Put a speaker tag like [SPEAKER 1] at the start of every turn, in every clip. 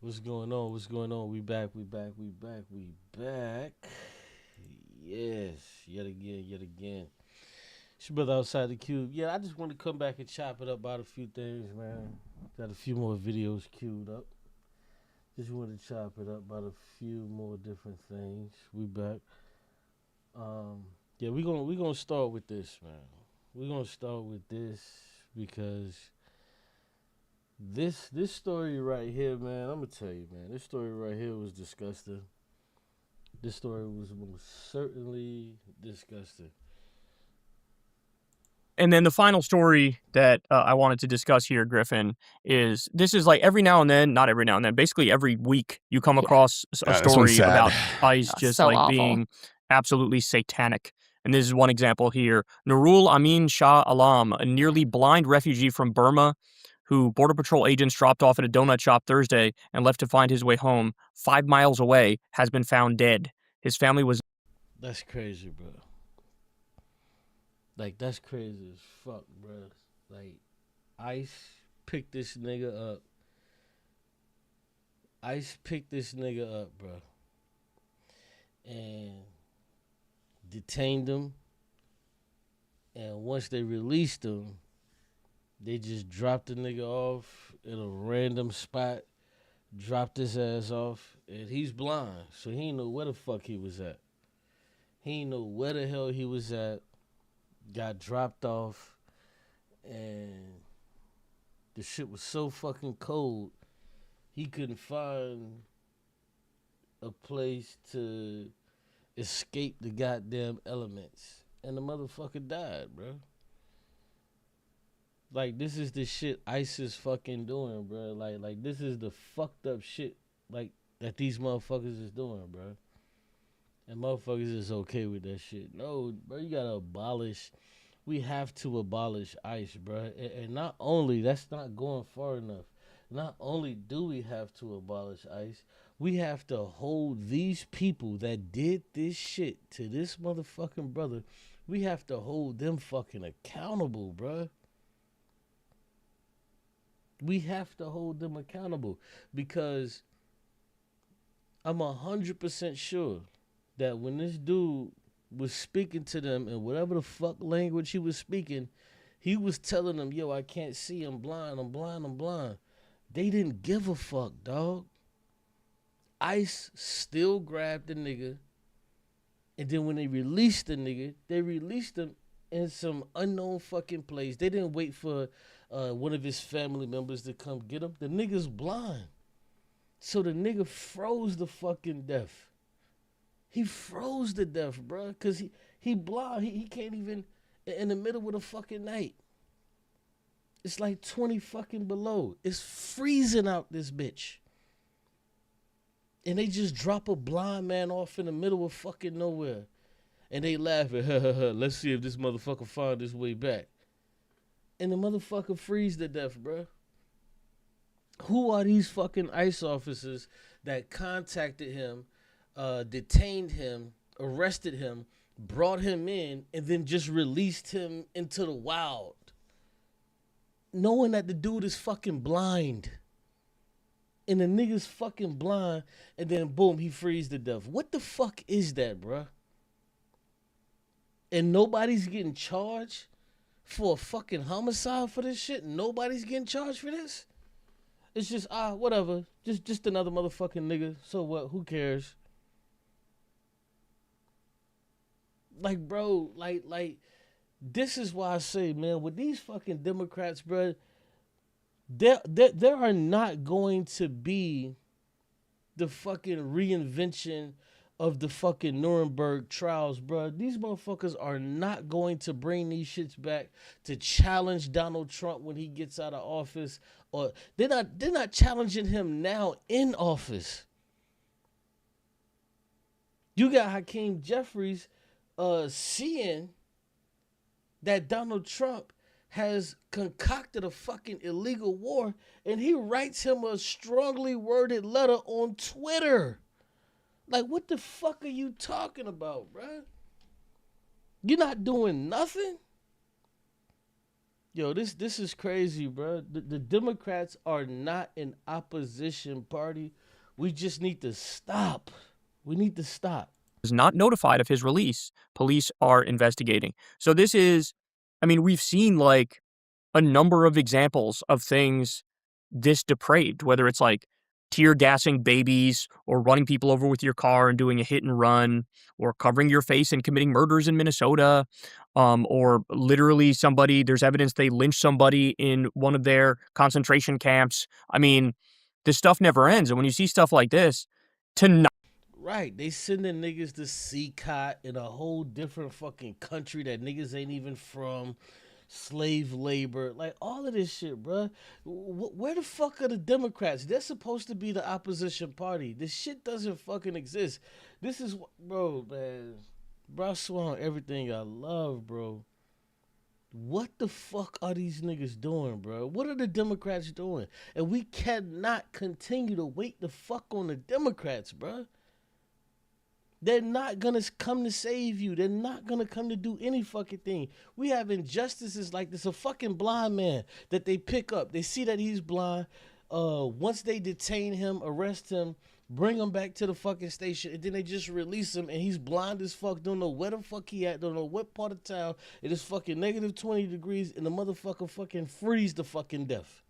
[SPEAKER 1] What's going on? What's going on? We back. We back. We back. We back. Yes, yet again, yet again. It's your brother outside the cube. Yeah, I just want to come back and chop it up about a few things, man. Got a few more videos queued up. Just want to chop it up about a few more different things. We back. Um, yeah, we gonna start with this, man. We're gonna start with this because this story right here, man. I'm gonna tell you, man. This story right here was disgusting. This story was most certainly disgusting.
[SPEAKER 2] And then the final story that I wanted to discuss here, Griffin, is this is like every now and then, not every now and then, basically every week you come
[SPEAKER 3] Yeah.
[SPEAKER 2] across a
[SPEAKER 3] This one's
[SPEAKER 2] story
[SPEAKER 3] sad.
[SPEAKER 2] about ICE just
[SPEAKER 3] So
[SPEAKER 2] like
[SPEAKER 3] awful.
[SPEAKER 2] being absolutely satanic. And this is one example here. Nurul Amin Shah Alam, a nearly blind refugee from Burma who Border Patrol agents dropped off at a donut shop Thursday and left to find his way home 5 miles away, has been found dead. His family was
[SPEAKER 1] That's crazy, bro. Like that's crazy as fuck, bro. Like Ice picked this nigga up. Ice picked this nigga up, bro, and detained him. And once they released him, they just dropped the nigga off in a random spot. Dropped his ass off, and he's blind, so he ain't know where the fuck he was at. He ain't know where the hell he was at. Got dropped off, and the shit was so fucking cold, he couldn't find a place to escape the goddamn elements. And the motherfucker died, bro. Like, this is the shit ICE is fucking doing, bro. Like this is the fucked up shit, like, that these motherfuckers is doing, bro. And motherfuckers is okay with that shit. No, bro, you gotta abolish. We have to abolish ICE, bro. And not only, that's not going far enough. Not only do we have to abolish ICE, we have to hold these people that did this shit to this motherfucking brother. We have to hold them fucking accountable, bro. We have to hold them accountable because I'm 100% sure that when this dude was speaking to them in whatever the fuck language he was speaking, he was telling them, yo, I can't see, I'm blind, I'm blind, I'm blind. They didn't give a fuck, dog. ICE still grabbed the nigga, and then when they released the nigga, they released him in some unknown fucking place. They didn't wait for one of his family members to come get him. The nigga's blind. So the nigga froze the fucking death. He froze to death, bro, cause he blind. He can't even in the middle of the fucking night. It's like 20 fucking below. It's freezing out this bitch. And they just drop a blind man off in the middle of fucking nowhere. And they laugh at let's see if this motherfucker find his way back. And the motherfucker freeze to death, bro. Who are these fucking ICE officers that contacted him, detained him, arrested him, brought him in, and then just released him into the wild? Knowing that the dude is fucking blind. And the nigga's fucking blind, and then boom, he frees to death. What the fuck is that, bruh? And nobody's getting charged for a fucking homicide for this shit? Nobody's getting charged for this? It's just, whatever. Just another motherfucking nigga. So what? Who cares? Like, bro, like, this is why I say, man, with these fucking Democrats, bro, there are not going to be the fucking reinvention of the fucking Nuremberg trials, bro. These motherfuckers are not going to bring these shits back to challenge Donald Trump when he gets out of office, or they're not challenging him now in office. You got Hakeem Jeffries seeing that Donald Trump has concocted a fucking illegal war, and he writes him a strongly worded letter on Twitter. Like, what the fuck are you talking about, bruh? You're not doing nothing? Yo, this is crazy, bro. The Democrats are not an opposition party. We just need to stop. We need to stop.
[SPEAKER 2] Was not notified of his release. Police are investigating. So this is, I mean, we've seen like a number of examples of things this depraved, whether it's like tear gassing babies or running people over with your car and doing a hit and run or covering your face and committing murders in Minnesota, or literally there's evidence they lynched somebody in one of their concentration camps. I mean, this stuff never ends. And when you see stuff like this, to not
[SPEAKER 1] Right, they sending niggas to CCOT in a whole different fucking country that niggas ain't even from, slave labor, like all of this shit, bruh. Where the fuck are the Democrats? They're supposed to be the opposition party. This shit doesn't fucking exist. This is, bro, man. Bro, I swear on everything I love, bro. What the fuck are these niggas doing, bro? What are the Democrats doing? And we cannot continue to wait the fuck on the Democrats, bro. They're not gonna come to save you. They're not gonna come to do any fucking thing. We have injustices like this. A fucking blind man that they pick up. They see that he's blind. Once they detain him, arrest him, bring him back to the fucking station, and then they just release him, and he's blind as fuck. Don't know where the fuck he at. Don't know what part of town. It is fucking negative 20 degrees, and the motherfucker fucking freeze to fucking death.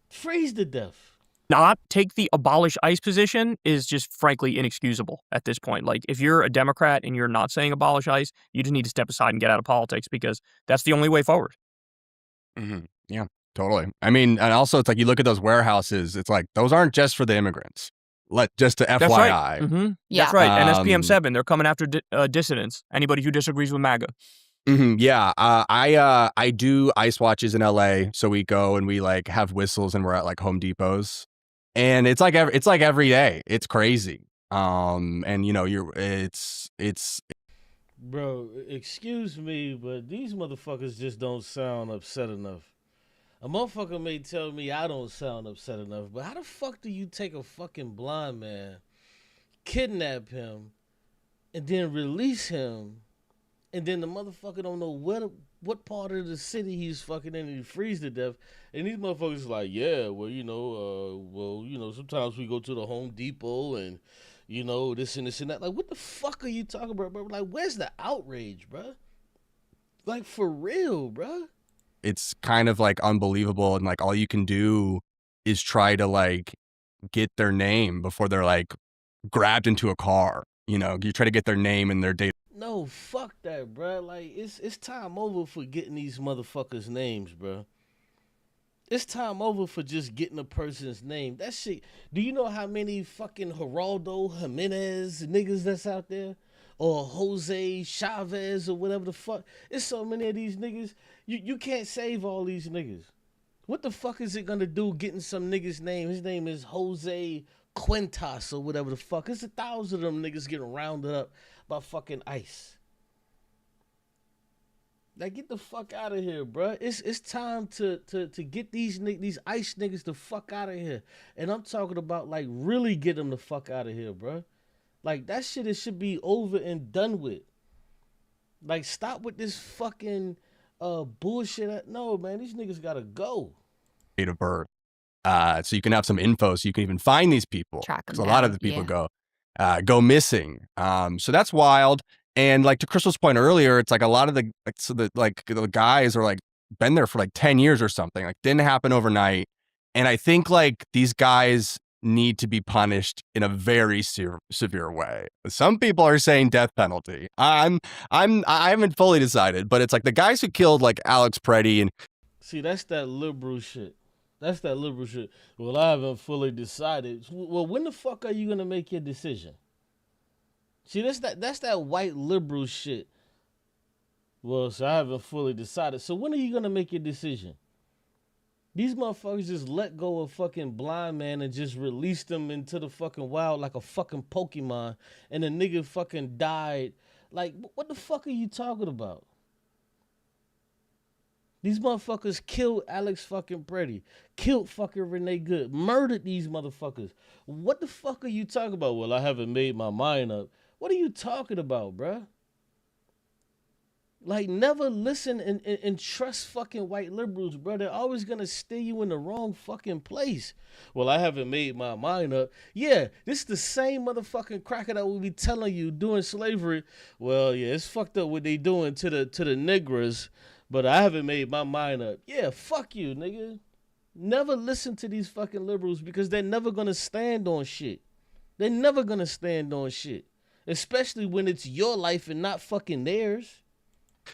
[SPEAKER 1] Freeze to death.
[SPEAKER 2] not take the abolish ICE position is just frankly inexcusable at this point. Like, if you're a Democrat and you're not saying abolish ICE, you just need to step aside and get out of politics because that's the only way forward.
[SPEAKER 3] Mm-hmm. Yeah, totally. I mean, and also it's like you look at those warehouses, it's like those aren't just for the immigrants. Just to FYI.
[SPEAKER 2] That's right. Mm-hmm.
[SPEAKER 4] Yeah.
[SPEAKER 2] That's right. And SPM 7, they're coming after dissidents, anybody who disagrees with MAGA.
[SPEAKER 3] Mm-hmm. Yeah, I do ICE watches in LA, so we go and we like have whistles and we're at like Home Depots, and it's like every day. It's crazy. And you know, it's
[SPEAKER 1] Bro, excuse me, but these motherfuckers just don't sound upset enough. A motherfucker may tell me I don't sound upset enough, but how the fuck do you take a fucking blind man, kidnap him, and then release him, and then the motherfucker don't know what part of the city he's fucking in and he freeze to death, and these motherfuckers like, yeah, well, sometimes we go to the Home Depot and, this and this and that. Like, what the fuck are you talking about, bro? Like, where's the outrage, bro? Like, for real, bro?
[SPEAKER 3] It's kind of like unbelievable, and like all you can do is try to like get their name before they're like grabbed into a car. You know, you try to get their name and their date.
[SPEAKER 1] No, fuck that, bro. Like, it's time over for getting these motherfuckers' names, bro. It's time over for just getting a person's name. That shit. Do you know how many fucking Geraldo Jimenez niggas that's out there? Or Jose Chavez or whatever the fuck. It's so many of these niggas. You can't save all these niggas. What the fuck is it gonna do getting some nigga's name? His name is Jose Quintas or whatever the fuck. It's 1,000 of them niggas getting rounded up by fucking ICE. Like, get the fuck out of here, bro. It's time to get these ICE niggas the fuck out of here. And I'm talking about, like, really get them the fuck out of here, bro. Like, that shit, it should be over and done with. Like, stop with this fucking bullshit. No, man, these niggas gotta go.
[SPEAKER 3] Date of birth. So you can have some info so you can even find these people. Because a lot of the people go missing. So that's wild. And like to Crystal's point earlier, it's like a lot of the guys are like been there for like 10 years or something. Like, didn't happen overnight. And I think like these guys need to be punished in a very severe way. Some people are saying death penalty. I haven't fully decided, but it's like the guys who killed like Alex Preddy and
[SPEAKER 1] see, that's that liberal shit. Well, I haven't fully decided. Well, when the fuck are you gonna make your decision? See, that's that white liberal shit. Well, so I haven't fully decided. So when are you gonna make your decision? These motherfuckers just let go of fucking blind man and just released them into the fucking wild like a fucking Pokemon, and the nigga fucking died. Like, what the fuck are you talking about? These motherfuckers killed Alex fucking Preddy, killed fucking Renee Good, murdered these motherfuckers. What the fuck are you talking about? Well, I haven't made my mind up. What are you talking about, bruh? Like, never listen and trust fucking white liberals, bro. They're always gonna steer you in the wrong fucking place. Well, I haven't made my mind up. Yeah, this is the same motherfucking cracker that will be telling you doing slavery. Well, yeah, it's fucked up what they doing to the niggas, but I haven't made my mind up. Yeah, fuck you, nigga. Never listen to these fucking liberals because they're never gonna stand on shit. They're never gonna stand on shit. Especially when it's your life and not fucking theirs.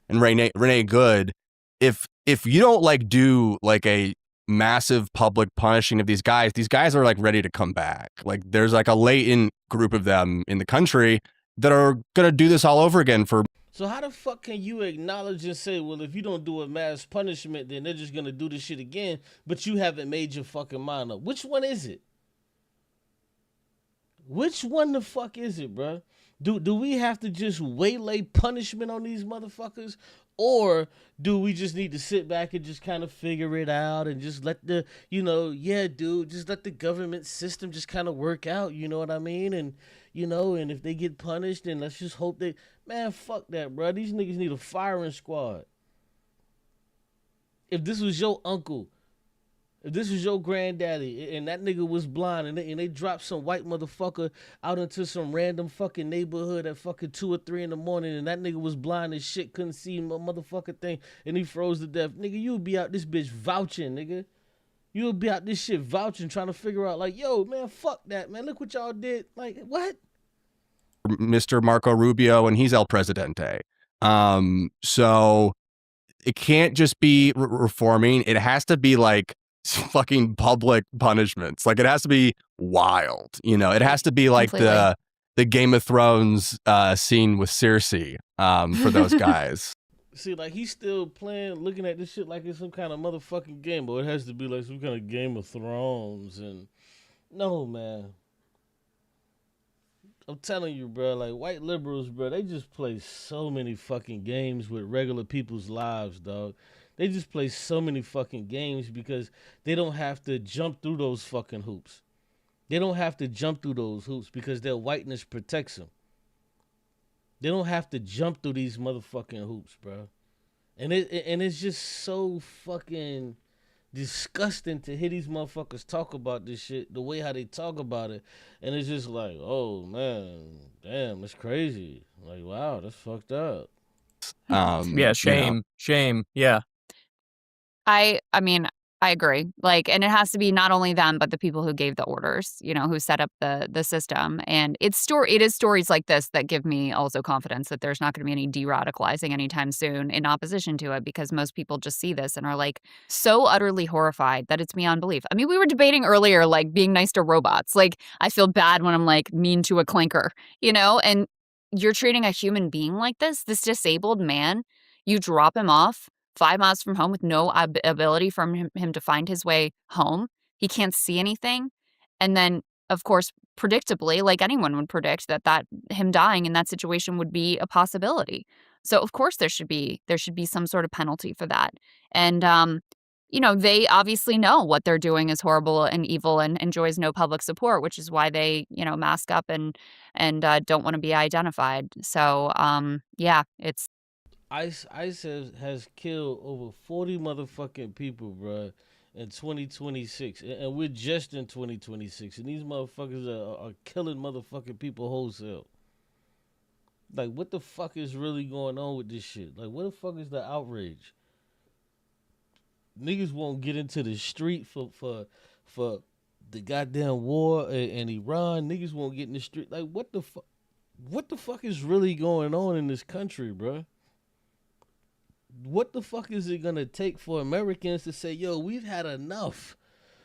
[SPEAKER 3] And Renee Good, if you don't like do like a massive public punishing of these guys are like ready to come back. Like there's like a latent group of them in the country that are gonna do this all over again for.
[SPEAKER 1] So how the fuck can you acknowledge and say, well, if you don't do a mass punishment, then they're just gonna do this shit again, but you haven't made your fucking mind up? Which one is it? Which one the fuck is it, bro? Do we have to just waylay punishment on these motherfuckers? Or do we just need to sit back and just kind of figure it out and just let the, just let the government system just kind of work out, you know what I mean? And, and if they get punished, then let's just hope they, man, fuck that, bro. These niggas need a firing squad. If this was your uncle, if this was your granddaddy and that nigga was blind and they dropped some white motherfucker out into some random fucking neighborhood at fucking 2 or 3 in the morning and that nigga was blind as shit, couldn't see a motherfucker thing and he froze to death, nigga, you would be out this bitch vouching, nigga. You would be out this shit vouching, trying to figure out like, yo, man, fuck that, man. Look what y'all did. Like, what?
[SPEAKER 3] Mr. Marco Rubio, and he's El Presidente. So it can't just be reforming. It has to be like fucking public punishments. Like it has to be wild, it has to be like the Game of Thrones scene with Cersei for those guys.
[SPEAKER 1] See, like he's still looking at this shit like it's some kind of motherfucking game, but it has to be like some kind of Game of Thrones. And no, man, I'm telling you, bro, like white liberals, bro, they just play so many fucking games with regular people's lives, dog. They just play so many fucking games because they don't have to jump through those fucking hoops. They don't have to jump through those hoops because their whiteness protects them. They don't have to jump through these motherfucking hoops, bro. And it's just so fucking disgusting to hear these motherfuckers talk about this shit the way how they talk about it. And it's just like, oh, man, damn, it's crazy. Like, wow, that's fucked up.
[SPEAKER 2] Yeah, shame. Yeah.
[SPEAKER 4] I mean, I agree. Like, and it has to be not only them, but the people who gave the orders, who set up the system. And it is stories like this that give me also confidence that there's not going to be any de-radicalizing anytime soon in opposition to it, because most people just see this and are like so utterly horrified that it's beyond belief. I mean, we were debating earlier, like being nice to robots. Like, I feel bad when I'm like mean to a clinker, and you're treating a human being like this disabled man, you drop him off 5 miles from home with no ability for him to find his way home. He can't see anything. And then, of course, predictably, like anyone would predict, that him dying in that situation would be a possibility. So, of course, there should be some sort of penalty for that. And, they obviously know what they're doing is horrible and evil and enjoys no public support, which is why they, mask up and don't want to be identified. So, yeah, it's.
[SPEAKER 1] ICE has killed over 40 motherfucking people, bro, in 2026. And we're just in 2026. And these motherfuckers are killing motherfucking people wholesale. Like, what the fuck is really going on with this shit? Like, what the fuck is the outrage? Niggas won't get into the street for the goddamn war in Iran. Niggas won't get in the street. Like, what the fuck? What the fuck is really going on in this country, bro? What the fuck is it gonna take for Americans to say, yo, we've had enough?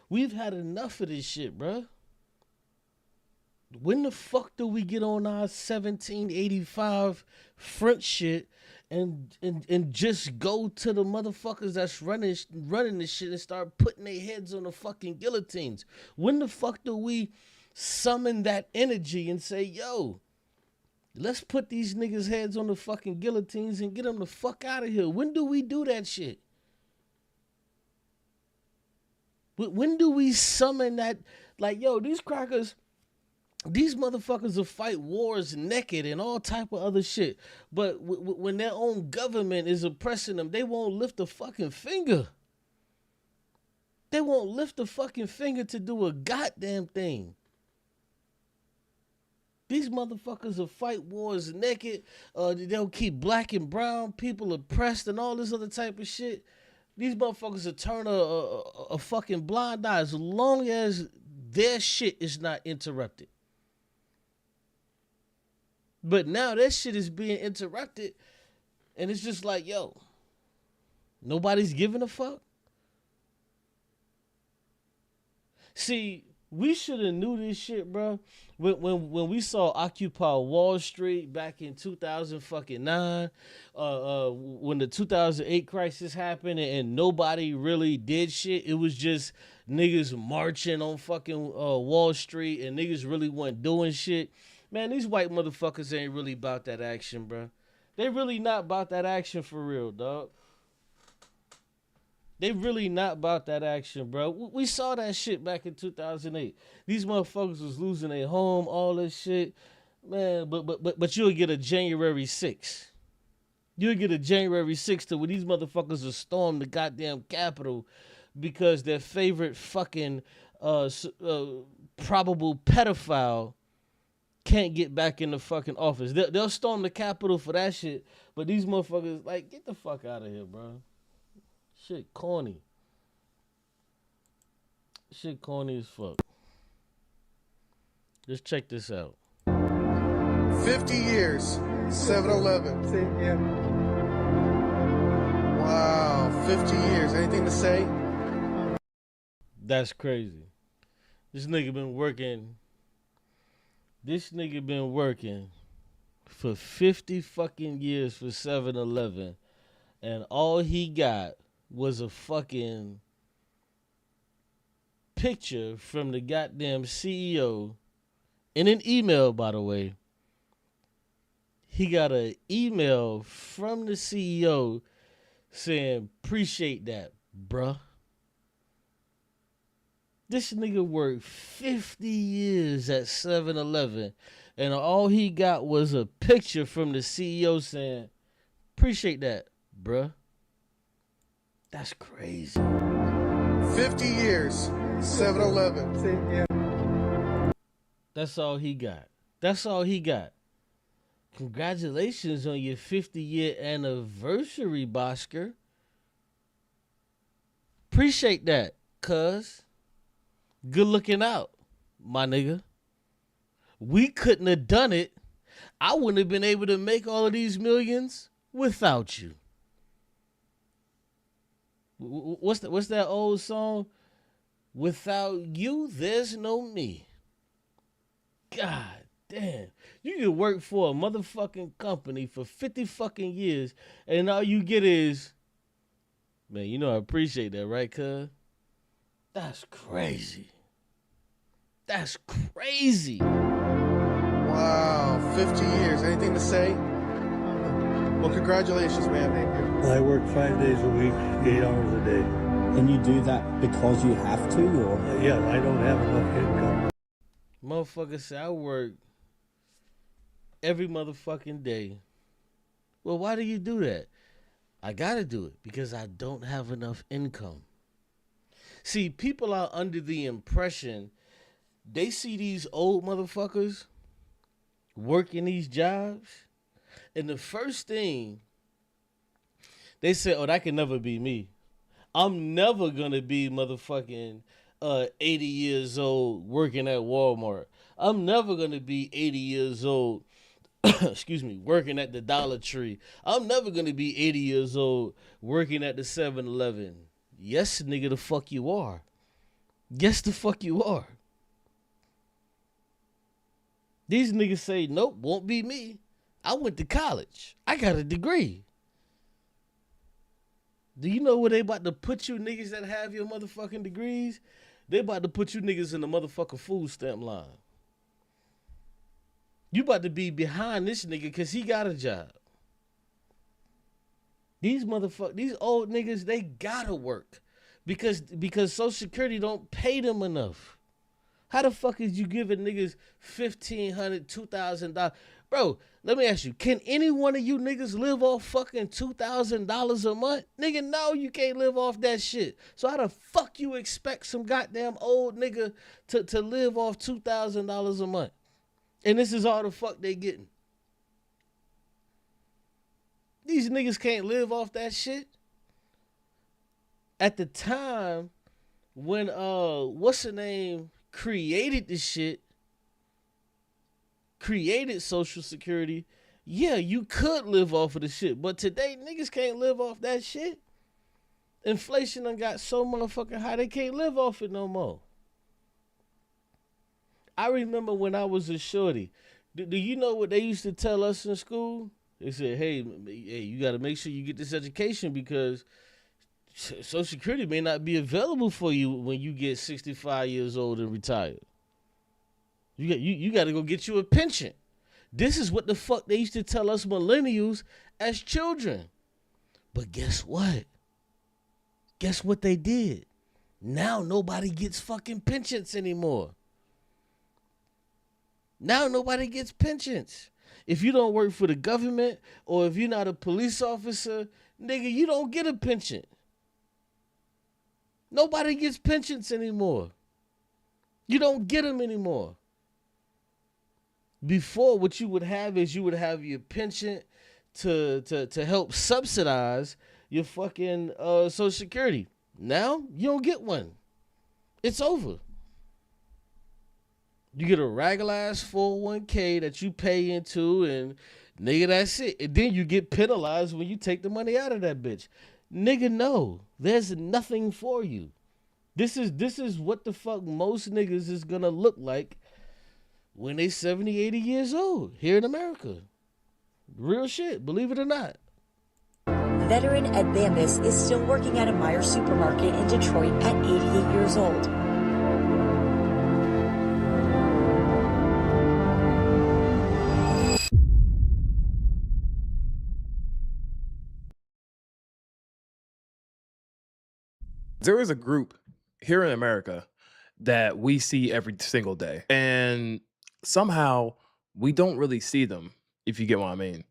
[SPEAKER 1] We've had enough of this shit, bro. When the fuck do we get on our 1785 French shit and just go to the motherfuckers that's running this shit and start putting their heads on the fucking guillotines? When the fuck do we summon that energy and say, yo, let's put these niggas' heads on the fucking guillotines and get them the fuck out of here? When do we do that shit? When do we summon that? Like, yo, these crackers, These motherfuckers will fight wars naked and all type of other shit. But when their own government is oppressing them, they won't lift a fucking finger. They won't lift a fucking finger to do a goddamn thing. These motherfuckers will fight wars naked. They'll keep black and brown people oppressed and all this other type of shit. These motherfuckers will turn a fucking blind eye as long as their shit is not interrupted. But now that shit is being interrupted, and it's just like, yo, nobody's giving a fuck. See, we should have knew this shit, bro. When we saw Occupy Wall Street back in 2009, when the 2008 crisis happened and nobody really did shit, it was just niggas marching on fucking Wall Street and niggas really weren't doing shit. Man, these white motherfuckers ain't really about that action, bro. They really not about that action for real, dog. They really not about that action, bro. We saw that shit back in 2008. These motherfuckers was losing their home, all this shit. Man, but you'll get a January 6th. You'll get a January 6th to where these motherfuckers will storm the goddamn Capitol because their favorite fucking probable pedophile can't get back in the fucking office. They'll storm the Capitol for that shit, but these motherfuckers, like, get the fuck out of here, bro. Shit corny. Shit corny as fuck. Just check this out.
[SPEAKER 5] 50 years, 7-Eleven.
[SPEAKER 6] Yeah.
[SPEAKER 5] Wow, 50 years. Anything to say?
[SPEAKER 1] That's crazy. This nigga been working for 50 fucking years for 7-Eleven, and all he got was a fucking picture from the goddamn CEO in an email, by the way. He got an email from the CEO saying, appreciate that, bruh. This nigga worked 50 years at 7-Eleven, and all he got was a picture from the CEO saying, appreciate that, bruh. That's crazy.
[SPEAKER 5] 50 years, 7-Eleven.
[SPEAKER 6] Yeah.
[SPEAKER 1] That's all he got. That's all he got. Congratulations on your 50-year anniversary, Bosker. Appreciate that, cuz. Good looking out, my nigga. We couldn't have done it. I wouldn't have been able to make all of these millions without you. What's that old song? Without you, there's no me. God damn. You can work for a motherfucking company for 50 fucking years, and all you get is, man, you know I appreciate that, right, cuz? That's crazy. That's crazy.
[SPEAKER 5] Wow, 50 years. Anything to say? Well, congratulations, man.
[SPEAKER 6] Thank you.
[SPEAKER 7] I work 5 days a week, 8 hours a day.
[SPEAKER 8] And you do that because you have to, or?
[SPEAKER 7] Yeah, I don't have enough income.
[SPEAKER 1] Motherfucker say I work every motherfucking day. Well, why do you do that? I gotta do it because I don't have enough income. See, people are under the impression they see these old motherfuckers working these jobs, and the first thing they say, oh, that can never be me. I'm never gonna be motherfucking 80 years old working at Walmart. I'm never gonna be 80 years old excuse me, working at the Dollar Tree. I'm never gonna be 80 years old working at the 7-Eleven. Yes, nigga, the fuck you are. Yes, the fuck you are. These niggas say, nope, won't be me. I went to college. I got a degree. Do you know where they about to put you niggas that have your motherfucking degrees? They about to put you niggas in the motherfucking food stamp line. You about to be behind this nigga because he got a job. These old niggas, they gotta work because Social Security don't pay them enough. How the fuck is you giving niggas $1,500, $2,000? Bro, let me ask you, can any one of you niggas live off fucking $2,000 a month? Nigga, no, you can't live off that shit. So how the fuck you expect some goddamn old nigga to live off $2,000 a month? And this is all the fuck they getting. These niggas can't live off that shit. At the time when what's the name created this shit, created Social Security, yeah, you could live off of the shit. But today, niggas can't live off that shit. Inflation done got so motherfucking high, they can't live off it no more. I remember when I was a shorty. Do you know what they used to tell us in school? They said, hey, you got to make sure you get this education because Social Security may not be available for you when you get 65 years old and retired. You got to go get you a pension. This is what the fuck they used to tell us millennials as children. But guess what? Guess what they did? Now nobody gets fucking pensions anymore. Now nobody gets pensions. If you don't work for the government or if you're not a police officer, nigga, you don't get a pension. Nobody gets pensions anymore. You don't get them anymore. Before, what you would have is you would have your pension to help subsidize your fucking Social Security. Now, you don't get one. It's over. You get a regular ass 401k that you pay into, and nigga, that's it. And then you get penalized when you take the money out of that bitch. Nigga, no. There's nothing for you. This is what the fuck most niggas is gonna look like when they 70, 80 years old here in America. Real shit, believe it or not.
[SPEAKER 6] Veteran Ed Bambus is still working at a Meijer supermarket in Detroit at 88 years old.
[SPEAKER 9] There is a group here in America that we see every single day, and somehow we don't really see them, if you get what I mean.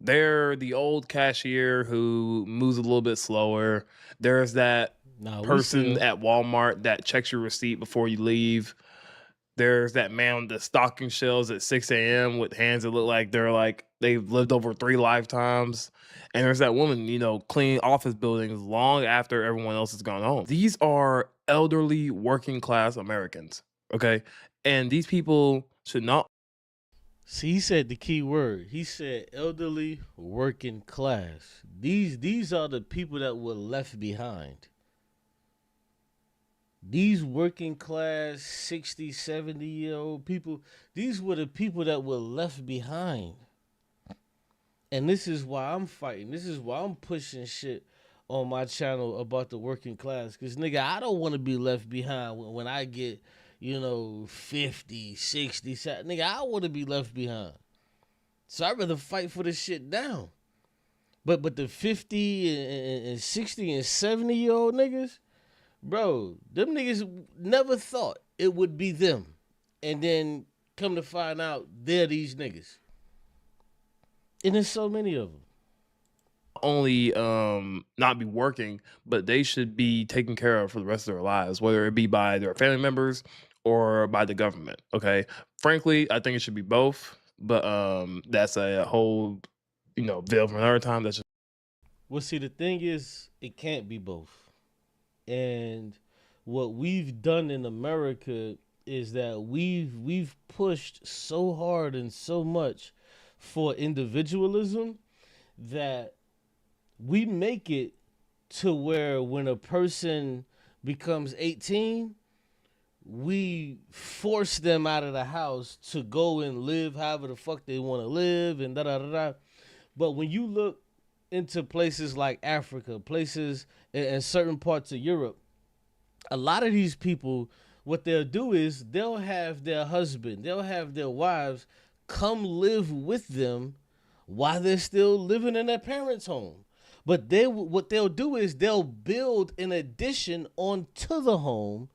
[SPEAKER 9] They're the old cashier who moves a little bit slower. There's that person at Walmart that checks your receipt before you leave. There's that man on the stocking shelves at 6 a.m. with hands that look like they've lived over 3 lifetimes. And there's that woman, cleaning office buildings long after everyone else has gone home. These are elderly working class Americans, okay? And these people should not.
[SPEAKER 1] See, he said the key word. He said elderly working class. These are the people that were left behind. These working class 60, 70-year-old people, these were the people that were left behind. And this is why I'm fighting. This is why I'm pushing shit on my channel about the working class. Because, nigga, I don't want to be left behind when I get, 50, 60. Nigga, I want to be left behind. So I'd rather fight for this shit down. But the 50 and 60 and 70-year-old niggas, bro, them niggas never thought it would be them. And then come to find out they're these niggas. And there's so many of them.
[SPEAKER 9] Only not be working, but they should be taken care of for the rest of their lives, whether it be by their family members or by the government, okay? Frankly, I think it should be both, but that's a whole, veil from another time. That's just...
[SPEAKER 1] Well, see, the thing is, it can't be both. And what we've done in America is that we've pushed so hard and so much for individualism that we make it to where when a person becomes 18, we force them out of the house to go and live however the fuck they want to live and da-da-da-da. But when you look into places like Africa, places in certain parts of Europe, a lot of these people, what they'll do is they'll have their husband, they'll have their wives come live with them while they're still living in their parents' home. But what they'll do is they'll build an addition onto the home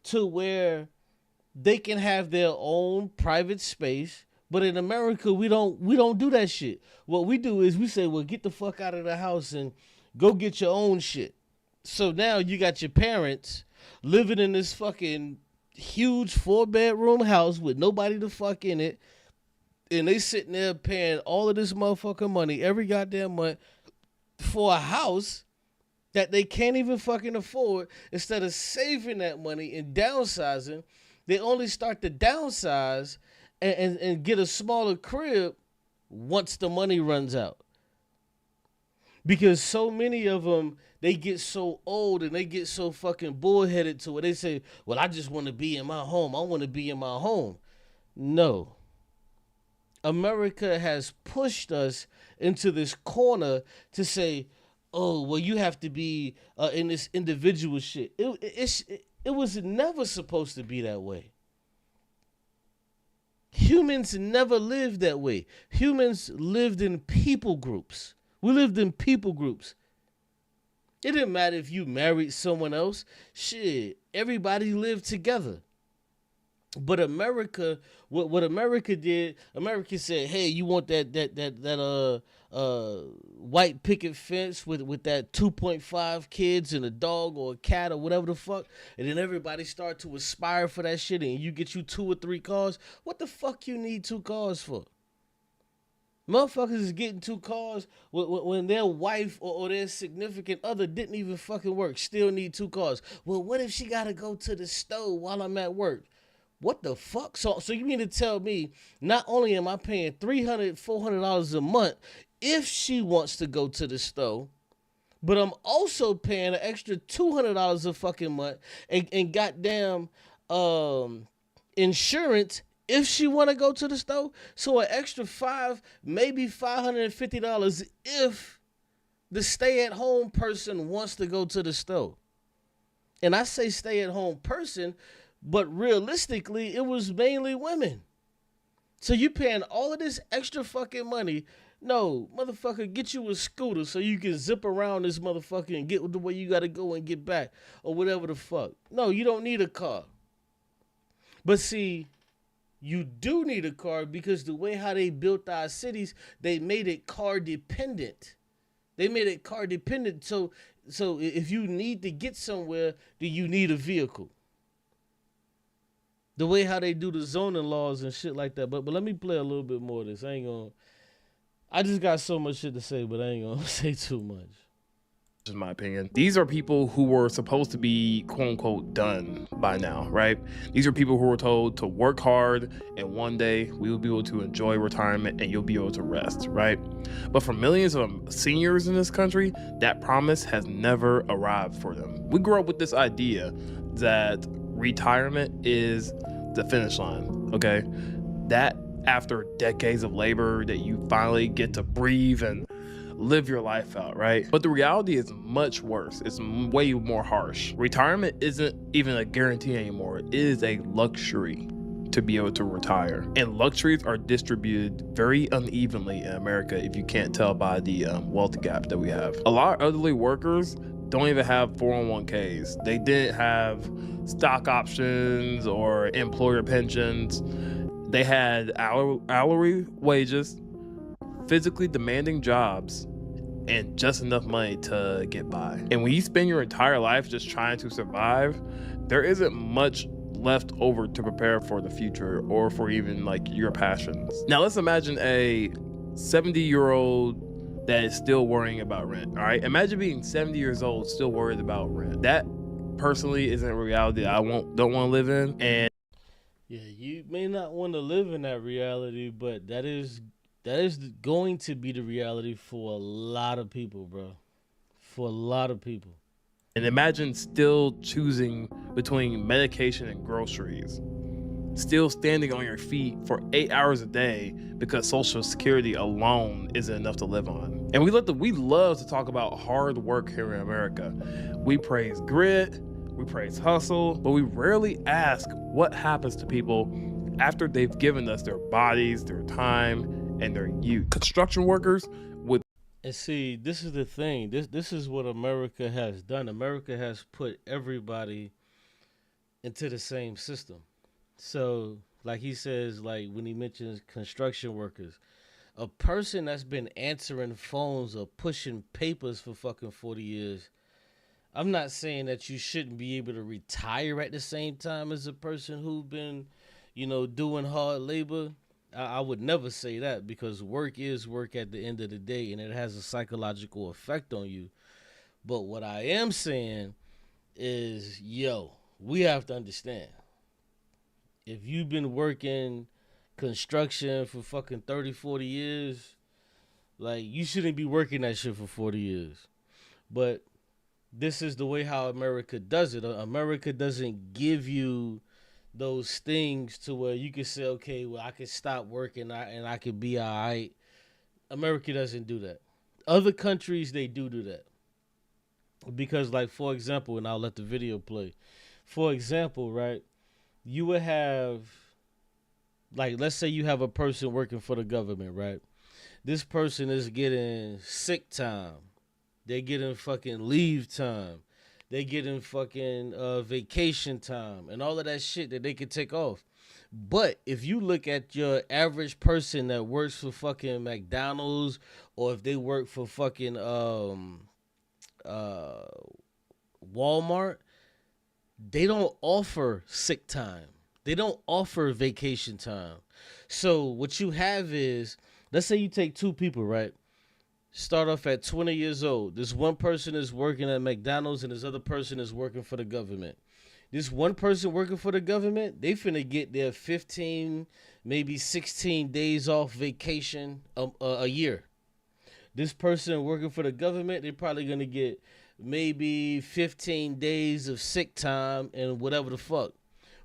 [SPEAKER 1] to where they can have their own private space. But in America, we don't do that shit. What we do is we say, well, get the fuck out of the house and go get your own shit. So now you got your parents living in this fucking huge 4-bedroom house with nobody to fuck in it. And they sitting there paying all of this motherfucking money every goddamn month for a house that they can't even fucking afford. Instead of saving that money and downsizing, they only start to downsize and get a smaller crib once the money runs out. Because so many of them, they get so old and they get so fucking bullheaded to it. They say, well, I just want to be in my home. I want to be in my home. No. America has pushed us into this corner to say, oh, well, you have to be in this individual shit. It was never supposed to be that way. Humans never lived that way. Humans lived in people groups. We lived in people groups. It didn't matter if you married someone else. Shit, everybody lived together. But America, what America did, America said, hey, you want that white picket fence with that 2.5 kids and a dog or a cat or whatever the fuck, and then everybody start to aspire for that shit, and you get you 2 or 3 cars. What the fuck you need 2 cars for? Motherfuckers is getting 2 cars when their wife or their significant other didn't even fucking work, still need 2 cars. Well, what if she gotta go to the store while I'm at work? What the fuck? So you mean to tell me not only am I paying $300, $400 a month if she wants to go to the store, but I'm also paying an extra $200 a fucking month and goddamn insurance if she want to go to the store? So an extra maybe $550 if the stay-at-home person wants to go to the store. And I say stay-at-home person, but realistically, it was mainly women. So you paying all of this extra fucking money. No, motherfucker, get you a scooter so you can zip around this motherfucker and get the way you got to go and get back or whatever the fuck. No, you don't need a car. But see, you do need a car because the way how they built our cities, they made it car dependent. They made it car dependent. So if you need to get somewhere, then you need a vehicle. The way how they do the zoning laws and shit like that. But let me play a little bit more of this. I just got so much shit to say, but I ain't gonna say too much.
[SPEAKER 9] In my opinion, these are people who were supposed to be quote unquote done by now, right? These are people who were told to work hard and one day we will be able to enjoy retirement and you'll be able to rest, right? But for millions of seniors in this country, that promise has never arrived for them. We grew up with this idea that retirement is the finish line, okay? That after decades of labor that you finally get to breathe and live your life out, right? But the reality is much worse. It's way more harsh. Retirement isn't even a guarantee anymore. It is a luxury to be able to retire. And luxuries are distributed very unevenly in America if you can't tell by the wealth gap that we have. A lot of elderly workers don't even have 401ks. They didn't have stock options or employer pensions. They had hourly wages, physically demanding jobs, and just enough money to get by. And when you spend your entire life just trying to survive, there isn't much left over to prepare for the future or for even like your passions. Now let's imagine a 70-year-old that is still worrying about rent, all right? Imagine being 70 years old, still worried about rent. That personally isn't a reality that I don't want to live in. And
[SPEAKER 1] yeah, you may not want to live in that reality, but that is going to be the reality for a lot of people, bro. For a lot of people.
[SPEAKER 9] And imagine still choosing between medication and groceries. Still standing on your feet for 8 hours a day because Social Security alone isn't enough to live on. And we love to talk about hard work here in America. We praise grit, we praise hustle, but we rarely ask what happens to people after they've given us their bodies, their time, and their youth. Construction workers with.
[SPEAKER 1] And see, this is the thing. This is what America has done. America has put everybody into the same system. So, like he says, like when he mentions construction workers, a person that's been answering phones or pushing papers for fucking 40 years, I'm not saying that you shouldn't be able to retire at the same time as a person who's been, doing hard labor. I would never say that, because work is work at the end of the day, and it has a psychological effect on you. But what I am saying is, we have to understand, if you've been working construction for fucking 30, 40 years, like, you shouldn't be working that shit for 40 years. But this is the way how America does it. America doesn't give you those things to where you can say, okay, well, I can stop working and I can be all right. America doesn't do that. Other countries, they do that. Because, like, for example, and I'll let the video play. For example, right, you would have, like, let's say you have a person working for the government, right? This person is getting sick time. They're getting fucking leave time. They getting fucking vacation time and all of that shit that they could take off. But if you look at your average person that works for fucking McDonald's, or if they work for fucking Walmart, they don't offer sick time. They don't offer vacation time. So what you have is, let's say you take two people, right? Start off at 20 years old. This one person is working at McDonald's and this other person is working for the government. This one person working for the government, they finna get their 15, maybe 16 days off vacation a year. This person working for the government, they're probably gonna get maybe 15 days of sick time and whatever the fuck.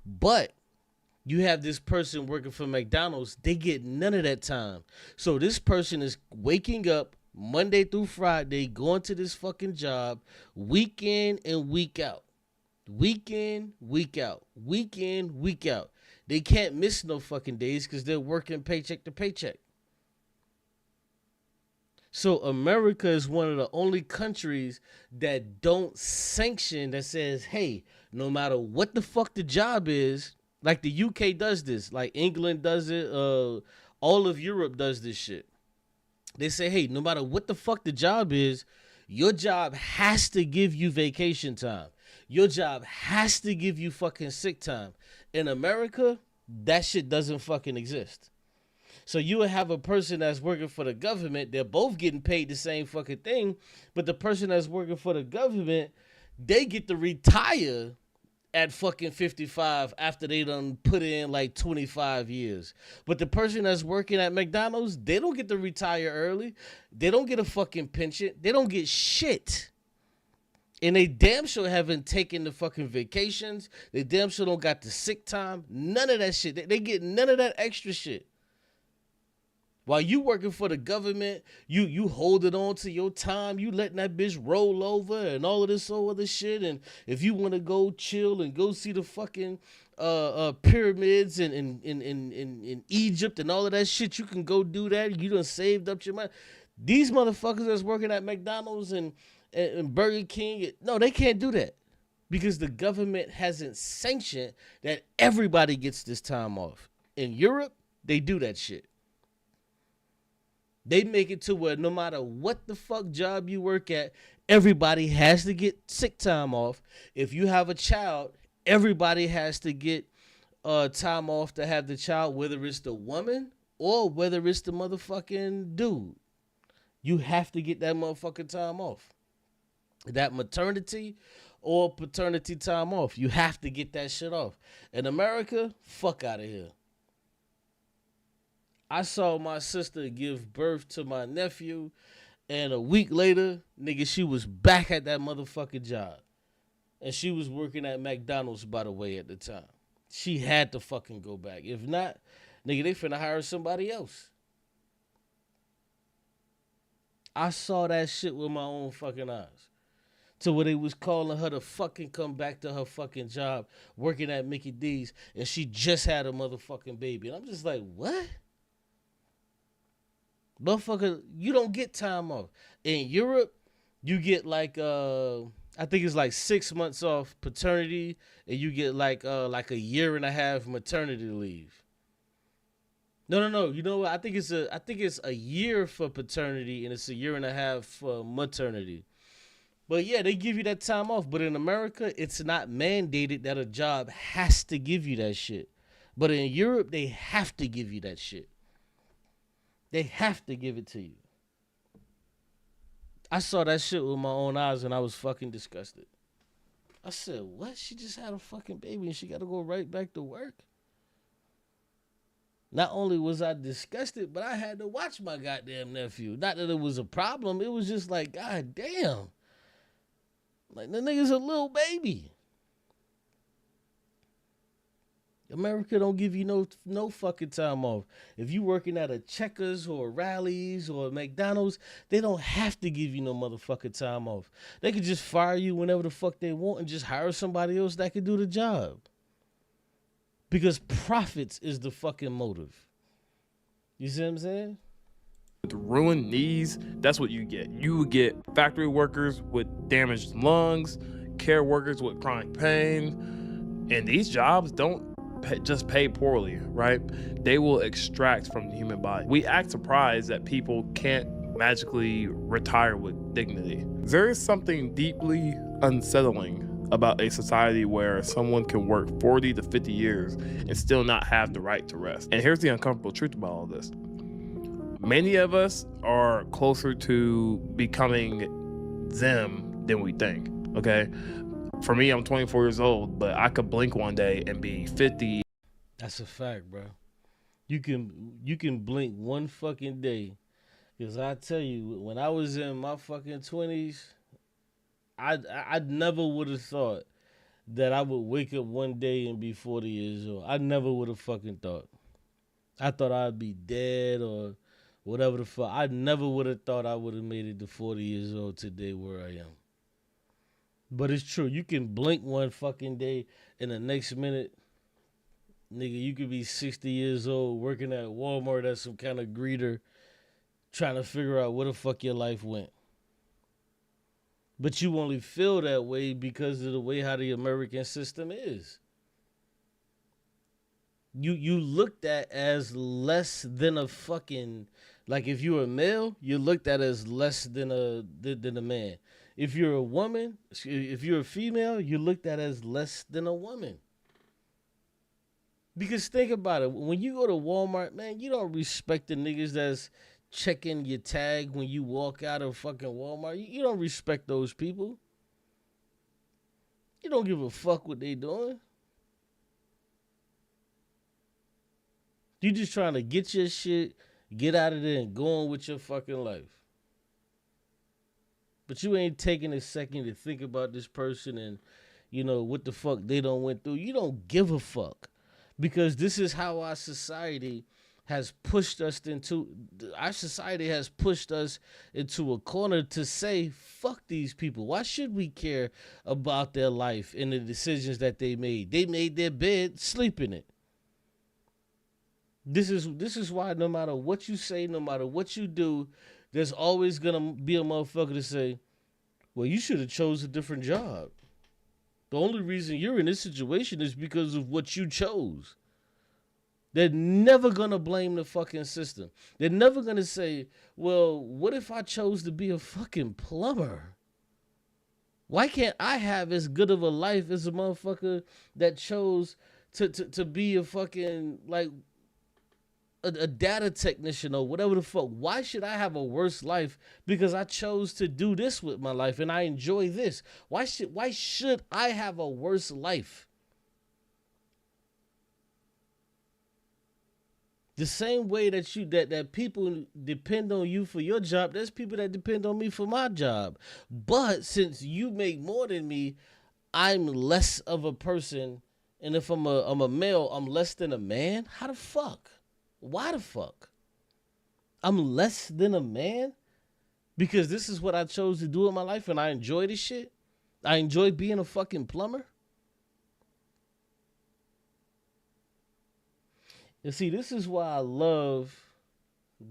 [SPEAKER 1] But you have this person working for McDonald's, they get none of that time. So this person is waking up Monday through Friday, going to this fucking job, week in and week out. Week in, week out. Week in, week out. They can't miss no fucking days because they're working paycheck to paycheck. So America is one of the only countries that don't sanction, that says, hey, no matter what the fuck the job is, like the UK does this, like England does it, all of Europe does this shit. They say, hey, no matter what the fuck the job is, your job has to give you vacation time. Your job has to give you fucking sick time. In America, that shit doesn't fucking exist. So you would have a person that's working for the government, they're both getting paid the same fucking thing, but the person that's working for the government, they get to retire at fucking 55 after they done put in like 25 years. But the person that's working at McDonald's, they don't get to retire early. They don't get a fucking pension. They don't get shit. And they damn sure haven't taken the fucking vacations. They damn sure don't got the sick time. None of that shit. They get none of that extra shit. While you working for the government, you holding on to your time, you letting that bitch roll over and all of this other shit. And if you want to go chill and go see the fucking pyramids in Egypt and all of that shit, you can go do that. You done saved up your money. These motherfuckers that's working at McDonald's and Burger King, no, they can't do that because the government hasn't sanctioned that everybody gets this time off. In Europe, they do that shit. They make it to where no matter what the fuck job you work at, everybody has to get sick time off. If you have a child, everybody has to get time off to have the child, whether it's the woman or whether it's the motherfucking dude. You have to get that motherfucking time off. That maternity or paternity time off. You have to get that shit off. In America, fuck out of here. I saw my sister give birth to my nephew, and a week later, nigga, she was back at that motherfucking job. And she was working at McDonald's, by the way, at the time. She had to fucking go back. If not, nigga, they finna hire somebody else. I saw that shit with my own fucking eyes. To where they was calling her to fucking come back to her fucking job, working at Mickey D's, and she just had a motherfucking baby. And I'm just like, what? Motherfucker, you don't get time off. In Europe, you get like I think it's like 6 months off paternity, and you get like a year and a half maternity leave. No. You know what? I think it's a year for paternity, and it's a year and a half for maternity. But yeah, they give you that time off. But in America, it's not mandated that a job has to give you that shit. But in Europe, they have to give you that shit. They have to give it to you. I saw that shit with my own eyes and I was fucking disgusted. I said, what? She just had a fucking baby and she got to go right back to work? Not only was I disgusted, but I had to watch my goddamn nephew. Not that it was a problem. It was just like, god damn. Like, the nigga's a little baby. America don't give you no fucking time off. If you working at a Checkers or Rallies or McDonald's, they don't have to give you no motherfucking time off. They could just fire you whenever the fuck they want and just hire somebody else that could do the job. Because profits is the fucking motive. You see what I'm saying?
[SPEAKER 9] With ruined knees, that's what you get. You would get factory workers with damaged lungs, care workers with chronic pain, and these jobs don't just pay poorly, right? They will extract from the human body. We act surprised that people can't magically retire with dignity. There is something deeply unsettling about a society where someone can work 40 to 50 years and still not have the right to rest. And here's the uncomfortable truth about all this. Many of us are closer to becoming them than we think, okay? For me, I'm 24 years old, but I could blink one day and be 50.
[SPEAKER 1] That's a fact, bro. You can blink one fucking day. Because I tell you, when I was in my fucking 20s, I never would have thought that I would wake up one day and be 40 years old. I never would have fucking thought. I thought I'd be dead or whatever the fuck. I never would have thought I would have made it to 40 years old today where I am. But it's true. You can blink one fucking day and the next minute, nigga, you could be 60 years old working at Walmart as some kind of greeter trying to figure out where the fuck your life went. But you only feel that way because of the way how the American system is. You looked at as less than a fucking, like if you're a male, you're looked at as less than a man. If you're a woman, if you're a female, you're looked at as less than a woman. Because think about it, when you go to Walmart, man, you don't respect the niggas that's checking your tag when you walk out of fucking Walmart. You don't respect those people. You don't give a fuck what they doing. You just trying to get your shit, get out of there and go on with your fucking life. But you ain't taking a second to think about this person and, you know, what the fuck they done went through. You don't give a fuck. Because this is how our society has pushed us into a corner to say, fuck these people. Why should we care about their life and the decisions that they made? They made their bed, sleep in it. This is why no matter what you say, no matter what you do, there's always gonna be a motherfucker to say, well, you should have chose a different job. The only reason you're in this situation is because of what you chose. They're never going to blame the fucking system. They're never going to say, well, what if I chose to be a fucking plumber? Why can't I have as good of a life as a motherfucker that chose to be a fucking, like, a data technician or whatever the fuck? Why should I have a worse life because I chose to do this with my life and I enjoy this? Why should I have a worse life? The same way that people depend on you for your job, there's people that depend on me for my job. But since you make more than me, I'm less of a person. And if I'm a male, I'm less than a man? How the fuck? Why the fuck? I'm less than a man? Because this is what I chose to do in my life and I enjoy this shit? I enjoy being a fucking plumber? And see, this is why I love,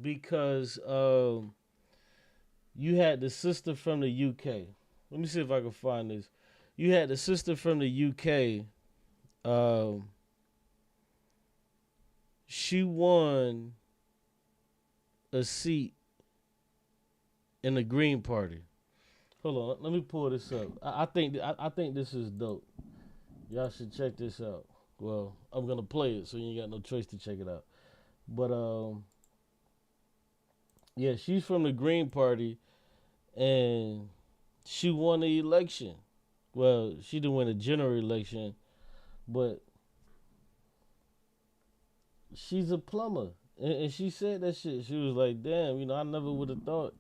[SPEAKER 1] because you had the sister from the UK. Let me see if I can find this. You had the sister from the UK. She won a seat in the Green Party. Hold on, let me pull this up. I think this is dope. Y'all should check this out. Well, I'm gonna play it, so you ain't got no choice to check it out. But yeah, she's from the Green Party, and she won the election. Well, she didn't win a general election, but she's a plumber, and she said that shit. She was like, "Damn, you know, I never would have thought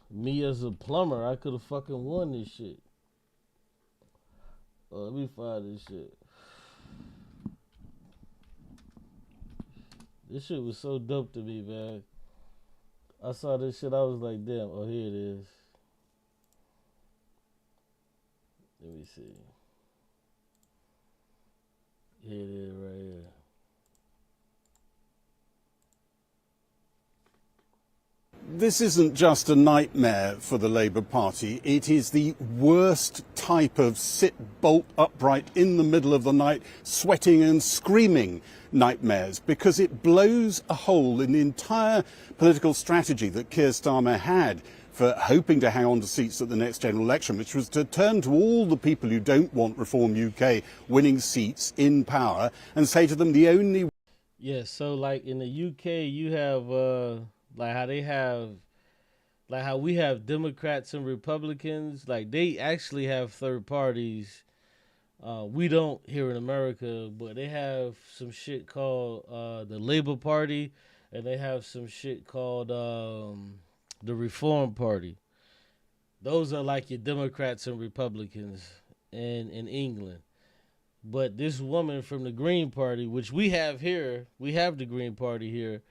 [SPEAKER 1] me as a plumber, I could have fucking won this shit." Let me find this shit. This shit was so dope to me, man. I saw this shit, I was like, damn, oh, here it is. Let me see. Here it is right here.
[SPEAKER 10] This isn't just a nightmare for the Labour Party. It is the worst type of sit bolt upright in the middle of the night, sweating and screaming nightmares, because it blows a hole in the entire political strategy that Keir Starmer had for hoping to hang on to seats at the next general election, which was to turn to all the people who don't want Reform UK winning seats in power and say to them the only...
[SPEAKER 1] Yeah, so like in the UK, you have... like how we have Democrats and Republicans, like they actually have third parties. We don't here in America, but they have some shit called the Labour Party, and they have some shit called the Reform Party. Those are like your Democrats and Republicans in England. But this woman from the Green Party, which we have here, we have the Green Party here,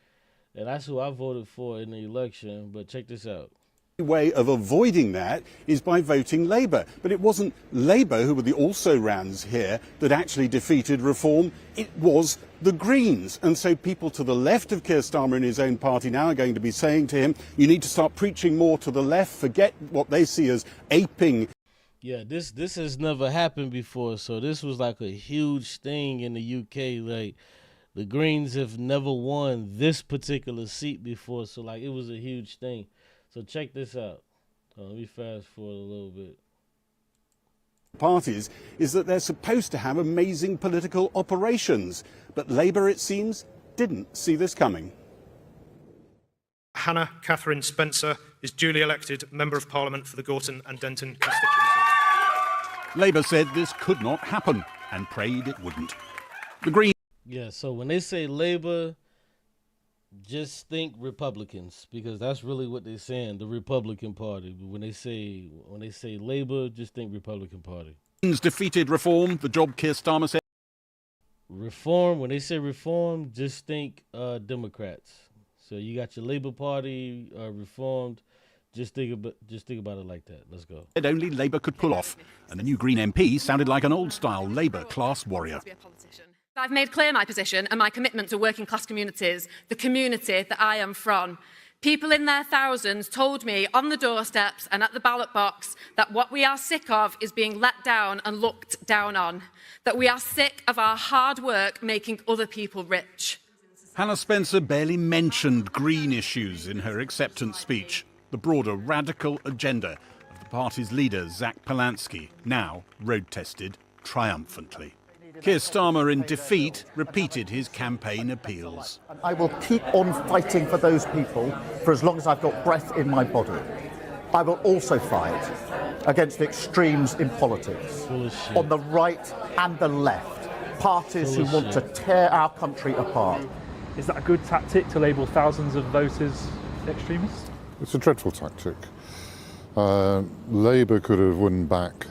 [SPEAKER 1] and that's who I voted for in the election. But check this out.
[SPEAKER 10] The way of avoiding that is by voting Labour. But it wasn't Labour, who were the also-rans here, that actually defeated Reform. It was the Greens. And so people to the left of Keir Starmer in his own party now are going to be saying to him, you need to start preaching more to the left, forget what they see as aping.
[SPEAKER 1] Yeah, this has never happened before. So this was like a huge thing in the UK. Like, the Greens have never won this particular seat before, so like it was a huge thing. So check this out. Let me fast forward a little bit.
[SPEAKER 10] Parties is that they're supposed to have amazing political operations, but Labour, it seems, didn't see this coming.
[SPEAKER 11] Hannah Catherine Spencer is duly elected Member of Parliament for the Gorton and Denton constituency.
[SPEAKER 10] Labour said this could not happen and prayed it wouldn't. The Greens...
[SPEAKER 1] Yeah, so when they say Labour, just think Republicans, because that's really what they're saying, the Republican Party. But when they say Labour, just think Republican Party.
[SPEAKER 10] Defeated Reform, the job Keir Starmer said.
[SPEAKER 1] Reform, when they say Reform, just think Democrats. So you got your Labour Party reformed. Just think about it like that. Let's go.
[SPEAKER 10] Only Labour could pull off, and the new Green MP sounded like an old-style Labour class warrior.
[SPEAKER 12] I've made clear my position and my commitment to working class communities, the community that I am from. People in their thousands told me on the doorsteps and at the ballot box that what we are sick of is being let down and looked down on, that we are sick of our hard work making other people rich.
[SPEAKER 10] Hannah Spencer barely mentioned green issues in her acceptance speech, the broader radical agenda of the party's leader, Zach Polansky, now road-tested triumphantly. Keir Starmer, in defeat, repeated his campaign appeals.
[SPEAKER 13] I will keep on fighting for those people for as long as I've got breath in my body. I will also fight against extremes in politics, on the right and the left, parties who want to tear our country apart.
[SPEAKER 14] Is that a good tactic to label thousands of voters extremists?
[SPEAKER 15] It's a dreadful tactic. Labour could have won back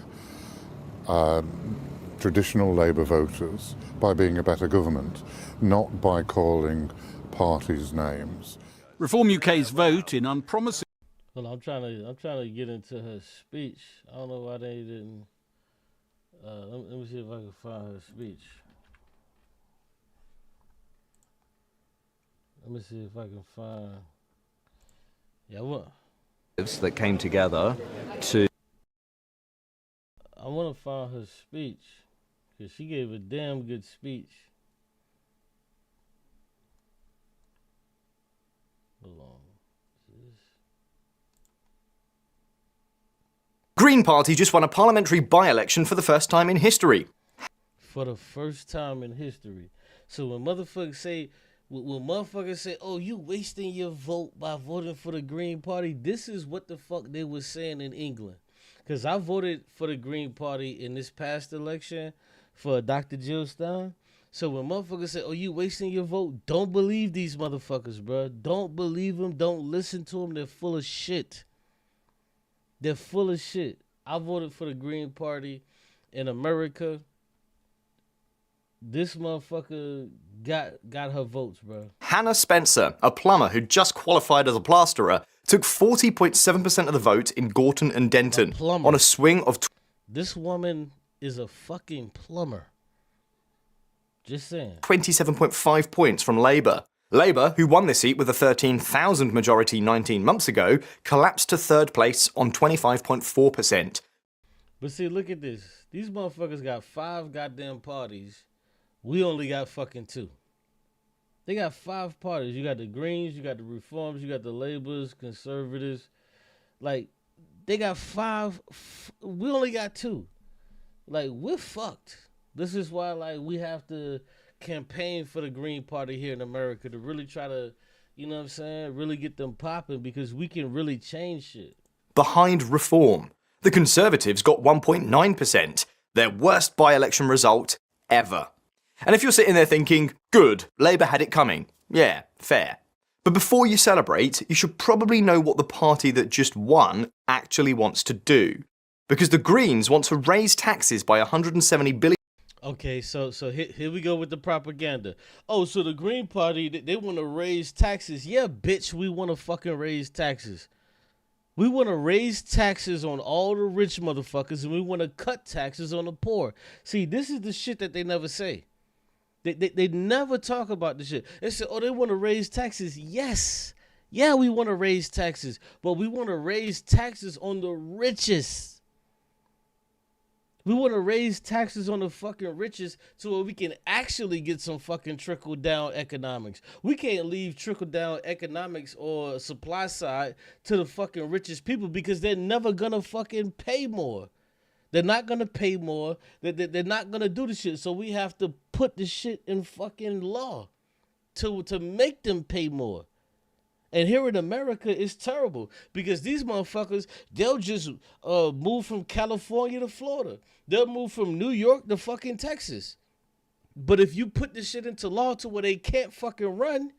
[SPEAKER 15] traditional Labour voters by being a better government, not by calling parties names.
[SPEAKER 10] Reform UK's vote in unpromising...
[SPEAKER 1] Well, I'm trying to get into her speech. I don't know why they didn't. Let me see if I can find her speech. Let me see if I can find. Yeah, what?
[SPEAKER 16] that came together to...
[SPEAKER 1] I want to find her speech, because she gave a damn good speech. Hold on.
[SPEAKER 17] Green Party just won a parliamentary by-election for the first time in history.
[SPEAKER 1] For the first time in history. So when motherfuckers say, oh, you wasting your vote by voting for the Green Party, this is what the fuck they was saying in England. Because I voted for the Green Party in this past election for Dr. Jill Stein. So when motherfuckers say, oh, you wasting your vote, don't believe these motherfuckers, bro. Don't believe them. Don't listen to them. They're full of shit. They're full of shit. I voted for the Green Party in America. This motherfucker got her votes, bro.
[SPEAKER 17] Hannah Spencer, a plumber who just qualified as a plasterer, took 40.7% of the vote in Gorton and Denton on a swing of...
[SPEAKER 1] This woman is a fucking plumber. Just saying.
[SPEAKER 17] 27.5 points from Labour. Labour, who won this seat with a 13,000 majority 19 months ago, collapsed to third place on 25.4%.
[SPEAKER 1] But see, look at this. These motherfuckers got 5 goddamn parties. We only got fucking 2. They got 5 parties. You got the Greens, you got the Reforms, you got the Labours, Conservatives. Like, they got 5. We only got 2. Like, we're fucked. This is why, like, we have to campaign for the Green Party here in America to really try to, you know what I'm saying, really get them popping, because we can really change shit.
[SPEAKER 17] Behind Reform, the Conservatives got 1.9%, their worst by-election result ever. And if you're sitting there thinking, good, Labour had it coming, yeah, fair. But before you celebrate, you should probably know what the party that just won actually wants to do. Because the Greens want to raise taxes by $170 billion.
[SPEAKER 1] Okay, so here we go with the propaganda. Oh, so the Green Party, they want to raise taxes. Yeah, bitch, we want to fucking raise taxes. We want to raise taxes on all the rich motherfuckers, and we want to cut taxes on the poor. See, this is the shit that they never say. They never talk about this shit. They say, oh, they want to raise taxes. Yes. Yeah, we want to raise taxes, but we want to raise taxes on the richest. We want to raise taxes on the fucking richest so we can actually get some fucking trickle-down economics. We can't leave trickle-down economics or supply side to the fucking richest people, because they're never going to fucking pay more. They're not going to pay more. They're not going to do the shit. So we have to put the shit in fucking law to make them pay more. And here in America, it's terrible, because these motherfuckers, they'll just move from California to Florida. They'll move from New York to fucking Texas. But if you put this shit into law to where they can't fucking run,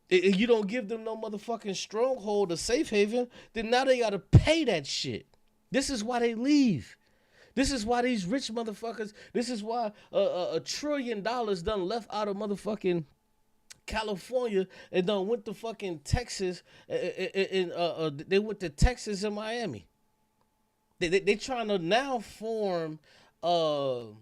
[SPEAKER 1] and you don't give them no motherfucking stronghold or safe haven, then now they got to pay that shit. This is why they leave. This is why these rich motherfuckers, this is why $1 trillion done left out of motherfucking California and done went to fucking Texas, and they went to Texas and Miami. They trying to now form the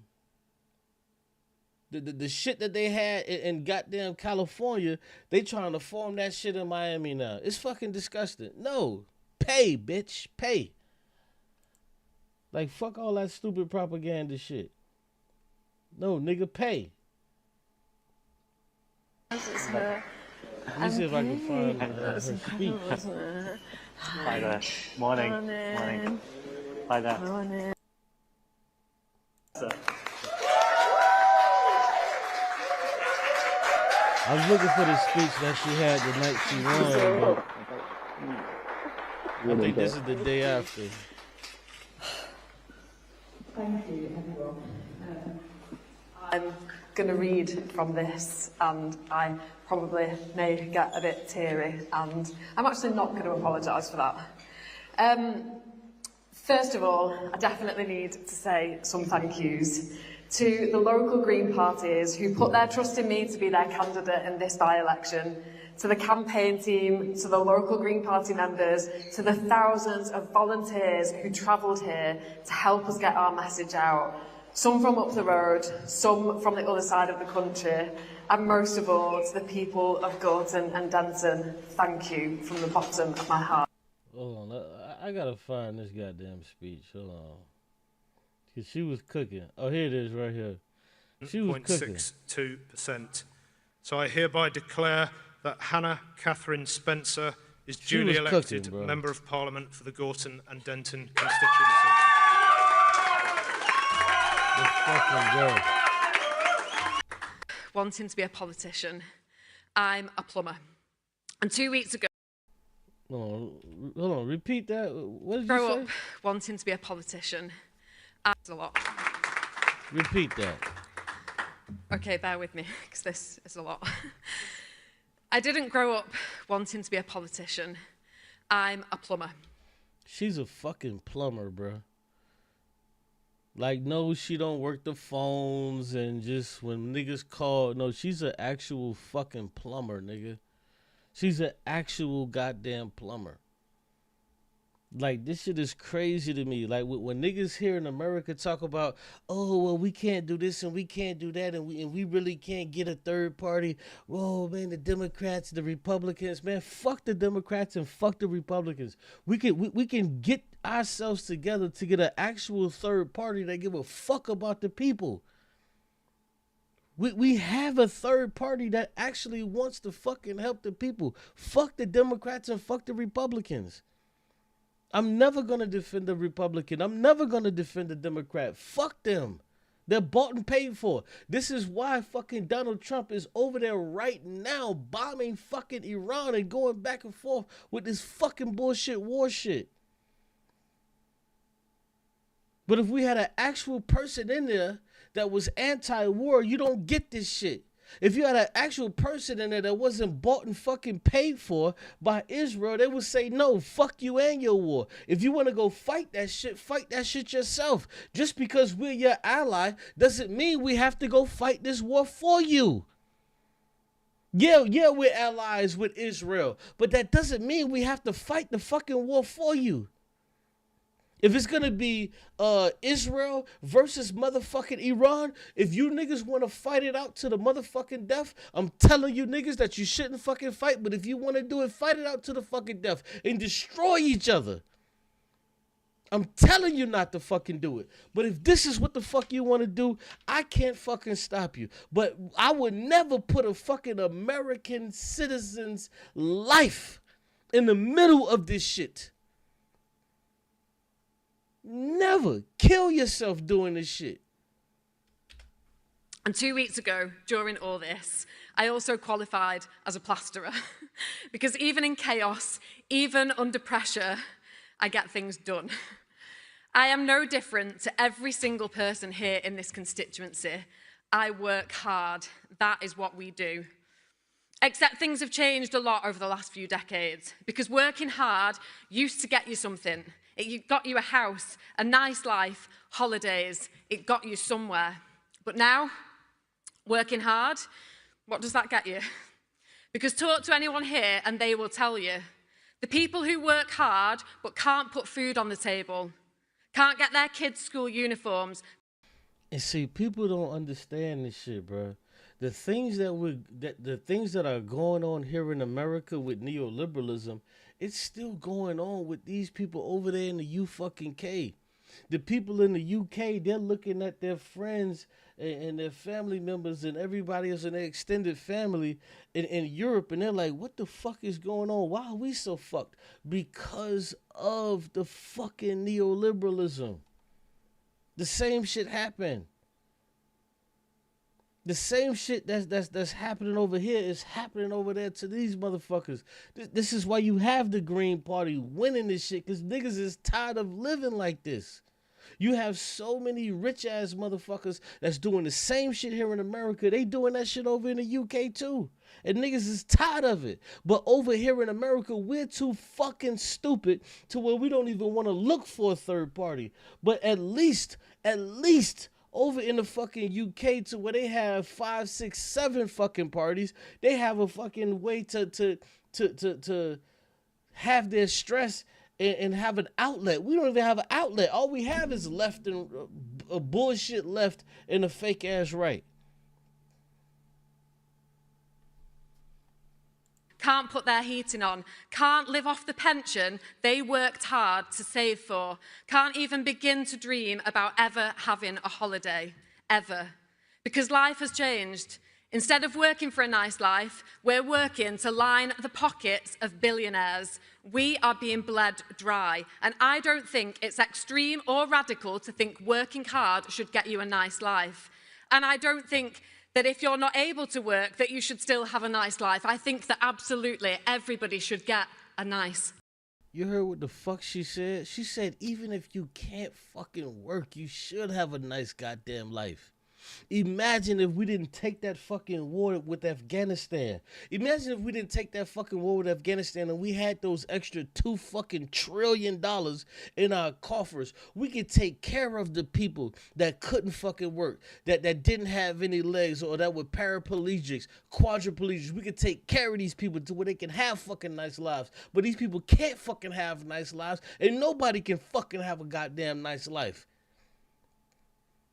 [SPEAKER 1] shit that they had in goddamn California. They trying to form that shit in Miami now. It's fucking disgusting. No, pay, bitch, pay. Like, fuck all that stupid propaganda shit. No, nigga, pay.
[SPEAKER 18] This is her.
[SPEAKER 1] Let me see if I can find her speech.
[SPEAKER 14] Hi there. Morning. Morning. Hi there.
[SPEAKER 18] Morning.
[SPEAKER 1] I was looking for the speech that she had the night she won, but I think this is the day after.
[SPEAKER 18] Thank you, everyone. I'm going to read from this, and I probably may get a bit teary, and I'm actually not going to apologise for that. First of all, I definitely need to say some thank yous to the local Green parties who put their trust in me to be their candidate in this by-election, to the campaign team, to the local Green Party members, to the thousands of volunteers who travelled here to help us get our message out. Some from up the road, some from the other side of the country, and most of all, to the people of Gorton and Denton, thank you from the bottom of my heart.
[SPEAKER 1] Hold on. I gotta find this goddamn speech. Hold on. Cause she was cooking. Oh, here it is right here. She was cooking.
[SPEAKER 11] 0.62%. So I hereby declare that Hannah Catherine Spencer is duly elected
[SPEAKER 1] cooking,
[SPEAKER 11] Member of Parliament for the Gorton and Denton constituency.
[SPEAKER 1] This fucking girl.
[SPEAKER 12] Wanting to be a politician. I'm a plumber. And 2 weeks ago,
[SPEAKER 1] Hold on. Repeat that. What did you
[SPEAKER 12] grow
[SPEAKER 1] say?
[SPEAKER 12] up wanting to be a politician. That's a lot.
[SPEAKER 1] Repeat that.
[SPEAKER 12] Okay, bear with me, because this is a lot. I didn't grow up wanting to be a politician. I'm a plumber.
[SPEAKER 1] She's a fucking plumber, bruh. Like, no, she don't work the phones and just when niggas call. No, she's an actual fucking plumber, nigga. She's an actual goddamn plumber. Like, this shit is crazy to me. Like, when niggas here in America talk about, oh, well, we can't do this and we can't do that and we really can't get a third party. Whoa, man, the Democrats, the Republicans, man, fuck the Democrats and fuck the Republicans. We can get ourselves together to get an actual third party that give a fuck about the people. We have a third party that actually wants to fucking help the people. Fuck the Democrats and fuck the Republicans. I'm never going to defend the Republican. I'm never going to defend the Democrat. Fuck them. They're bought and paid for. This is why fucking Donald Trump is over there right now bombing fucking Iran and going back and forth with this fucking bullshit war shit. But if we had an actual person in there that was anti-war, you don't get this shit. If you had an actual person in there that wasn't bought and fucking paid for by Israel, they would say, no, fuck you and your war. If you want to go fight that shit yourself. Just because we're your ally doesn't mean we have to go fight this war for you. Yeah, we're allies with Israel, but that doesn't mean we have to fight the fucking war for you. If it's going to be Israel versus motherfucking Iran, if you niggas want to fight it out to the motherfucking death, I'm telling you niggas that you shouldn't fucking fight. But if you want to do it, fight it out to the fucking death and destroy each other. I'm telling you not to fucking do it. But if this is what the fuck you want to do, I can't fucking stop you. But I would never put a fucking American citizen's life in the middle of this shit. Never kill yourself doing this shit.
[SPEAKER 12] And 2 weeks ago, during all this, I also qualified as a plasterer. Because even in chaos, even under pressure, I get things done. I am no different to every single person here in this constituency. I work hard. That is what we do. Except things have changed a lot over the last few decades. Because working hard used to get you something. It got you a house, a nice life, holidays. It got you somewhere. But now, working hard, what does that get you? Because talk to anyone here and they will tell you. The people who work hard but can't put food on the table, can't get their kids' school uniforms.
[SPEAKER 1] And see, people don't understand this shit, bro. The things that are going on here in America with neoliberalism, it's still going on with these people over there in the U-fucking-K. The people in the UK, they're looking at their friends and their family members and everybody else in their extended family in Europe, and they're like, what the fuck is going on? Why are we so fucked? Because of the fucking neoliberalism. The same shit happened. The same shit that's happening over here is happening over there to these motherfuckers. This is why you have the Green Party winning this shit, because niggas is tired of living like this. You have so many rich-ass motherfuckers that's doing the same shit here in America. They doing that shit over in the UK too. And niggas is tired of it. But over here in America, we're too fucking stupid to where we don't even want to look for a third party. But at least over in the fucking UK to where they have 5, 6, 7 fucking parties, they have a fucking way to have their stress and have an outlet. We don't even have an outlet. All we have is left and a bullshit left and a fake ass right.
[SPEAKER 12] can't put their heating on, can't live off the pension they worked hard to save for, can't even begin to dream about ever having a holiday, ever. Because life has changed. Instead of working for a nice life, we're working to line the pockets of billionaires. We are being bled dry. And I don't think it's extreme or radical to think working hard should get you a nice life. And I don't think that if you're not able to work, that you should still have a nice life. I think that absolutely everybody should get a nice.
[SPEAKER 1] You heard what the fuck she said? She said, even if you can't fucking work, you should have a nice goddamn life. Imagine if we didn't take that fucking war with Afghanistan. Imagine if we didn't take that fucking war with Afghanistan and we had those extra $2 trillion in our coffers. We could take care of the people that couldn't fucking work, that didn't have any legs, or that were paraplegics, quadriplegics. We could take care of these people to where they can have fucking nice lives. But these people can't fucking have nice lives, and nobody can fucking have a goddamn nice life.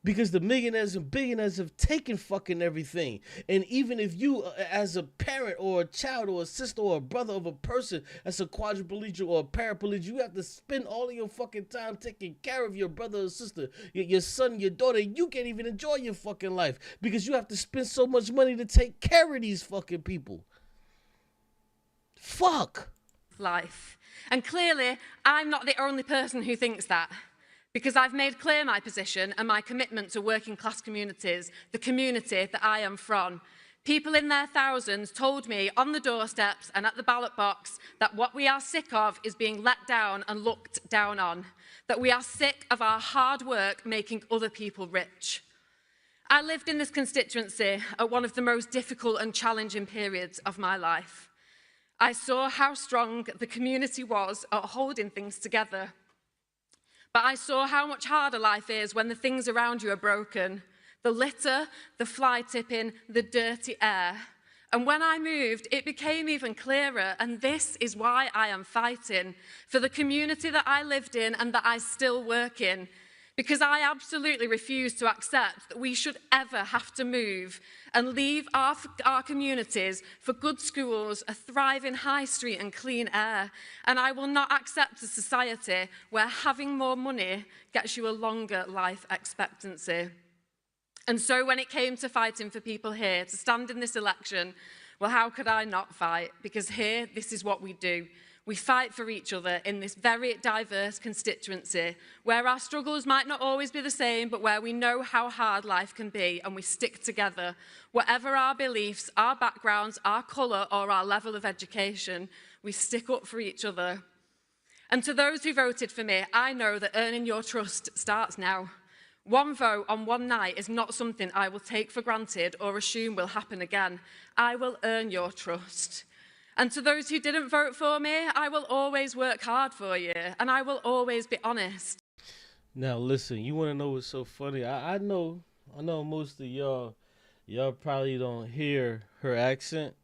[SPEAKER 1] Because the millionaires and billionaires have taken fucking everything. And even if you, as a parent or a child or a sister or a brother of a person that's a quadriplegic or a paraplegic, you have to spend all of your fucking time taking care of your brother or sister, your son, your daughter. You can't even enjoy your fucking life because you have to spend so much money to take care of these fucking people. Fuck.
[SPEAKER 12] Life. And clearly, I'm not the only person who thinks that. Because I've made clear my position and my commitment to working class communities, the community that I am from. People in their thousands told me on the doorsteps and at the ballot box that what we are sick of is being let down and looked down on, that we are sick of our hard work making other people rich. I lived in this constituency at one of the most difficult and challenging periods of my life. I saw how strong the community was at holding things together. But I saw how much harder life is when the things around you are broken. The litter, the fly tipping, the dirty air. And when I moved, it became even clearer, and this is why I am fighting for the community that I lived in and that I still work in. Because I absolutely refuse to accept that we should ever have to move and leave our communities for good schools, a thriving high street and clean air. And I will not accept a society where having more money gets you a longer life expectancy. And so when it came to fighting for people here to stand in this election, well, how could I not fight? Because here, this is what we do. We fight for each other in this very diverse constituency where our struggles might not always be the same, but where we know how hard life can be and we stick together. Whatever our beliefs, our backgrounds, our colour or our level of education, we stick up for each other. And to those who voted for me, I know that earning your trust starts now. One vote on one night is not something I will take for granted or assume will happen again. I will earn your trust. And to those who didn't vote for me, I will always work hard for you, and I will always be honest.
[SPEAKER 1] Now listen, you want to know what's so funny? I know most of y'all probably don't hear her accent.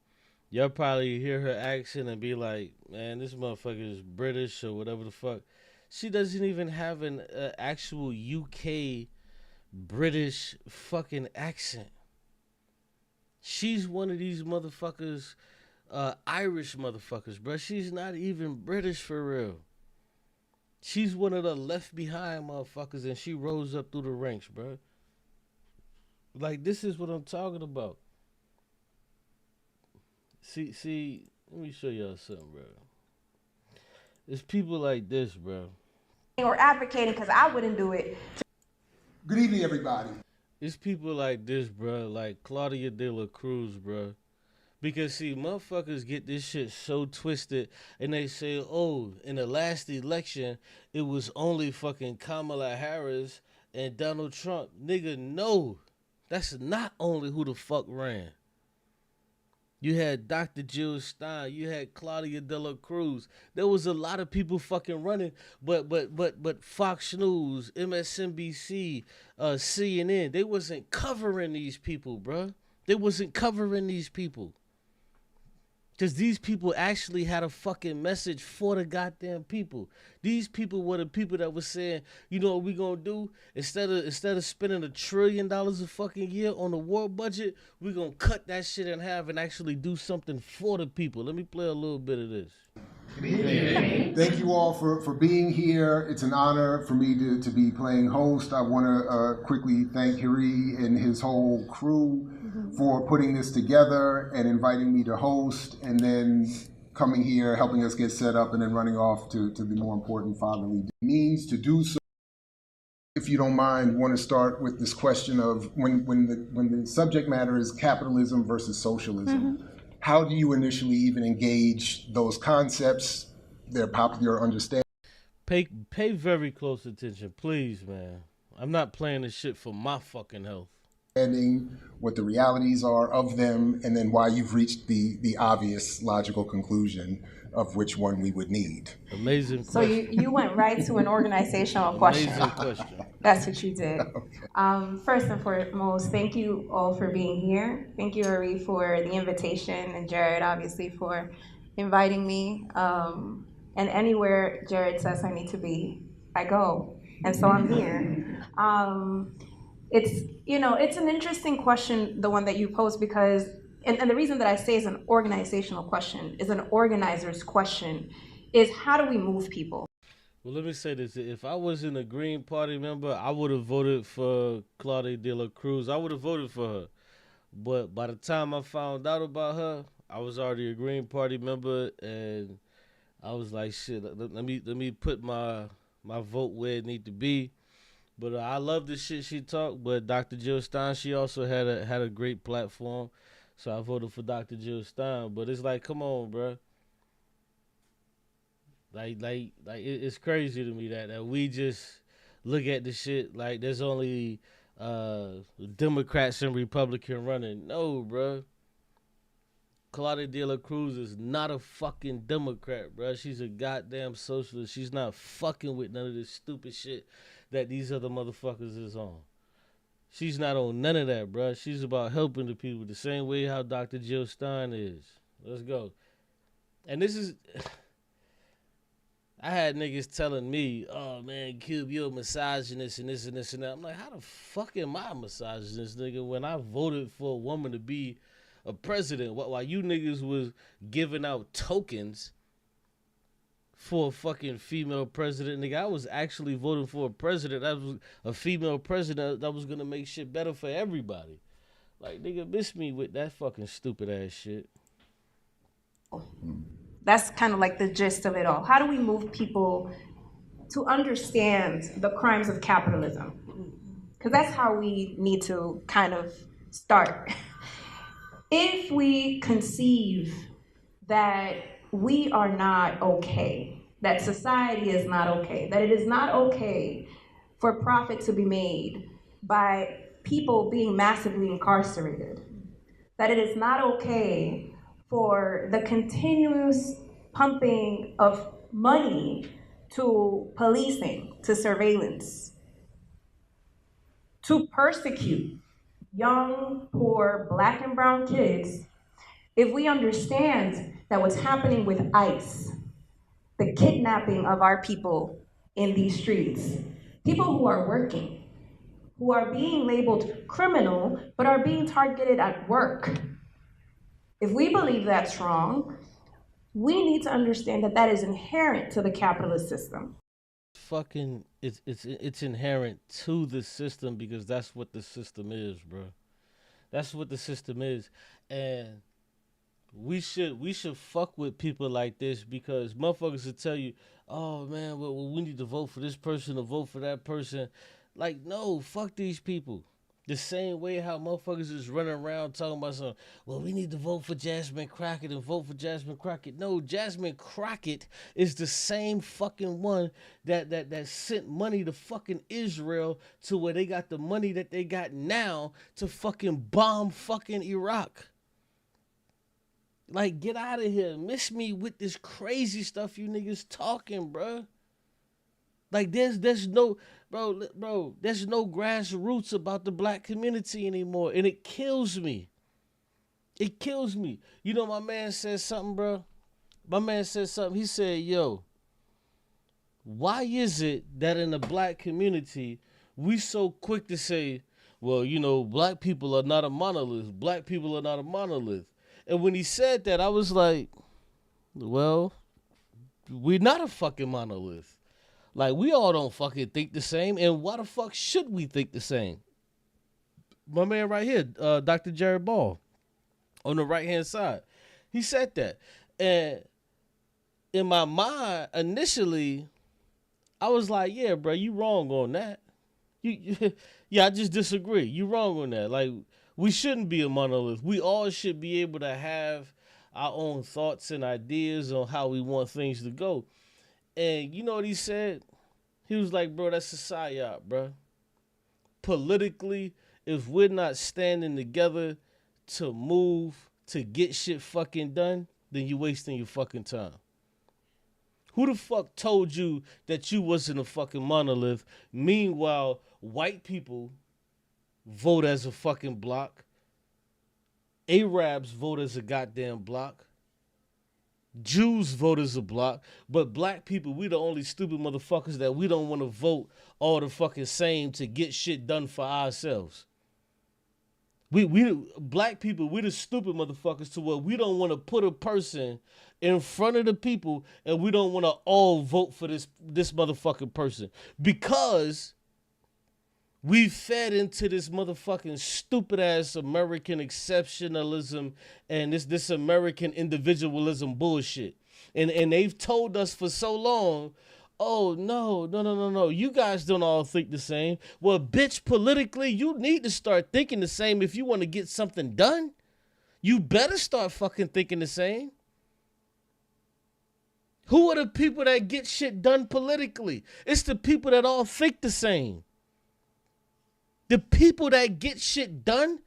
[SPEAKER 1] Y'all probably hear her accent and be like, man, this motherfucker is British or whatever the fuck. She doesn't even have an actual UK British fucking accent. She's one of these motherfuckers, Irish motherfuckers, bro. She's not even British for real. She's one of the left behind motherfuckers, and she rose up through the ranks, bro. Like, this is what I'm talking about. See, let me show y'all something, bro. It's people like this, bro.
[SPEAKER 19] Or advocating, because I wouldn't do it.
[SPEAKER 20] Good evening, everybody.
[SPEAKER 1] It's people like this, bro, like Claudia De La Cruz, bro. Because, see, motherfuckers get this shit so twisted, and they say, oh, in the last election, it was only fucking Kamala Harris and Donald Trump. Nigga, no. That's not only who the fuck ran. You had Dr. Jill Stein. You had Claudia De La Cruz. There was a lot of people fucking running, but Fox News, MSNBC, CNN, they wasn't covering these people, bro. They wasn't covering these people. Because these people actually had a fucking message for the goddamn people. These people were the people that were saying, you know what we gonna do? Instead of spending $1 trillion a fucking year on the war budget, we gonna cut that shit in half and actually do something for the people. Let me play a little bit of this.
[SPEAKER 20] Good evening. Thank you all for being here. It's an honor for me to be playing host. I want to quickly thank Hiri and his whole crew for putting this together and inviting me to host, and then coming here, helping us get set up, and then running off to the more important fatherly means to do so. If you don't mind, want to start with this question of when the subject matter is capitalism versus socialism. How do you initially even engage those concepts, their popular understanding?
[SPEAKER 1] Pay very close attention, please, man. I'm not playing this shit for my fucking health.
[SPEAKER 20] What the realities are of them, and then why you've reached the obvious logical conclusion of which one we would need.
[SPEAKER 1] Amazing
[SPEAKER 19] question. So you went right to an organizational question.
[SPEAKER 1] Amazing question.
[SPEAKER 19] That's what you did. Okay. First and foremost, thank you all for being here. Thank you, Ari, for the invitation, and Jared, obviously, for inviting me. And anywhere Jared says I need to be, I go. And so I'm here. It's an interesting question, the one that you posed, because, and the reason that I say it's an organizational question, is an organizer's question, is how do we move people?
[SPEAKER 1] Well, let me say this. If I wasn't a Green Party member, I would have voted for Claudia De La Cruz. I would have voted for her. But by the time I found out about her, I was already a Green Party member, and I was like, shit, let me put my vote where it need to be. But I love the shit she talked. But Dr. Jill Stein, she also had a great platform, so I voted for Dr. Jill Stein. But it's like, come on, bro. Like it's crazy to me that we just look at the shit like there's only Democrats and Republicans running. No, bro. Claudia De La Cruz is not a fucking Democrat, bro. She's a goddamn socialist. She's not fucking with none of this stupid shit that these other motherfuckers is on. She's not on none of that, bro. She's about helping the people the same way how Dr. Jill Stein is. Let's go. And this is... I had niggas telling me, oh, man, Cube, you're a misogynist and this and this and that. I'm like, how the fuck am I a misogynist, nigga, when I voted for a woman to be a president? While you niggas was giving out tokens for a fucking female president, nigga, I was actually voting for a president that was a female president that was going to make shit better for everybody. Like, nigga, miss me with that fucking stupid ass shit.
[SPEAKER 19] That's kind of like the gist of it all. How do we move people to understand the crimes of capitalism? Because that's how we need to kind of start. If we conceive that we are not okay, that society is not okay, that it is not okay for profit to be made by people being massively incarcerated, that it is not okay for the continuous pumping of money to policing, to surveillance, to persecute young, poor, Black and brown kids. If we understand that what's happening with ICE, the kidnapping of our people in these streets, people who are working, who are being labeled criminal, but are being targeted at work. If we believe that's wrong, we need to understand that that is inherent to the capitalist system.
[SPEAKER 1] Fucking, it's inherent to the system because that's what the system is, bro. That's what the system is, and we should fuck with people like this because motherfuckers will tell you, oh man, well we need to vote for this person or vote for that person. Like, no, fuck these people. The same way how motherfuckers is running around talking about something, well, we need to vote for Jasmine Crockett and vote for Jasmine Crockett. No, Jasmine Crockett is the same fucking one that sent money to fucking Israel to where they got the money that they got now to fucking bomb fucking Iraq. Like, get out of here. Miss me with this crazy stuff you niggas talking, bro. Like, there's no, bro, there's no grassroots about the Black community anymore, and it kills me. It kills me. You know, my man said something, bro. My man said something. He said, yo, why is it that in the black community, we so quick to say, well, you know, black people are not a monolith. Black people are not a monolith. And when he said that, I was like, well, we're not a fucking monolith. Like, we all don't fucking think the same. And why the fuck should we think the same? My man right here, Dr. Jared Ball, on the right-hand side, he said that. And in my mind, initially, I was like, yeah, bro, you wrong on that. Yeah, I just disagree. You wrong on that. Like, we shouldn't be a monolith. We all should be able to have our own thoughts and ideas on how we want things to go. And you know what he said? He was like, bro, that's a psyop, bro. Politically, if we're not standing together to move, to get shit fucking done, then you're wasting your fucking time. Who the fuck told you that you wasn't a fucking monolith? Meanwhile, white people vote as a fucking block. Arabs vote as a goddamn block. Jews vote as a block. But black people, we the only stupid motherfuckers that we don't want to vote all the fucking same to get shit done for ourselves. We black people, we the stupid motherfuckers to where we don't want to put a person in front of the people and we don't want to all vote for this motherfucking person because we fed into this motherfucking stupid ass American exceptionalism and this American individualism bullshit. And they've told us for so long, oh, no. You guys don't all think the same. Well, bitch, politically, you need to start thinking the same if you want to get something done. You better start fucking thinking the same. Who are the people that get shit done politically? It's the people that all think the same. The people that get shit done.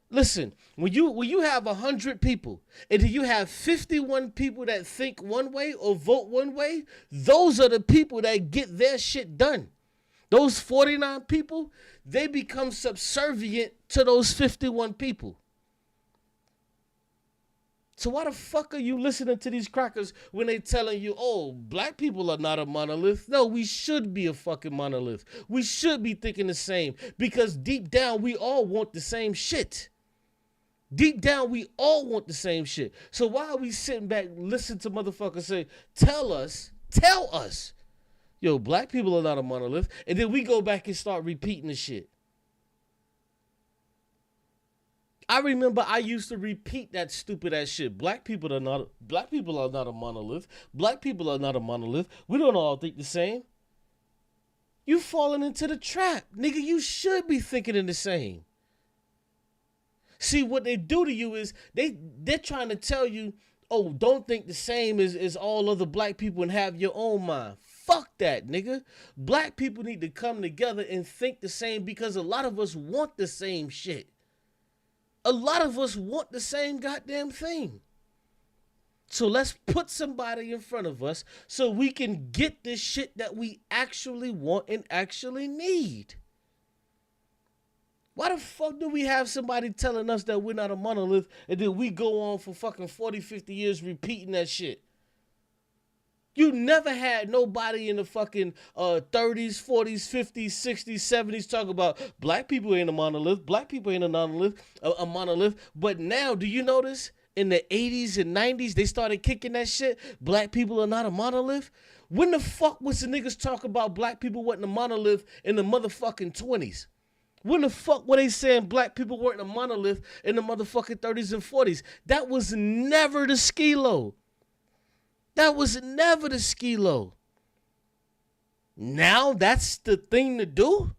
[SPEAKER 1] Listen, when you have 100 people and you have 51 people that think one way or vote one way, those are the people that get their shit done. Those 49 people, they become subservient to those 51 people. So why the fuck are you listening to these crackers when they telling you, oh, black people are not a monolith? No, we should be a fucking monolith. We should be thinking the same because deep down, we all want the same shit. Deep down, we all want the same shit. So why are we sitting back listening to motherfuckers say, tell us, yo, black people are not a monolith, and then we go back and start repeating the shit. I remember I used to repeat that stupid ass shit. Black people are not a monolith. Black people are not a monolith. We don't all think the same. You falling into the trap. Nigga, you should be thinking in the same. See, what they do to you is they're trying to tell you, oh, don't think the same as all other black people and have your own mind. Fuck that, nigga. Black people need to come together and think the same because a lot of us want the same shit. A lot of us want the same goddamn thing. So let's put somebody in front of us so we can get this shit that we actually want and actually need. Why the fuck do we have somebody telling us that we're not a monolith and then we go on for fucking 40, 50 years repeating that shit? You never had nobody in the fucking 30s, 40s, 50s, 60s, 70s talk about black people ain't a monolith, black people ain't a monolith. But now, do you notice in the 80s and 90s, they started kicking that shit? Black people are not a monolith. When the fuck was the niggas talk about black people wasn't a monolith in the motherfucking 20s? When the fuck were they saying black people weren't a monolith in the motherfucking 30s and 40s? That was never the skilo. That was never the skilo. Now that's the thing to do?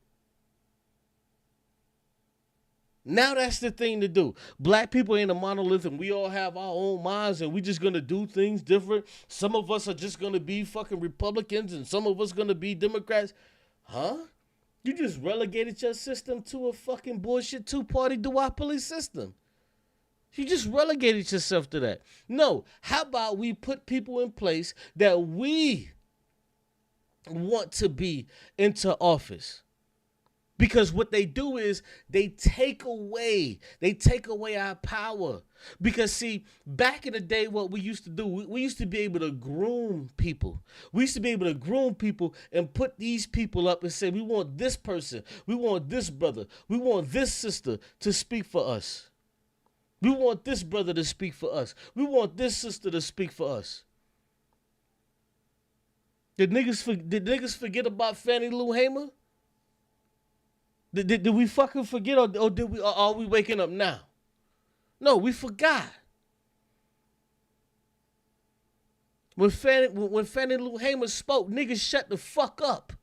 [SPEAKER 1] Now that's the thing to do. Black people ain't a monolith and we all have our own minds and we just gonna do things different. Some of us are just gonna be fucking Republicans and some of us gonna be Democrats. Huh? You just relegated your system to a fucking bullshit two-party duopoly system. You just relegated yourself to that. No, how about we put people in place that we want to be into office? Because what they do is they take away our power. Because see, back in the day, what we used to do, we used to be able to groom people. We used to be able to groom people and put these people up and say, we want this person, we want this brother, we want this sister to speak for us. We want this brother to speak for us. We want this sister to speak for us. Did niggas forget about Fannie Lou Hamer? Did we fucking forget, or are we waking up now? No, we forgot. When Fannie Lou Hamer spoke, niggas shut the fuck up.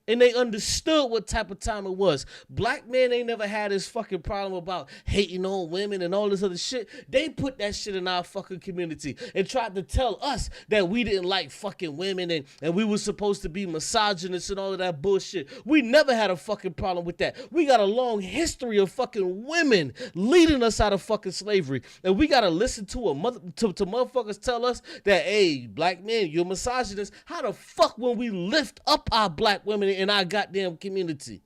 [SPEAKER 1] And they understood what type of time it was. Black men ain't never had this fucking problem about hating on women and all this other shit. They put that shit in our fucking community and tried to tell us that we didn't like fucking women and we were supposed to be misogynists and all of that bullshit. We never had a fucking problem with that. We got a long history of fucking women leading us out of fucking slavery. And we gotta listen to motherfuckers tell us that, hey, black men, you're misogynist. How the fuck when we lift up our black women in our goddamn community?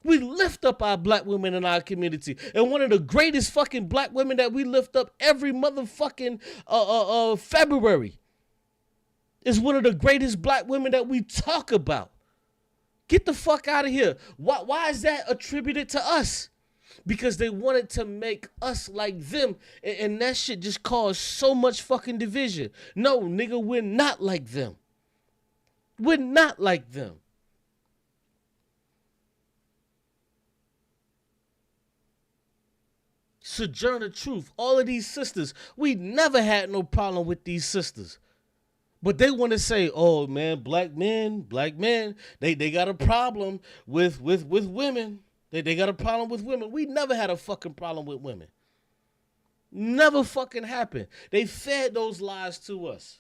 [SPEAKER 1] We lift up our black women in our community. And one of the greatest fucking black women that we lift up every motherfucking February is one of the greatest black women that we talk about. Get the fuck out of here. Why is that attributed to us? Because they wanted to make us like them, and that shit just caused so much fucking division. No, nigga, we're not like them. We're not like them. Sojourner Truth, all of these sisters, we never had no problem with these sisters. But they want to say, oh man, black men, they got a problem with women. They got a problem with women. We never had a fucking problem with women. Never fucking happened. They fed those lies to us.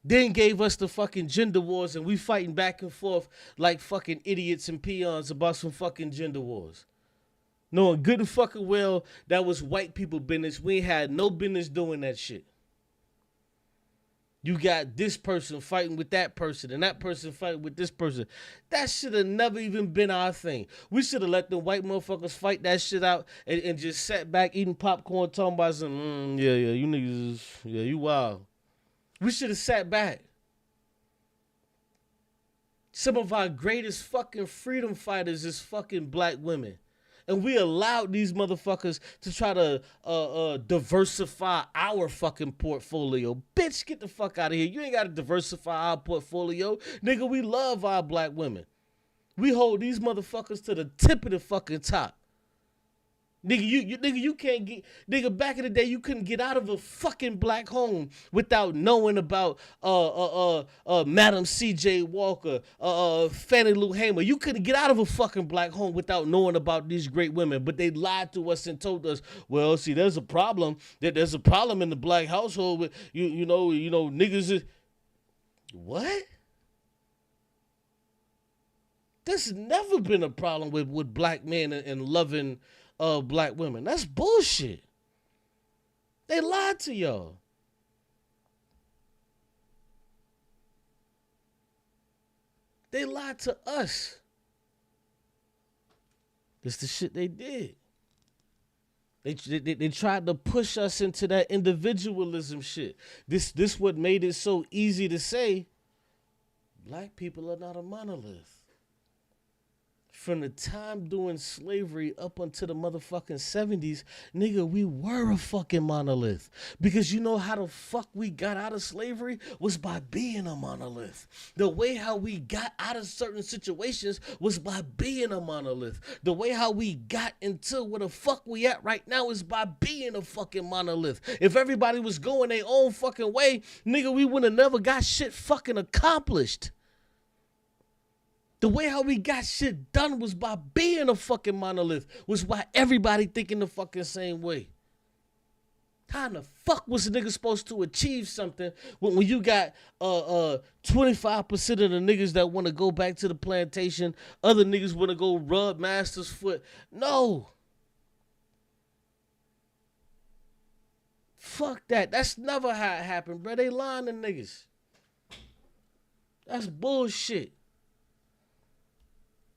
[SPEAKER 1] Then gave us the fucking gender wars, and we fighting back and forth like fucking idiots and peons about some fucking gender wars. Knowing good and fucking well that was white people business. We ain't had no business doing that shit. You got this person fighting with that person and that person fighting with this person. That should have never even been our thing. We should have let the white motherfuckers fight that shit out and just sat back eating popcorn talking about some, yeah, you niggas, yeah, you wild. We should have sat back. Some of our greatest fucking freedom fighters is fucking black women. And we allowed these motherfuckers to try to diversify our fucking portfolio. Bitch, get the fuck out of here. You ain't got to diversify our portfolio. Nigga, we love our black women. We hold these motherfuckers to the tip of the fucking top. Nigga, you can't get, nigga, back in the day, you couldn't get out of a fucking black home without knowing about Madam C.J. Walker, Fannie Lou Hamer. You couldn't get out of a fucking black home without knowing about these great women. But they lied to us and told us, well, see, there's a problem. There's a problem in the black household with you know, niggas is what? There's never been a problem with black men and loving black women. That's bullshit. They lied to y'all. They lied to us. That's the shit they did. They tried to push us into that individualism shit. This what made it so easy to say black people are not a monolith. From the time during slavery up until the motherfucking 70s, nigga, we were a fucking monolith. Because you know how the fuck we got out of slavery was by being a monolith. The way how we got out of certain situations was by being a monolith. The way how we got into where the fuck we at right now is by being a fucking monolith. If everybody was going their own fucking way, nigga, we would have never got shit fucking accomplished. The way how we got shit done was by being a fucking monolith, was by everybody thinking the fucking same way. How in the fuck was a nigga supposed to achieve something when you got 25% of the niggas that want to go back to the plantation, other niggas want to go rub master's foot? No. Fuck that. That's never how it happened, bro. They lying to niggas. That's bullshit.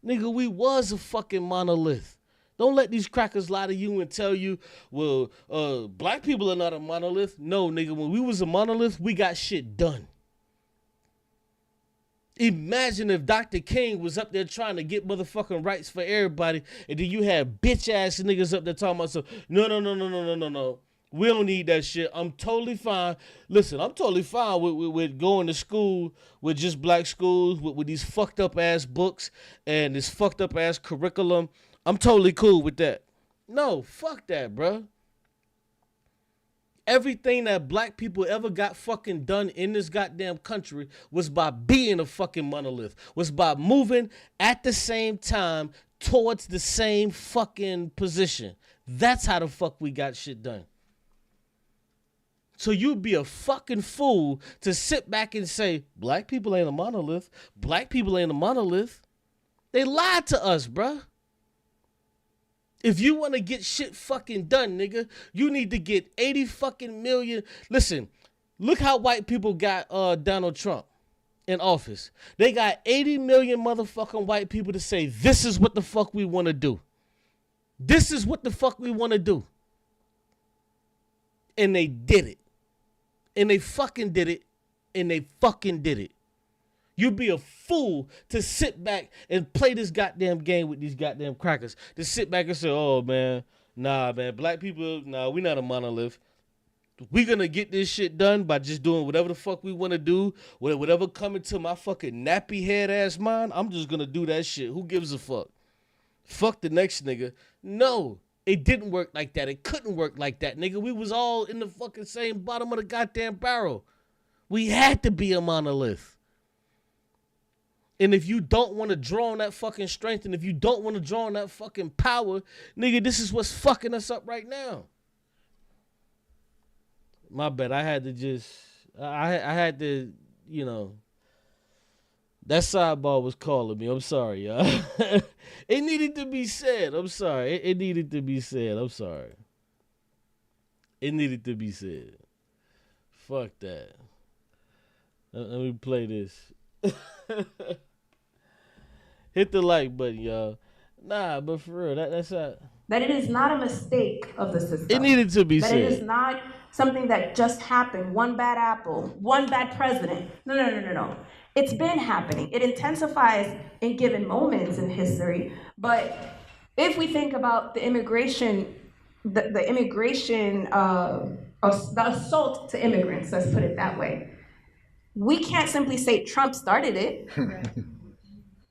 [SPEAKER 1] Nigga, we was a fucking monolith. Don't let these crackers lie to you and tell you, well, black people are not a monolith. No, nigga, when we was a monolith, we got shit done. Imagine if Dr. King was up there trying to get motherfucking rights for everybody, and then you had bitch-ass niggas up there talking about some, no. We don't need that shit. I'm totally fine. Listen, I'm totally fine with going to school with just black schools, with these fucked up ass books and this fucked up ass curriculum. I'm totally cool with that. No, fuck that, bro. Everything that black people ever got fucking done in this goddamn country was by being a fucking monolith, was by moving at the same time towards the same fucking position. That's how the fuck we got shit done. So you'd be a fucking fool to sit back and say, black people ain't a monolith. Black people ain't a monolith. They lied to us, bruh. If you want to get shit fucking done, nigga, you need to get 80 fucking million. Listen, look how white people got Donald Trump in office. They got 80 million motherfucking white people to say, this is what the fuck we want to do. This is what the fuck we want to do. And they did it. And they fucking did it. And they fucking did it. You'd be a fool to sit back and play this goddamn game with these goddamn crackers. To sit back and say, oh, man, nah, man, black people, nah, we not a monolith. We gonna get this shit done by just doing whatever the fuck we want to do. Whatever coming to my fucking nappy head ass mind, I'm just gonna do that shit. Who gives a fuck? Fuck the next nigga. No, it didn't work like that. It couldn't work like that, nigga. We was all in the fucking same bottom of the goddamn barrel. We had to be a monolith. And if you don't want to draw on that fucking strength, and if you don't want to draw on that fucking power, nigga, this is what's fucking us up right now. My bad. I had to, you know, that sidebar was calling me. I'm sorry, y'all. It needed to be said. I'm sorry. It needed to be said. I'm sorry. It needed to be said. Fuck that. Let me play this. Hit the like button, y'all. Nah, but for real, that's not.
[SPEAKER 19] That it is not a mistake of the system.
[SPEAKER 1] It needed to be said.
[SPEAKER 19] That it is not something that just happened. One bad apple, one bad president. No. It's been happening. It intensifies in given moments in history. But if we think about the immigration, the assault to immigrants, let's put it that way, we can't simply say Trump started it.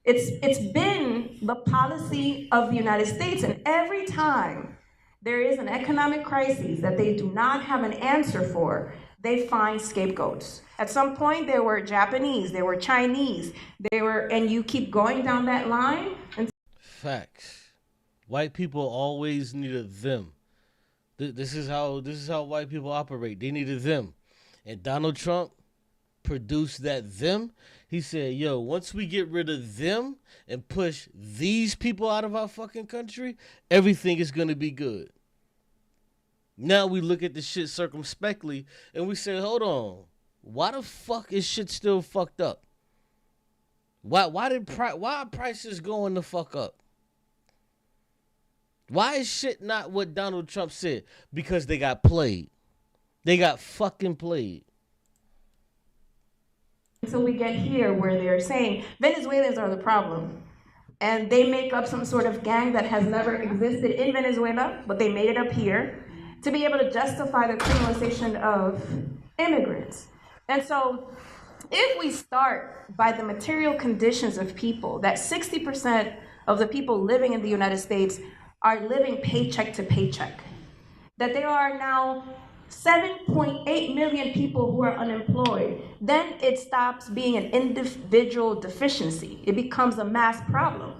[SPEAKER 19] It's been the policy of the United States, and every time there is an economic crisis that they do not have an answer for, they find scapegoats. At some point, there were Japanese, there were Chinese, and you keep going down that line. And
[SPEAKER 1] facts. White people always needed them. This is how white people operate. They needed them, and Donald Trump produced that them. He said, yo, once we get rid of them and push these people out of our fucking country, everything is going to be good. Now we look at the shit circumspectly and we say, hold on, why the fuck is shit still fucked up? Why are prices going the fuck up? Why is shit not what Donald Trump said? Because they got played. They got fucking played.
[SPEAKER 19] Until we get here where they're saying Venezuelans are the problem. And they make up some sort of gang that has never existed in Venezuela, but they made it up here to be able to justify the criminalization of immigrants. And so if we start by the material conditions of people, that 60% of the people living in the United States are living paycheck to paycheck, that there are now 7.8 million people who are unemployed, then it stops being an individual deficiency. It becomes a mass problem.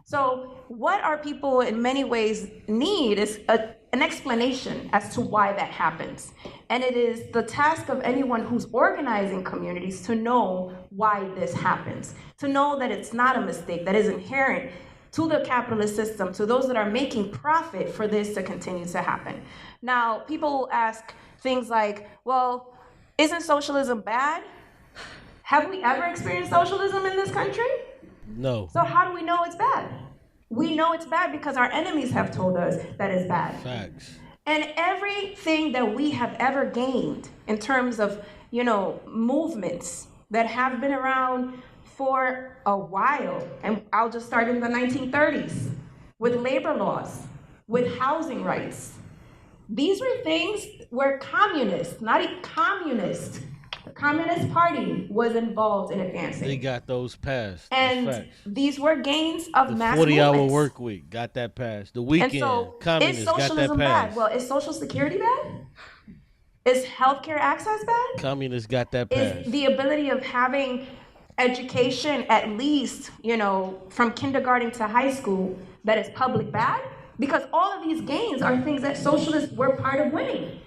[SPEAKER 19] So what our people in many ways need is an explanation as to why that happens. And it is the task of anyone who's organizing communities to know why this happens, to know that it's not a mistake that is inherent to the capitalist system, to those that are making profit for this to continue to happen. Now, people ask things like, well, isn't socialism bad? Have we ever experienced socialism in this country?
[SPEAKER 1] No.
[SPEAKER 19] So how do we know it's bad? We know it's bad because our enemies have told us that it's bad.
[SPEAKER 1] Facts.
[SPEAKER 19] And everything that we have ever gained in terms of, movements that have been around for a while, and I'll just start in the 1930s with labor laws, with housing rights. These were things where communists, not a communist, the Communist Party was involved in advancing.
[SPEAKER 1] They got those passed.
[SPEAKER 19] And these were gains of
[SPEAKER 1] the
[SPEAKER 19] mass
[SPEAKER 1] 40-hour
[SPEAKER 19] movements.
[SPEAKER 1] work week got that passed. The weekend,
[SPEAKER 19] And so,
[SPEAKER 1] communists
[SPEAKER 19] is
[SPEAKER 1] got that
[SPEAKER 19] socialism
[SPEAKER 1] passed.
[SPEAKER 19] bad? Well, is Social Security bad? Is healthcare access bad?
[SPEAKER 1] Communists got that passed.
[SPEAKER 19] Is the ability of having education at least, from kindergarten to high school that is public bad? Because all of these gains are things that socialists were part of winning.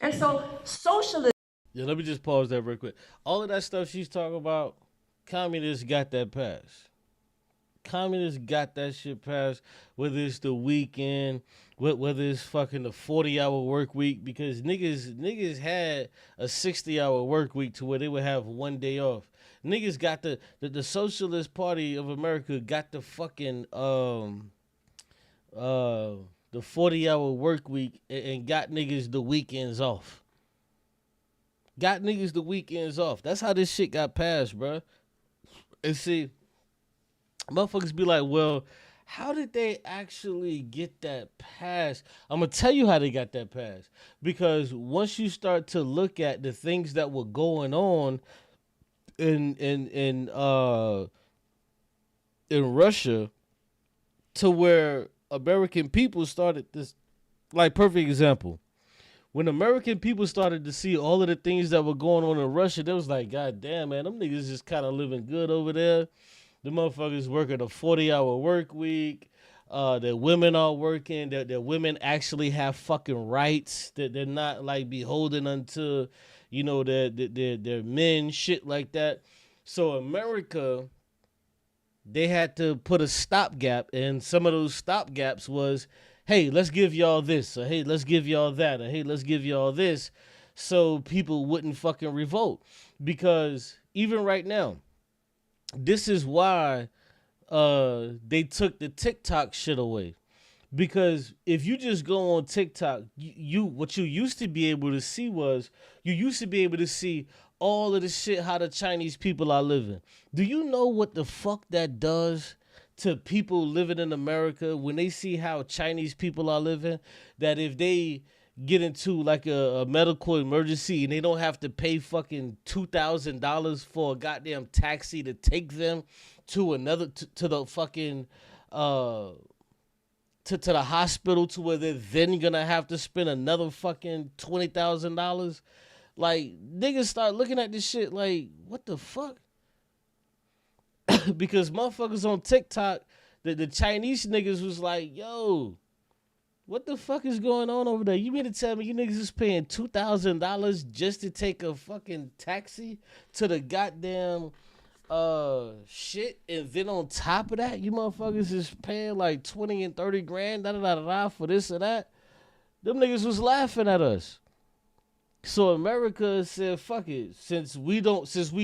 [SPEAKER 19] And so socialism.
[SPEAKER 1] Yeah, let me just pause that real quick. All of that stuff she's talking about, communists got that passed. Communists got that shit passed, whether it's the weekend, whether it's fucking the 40-hour work week, because niggas had a 60-hour work week to where they would have one day off. Niggas got the Socialist Party of America got the fucking the 40-hour work week and got niggas the weekends off. Got niggas the weekends off. That's how this shit got passed, bro. And see, motherfuckers be like, well, how did they actually get that passed? I'm going to tell you how they got that passed. Because once you start to look at the things that were going on in Russia, to where American people started this, like, perfect example. When American people started to see all of the things that were going on in Russia, they was like, God damn, man, them niggas just kind of living good over there. The motherfuckers working a 40-hour work week. That women are working. That women actually have fucking rights. That they're not like beholden unto, their men, shit like that. So America, they had to put a stopgap, and some of those stopgaps was, hey, let's give y'all this, or hey, let's give y'all that, or hey, let's give y'all this, so people wouldn't fucking revolt. Because even right now, this is why they took the TikTok shit away. Because if you just go on TikTok, what you used to be able to see was, you used to be able to see all of the shit how the Chinese people are living. Do you know what the fuck that does to people living in America when they see how Chinese people are living? That if they get into like a medical emergency and they don't have to pay fucking $2,000 for a goddamn taxi to take them to to the fucking to the hospital, to where they're then gonna have to spend another fucking $20,000. Like, niggas start looking at this shit like, what the fuck? Because motherfuckers on TikTok, the Chinese niggas was like, yo, what the fuck is going on over there? You mean to tell me you niggas is paying $2,000 just to take a fucking taxi to the goddamn shit, and then on top of that, you motherfuckers is paying like 20 and 30 grand for this or that? Them niggas was laughing at us. So America said, fuck it, since we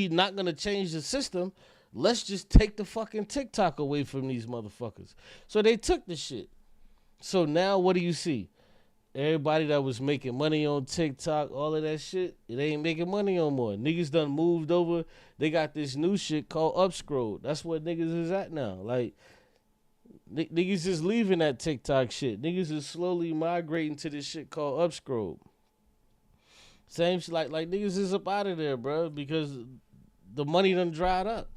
[SPEAKER 1] not gonna change the system, let's just take the fucking TikTok away from these motherfuckers. So they took the shit. So now what do you see? Everybody that was making money on TikTok, all of that shit, it ain't making money no more. Niggas done moved over. They got this new shit called Upscroll. That's what niggas is at now. Like, niggas is leaving that TikTok shit. Niggas is slowly migrating to this shit called Upscroll. Same shit, like niggas is up out of there, bro, because the money done dried up.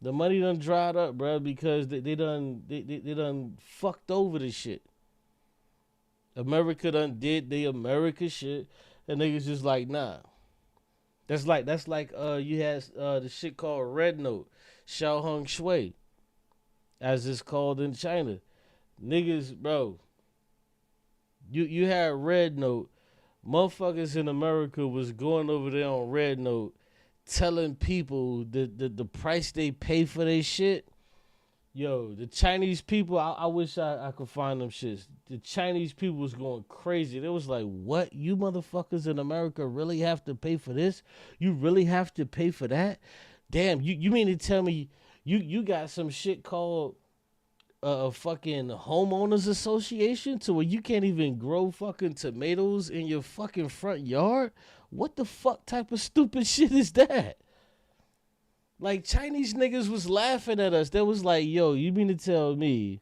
[SPEAKER 1] The money done dried up, bro, because they done fucked over this shit. America done did the America shit, and niggas just like, nah. That's like you had the shit called Red Note, Xiao Hong Shui, as it's called in China. Niggas, bro, you had Red Note. Motherfuckers in America was going over there on Red Note, telling people the price they pay for their shit. Yo, the Chinese people, I wish I could find them shits. The Chinese people was going crazy. They was like, what? You motherfuckers in America really have to pay for this? You really have to pay for that? Damn, you mean to tell me you got some shit called a fucking homeowners association to where you can't even grow fucking tomatoes in your fucking front yard? What the fuck type of stupid shit is that? Like, Chinese niggas was laughing at us. They was like, yo, you mean to tell me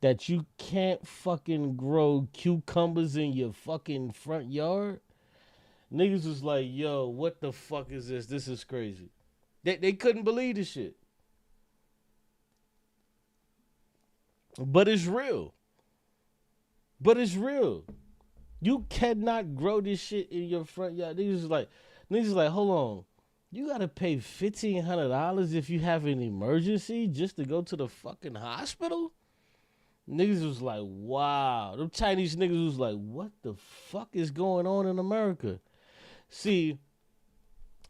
[SPEAKER 1] that you can't fucking grow cucumbers in your fucking front yard? Niggas was like, yo, what the fuck is this? This is crazy. They couldn't believe this shit. But it's real. But it's real. You cannot grow this shit in your front yard. Niggas like, hold on. You gotta pay $1,500 if you have an emergency just to go to the fucking hospital? Niggas was like, wow. Them Chinese niggas was like, what the fuck is going on in America? See,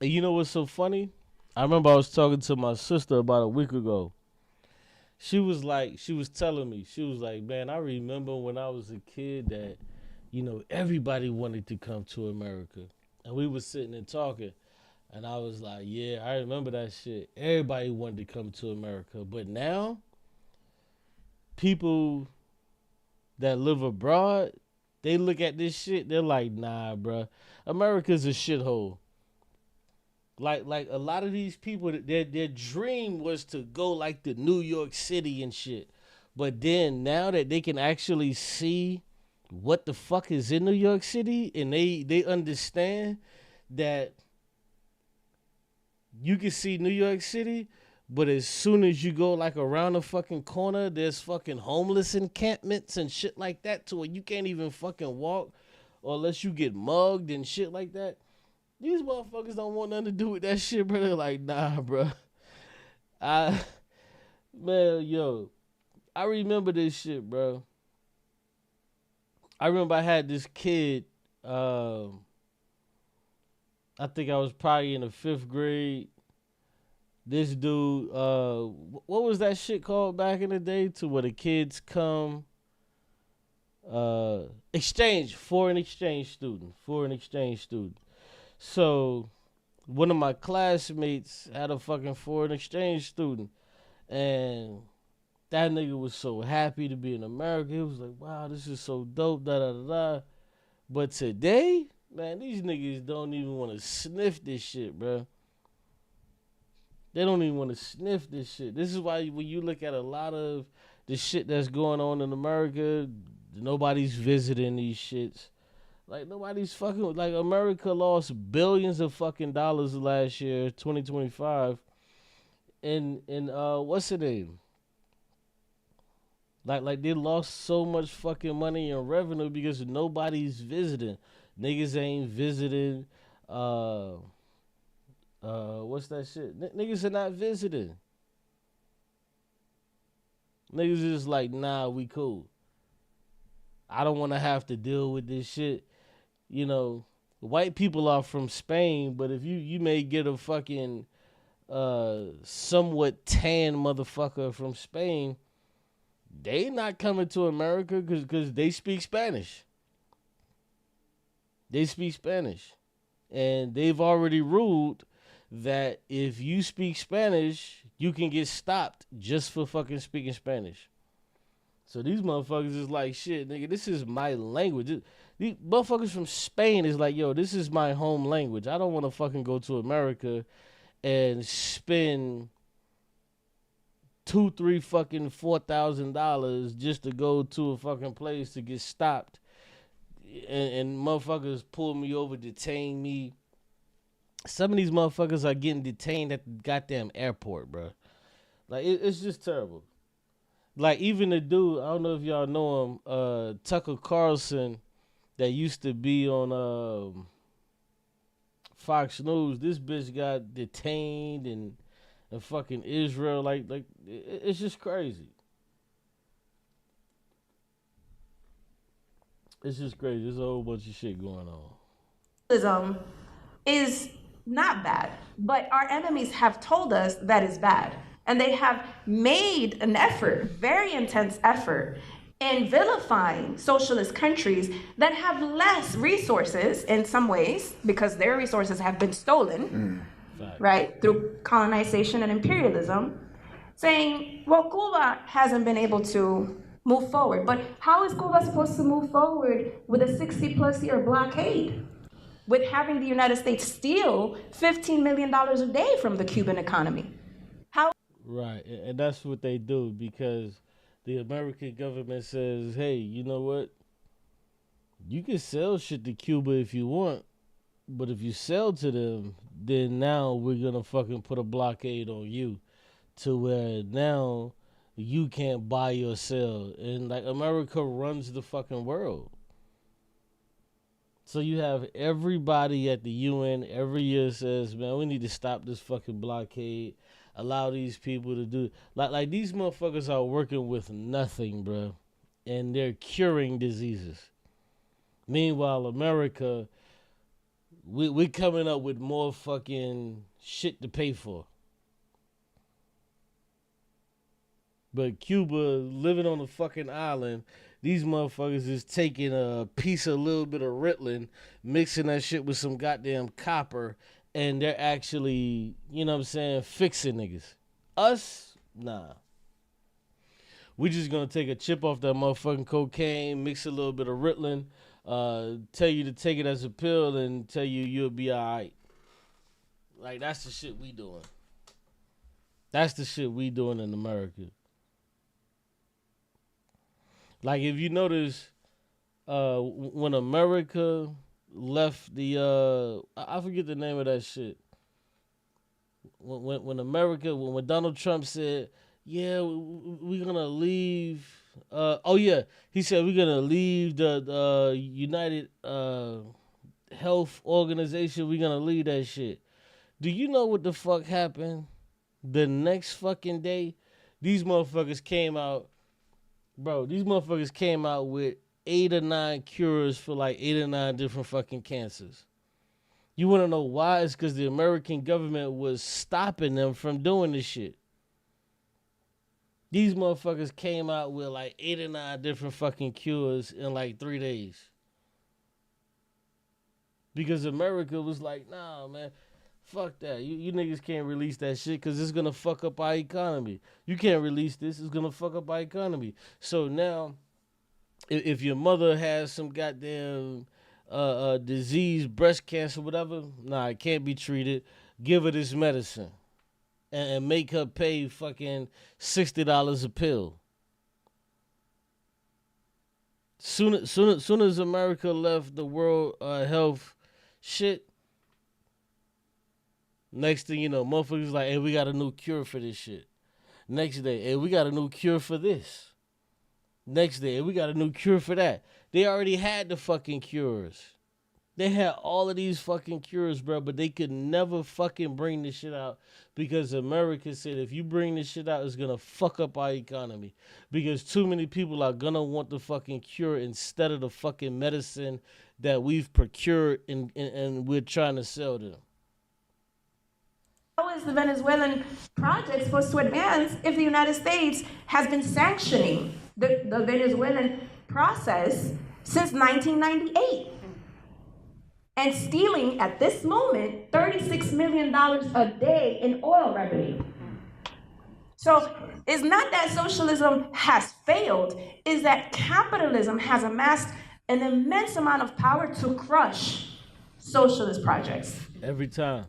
[SPEAKER 1] you know what's so funny? I remember I was talking to my sister about a week ago. She was telling me, she was like, man, I remember when I was a kid that, you know, everybody wanted to come to America. And we was sitting and talking. And I was like, yeah, I remember that shit. Everybody wanted to come to America. But now, people that live abroad, they look at this shit, they're like, nah, bruh, America's a shithole. Like a lot of these people, their dream was to go like to New York City and shit. But then now that they can actually see what the fuck is in New York City, and they understand that you can see New York City, but as soon as you go like around the fucking corner, there's fucking homeless encampments and shit like that to where you can't even fucking walk unless you get mugged and shit like that. These motherfuckers don't want nothing to do with that shit, bro. They're like, nah, bro. Man, yo, I remember this shit, bro. I remember I had this kid, I think I was probably in the 5th grade. This dude, what was that shit called back in the day to where the kids come? Foreign exchange student. So one of my classmates had a fucking foreign exchange student, and that nigga was so happy to be in America. He was like, wow, this is so dope, da-da-da-da. But today, man, these niggas don't even want to sniff this shit, bro. They don't even want to sniff this shit. This is why when you look at a lot of the shit that's going on in America, nobody's visiting these shits. Like, nobody's fucking, like, America lost billions of fucking dollars last year, 2025. And what's the name? Like they lost so much fucking money and revenue because nobody's visiting. Niggas ain't visiting. What's that shit? Niggas are not visiting. Niggas is just like, nah, we cool. I don't want to have to deal with this shit. You know, white people are from Spain, but if you may get a fucking somewhat tan motherfucker from Spain, they not coming to America because they speak Spanish. They speak Spanish. And they've already ruled that if you speak Spanish, you can get stopped just for fucking speaking Spanish. So these motherfuckers is like, shit, nigga, this is my language. These motherfuckers from Spain is like, yo, this is my home language. I don't want to fucking go to America and spend $2,000, $3,000, fucking $4,000 just to go to a fucking place to get stopped. And motherfuckers pull me over, detain me. Some of these motherfuckers are getting detained at the goddamn airport, bro. Like, it's just terrible. Like, even the dude, I don't know if y'all know him, Tucker Carlson, that used to be on Fox News. This bitch got detained in fucking Israel. Like it's just crazy. It's just crazy. There's a whole bunch of shit going on.
[SPEAKER 19] Is not bad, but our enemies have told us that is bad. And they have made an effort, very intense effort, in vilifying socialist countries that have less resources in some ways, because their resources have been stolen, right, through colonization and imperialism, saying, well, Cuba hasn't been able to move forward. But how is Cuba supposed to move forward with a 60-plus year blockade? With having the United States steal $15 million a day from the Cuban economy? How?
[SPEAKER 1] Right, and that's what they do, because the American government says, hey, you know what? You can sell shit to Cuba if you want, but if you sell to them, then now we're going to fucking put a blockade on you to where now you can't buy or sell. And like America runs the fucking world. So you have everybody at the UN every year says, man, we need to stop this fucking blockade. Allow these people to do like these motherfuckers are working with nothing, bro, and they're curing diseases. Meanwhile, America, we're coming up with more fucking shit to pay for. But Cuba, living on a fucking island, these motherfuckers is taking a piece of little bit of Ritalin, mixing that shit with some goddamn copper, and they're actually, you know what I'm saying, fixing niggas. Us, nah. We just gonna take a chip off that motherfucking cocaine, mix a little bit of Ritalin, tell you to take it as a pill, and tell you you'll be alright. Like, that's the shit we doing. That's the shit we doing in America. Like, if you notice, when America left the, I forget the name of that shit. When Donald Trump said, yeah, we're going to leave, he said we're going to leave the United Health Organization, we're going to leave that shit. Do you know what the fuck happened the next fucking day? These motherfuckers came out, with 8 or 9 cures for like 8 or 9 different fucking cancers. You want to know why? It's because the American government was stopping them from doing this shit. These motherfuckers came out with like 8 or 9 different fucking cures in like 3 days. Because America was like, nah, man, fuck that. You niggas can't release that shit because it's going to fuck up our economy. You can't release this. It's going to fuck up our economy. So now, if your mother has some goddamn disease, breast cancer, whatever, nah, it can't be treated. Give her this medicine and make her pay fucking $60 a pill. Soon as America left the World Health shit, next thing you know, motherfuckers like, hey, we got a new cure for this shit. Next day, hey, we got a new cure for this. Next day, hey, we got a new cure for that. They already had the fucking cures. They had all of these fucking cures, bro, but they could never fucking bring this shit out because America said if you bring this shit out, it's going to fuck up our economy because too many people are going to want the fucking cure instead of the fucking medicine that we've procured and we're trying to sell them.
[SPEAKER 19] How is the Venezuelan project supposed to advance if the United States has been sanctioning the Venezuelan process since 1998 and stealing at this moment $36 million a day in oil revenue? So it's not that socialism has failed, it's that capitalism has amassed an immense amount of power to crush socialist projects.
[SPEAKER 1] Every time.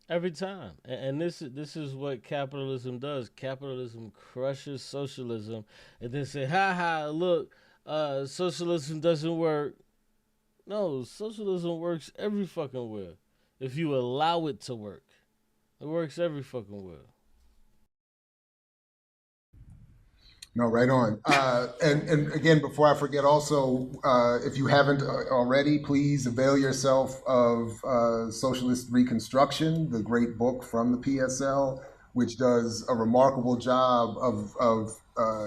[SPEAKER 1] And this is what capitalism does. Capitalism crushes socialism and then say, look, socialism doesn't work. No, socialism works every fucking where. If you allow it to work. It works every fucking where.
[SPEAKER 20] No, right on. And again, before I forget, also, if you haven't already, please avail yourself of Socialist Reconstruction, the great book from the PSL, which does a remarkable job of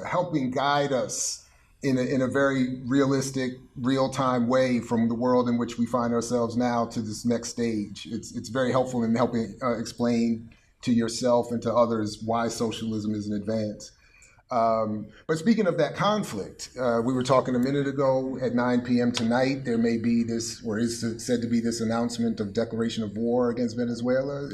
[SPEAKER 20] helping guide us in a very realistic, real-time way from the world in which we find ourselves now to this next stage. It's very helpful in helping explain to yourself and to others why socialism is an advance. But speaking of that conflict, we were talking a minute ago at 9 p.m. tonight, there may be this, or is said to be this announcement of declaration of war against Venezuela.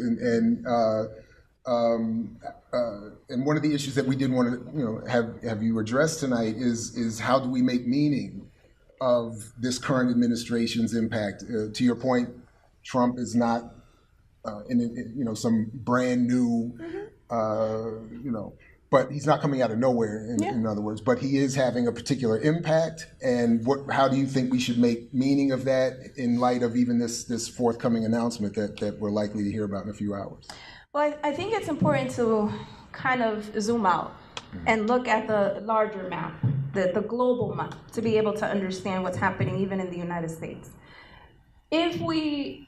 [SPEAKER 20] And one of the issues that we did want to have you address tonight is how do we make meaning of this current administration's impact? To your point, Trump is not in some brand new, but he's not coming out of nowhere, in other words, but he is having a particular impact. And how do you think we should make meaning of that in light of even this forthcoming announcement that we're likely to hear about in a few hours?
[SPEAKER 19] Well, I think it's important to kind of zoom out and look at the larger map, the global map, to be able to understand what's happening even in the United States. If we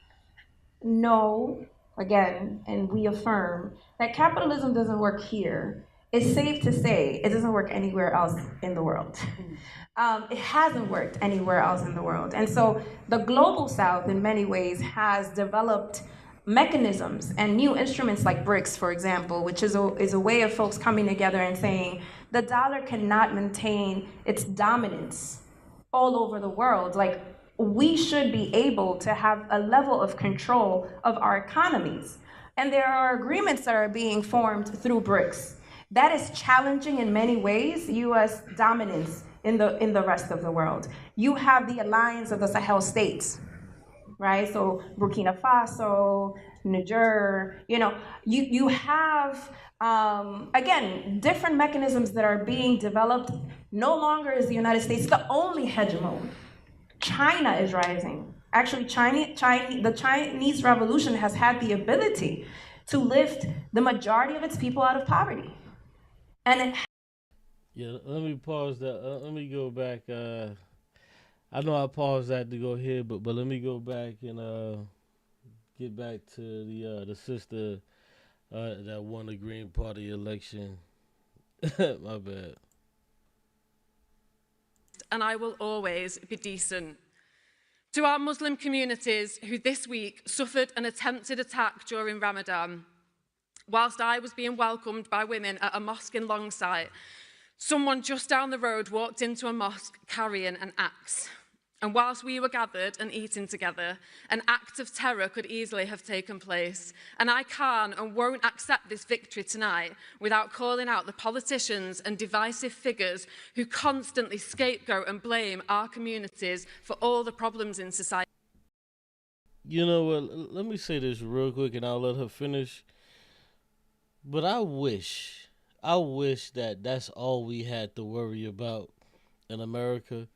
[SPEAKER 19] know, again, and we affirm that capitalism doesn't work here, it's safe to say it doesn't work anywhere else in the world. It hasn't worked anywhere else in the world. And so the global South, in many ways, has developed mechanisms and new instruments like BRICS, for example, which is a way of folks coming together and saying the dollar cannot maintain its dominance all over the world. Like, we should be able to have a level of control of our economies. And there are agreements that are being formed through BRICS. That is challenging in many ways U.S. dominance in the rest of the world. You have the alliance of the Sahel states, right? So Burkina Faso, Niger, you have, again, different mechanisms that are being developed. No longer is the United States the only hegemon. China is rising. Actually, the Chinese Revolution has had the ability to lift the majority of its people out of poverty. And
[SPEAKER 1] let me pause that. Let me go back. I know I paused that to go here, but let me go back and get back to the sister that won the Green Party election. My bad.
[SPEAKER 12] And I will always be decent. To our Muslim communities who this week suffered an attempted attack during Ramadan, whilst I was being welcomed by women at a mosque in Longsight, someone just down the road walked into a mosque carrying an axe. And whilst we were gathered and eating together, an act of terror could easily have taken place. And I can't and won't accept this victory tonight without calling out the politicians and divisive figures who constantly scapegoat and blame our communities for all the problems in society.
[SPEAKER 1] You know what? Let me say this real quick and I'll let her finish. But I wish that that's all we had to worry about in America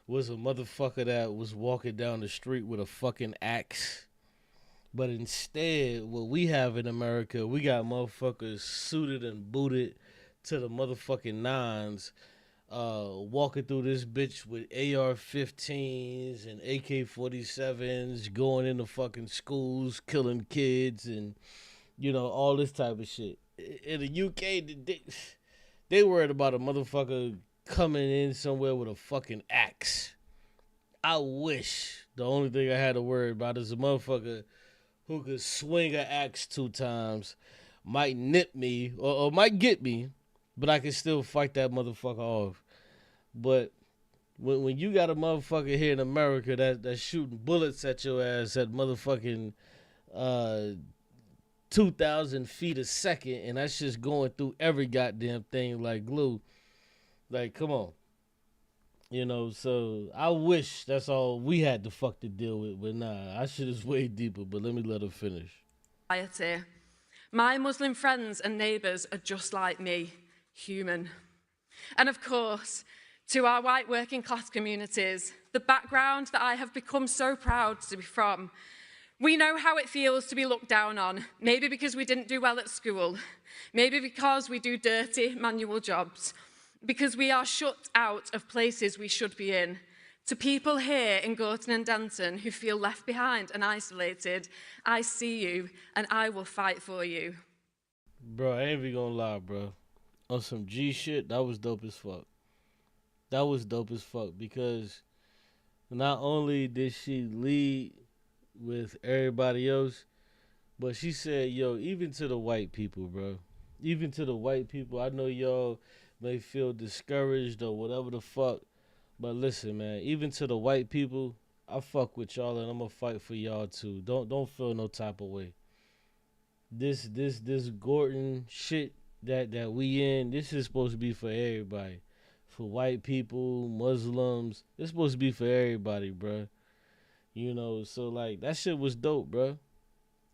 [SPEAKER 1] was a motherfucker that was walking down the street with a fucking axe. But instead, what we have in America, we got motherfuckers suited and booted to the motherfucking nines, walking through this bitch with AR-15s and AK-47s, going into fucking schools, killing kids, and, all this type of shit. In the UK, they worried about a motherfucker coming in somewhere with a fucking axe. I wish the only thing I had to worry about is a motherfucker who could swing an axe 2 times, might nip me or might get me, but I can still fight that motherfucker off. But when you got a motherfucker here in America that's shooting bullets at your ass at motherfucking 2,000 feet a second, and that's just going through every goddamn thing like glue. Like, come on. So I wish that's all we had to fuck to deal with, but nah, our shit is way deeper, but let me let her finish.
[SPEAKER 12] My Muslim friends and neighbours are just like me, human. And of course, to our white working class communities, the background that I have become so proud to be from, we know how it feels to be looked down on, maybe because we didn't do well at school, maybe because we do dirty manual jobs, because we are shut out of places we should be in. To people here in Gorton and Denton who feel left behind and isolated, I see you and I will fight for you.
[SPEAKER 1] Bro, I ain't even gonna lie, bro. On some G shit, that was dope as fuck. That was dope as fuck because not only did she lead with everybody else, but she said, yo, even to the white people, bro. Even to the white people, I know y'all may feel discouraged or whatever the fuck. But listen, man, even to the white people, I fuck with y'all and I'm gonna fight for y'all too. Don't feel no type of way. This Gordon shit that we in, this is supposed to be for everybody. For white people, Muslims, it's supposed to be for everybody, bruh. You know, so like that shit was dope, bruh.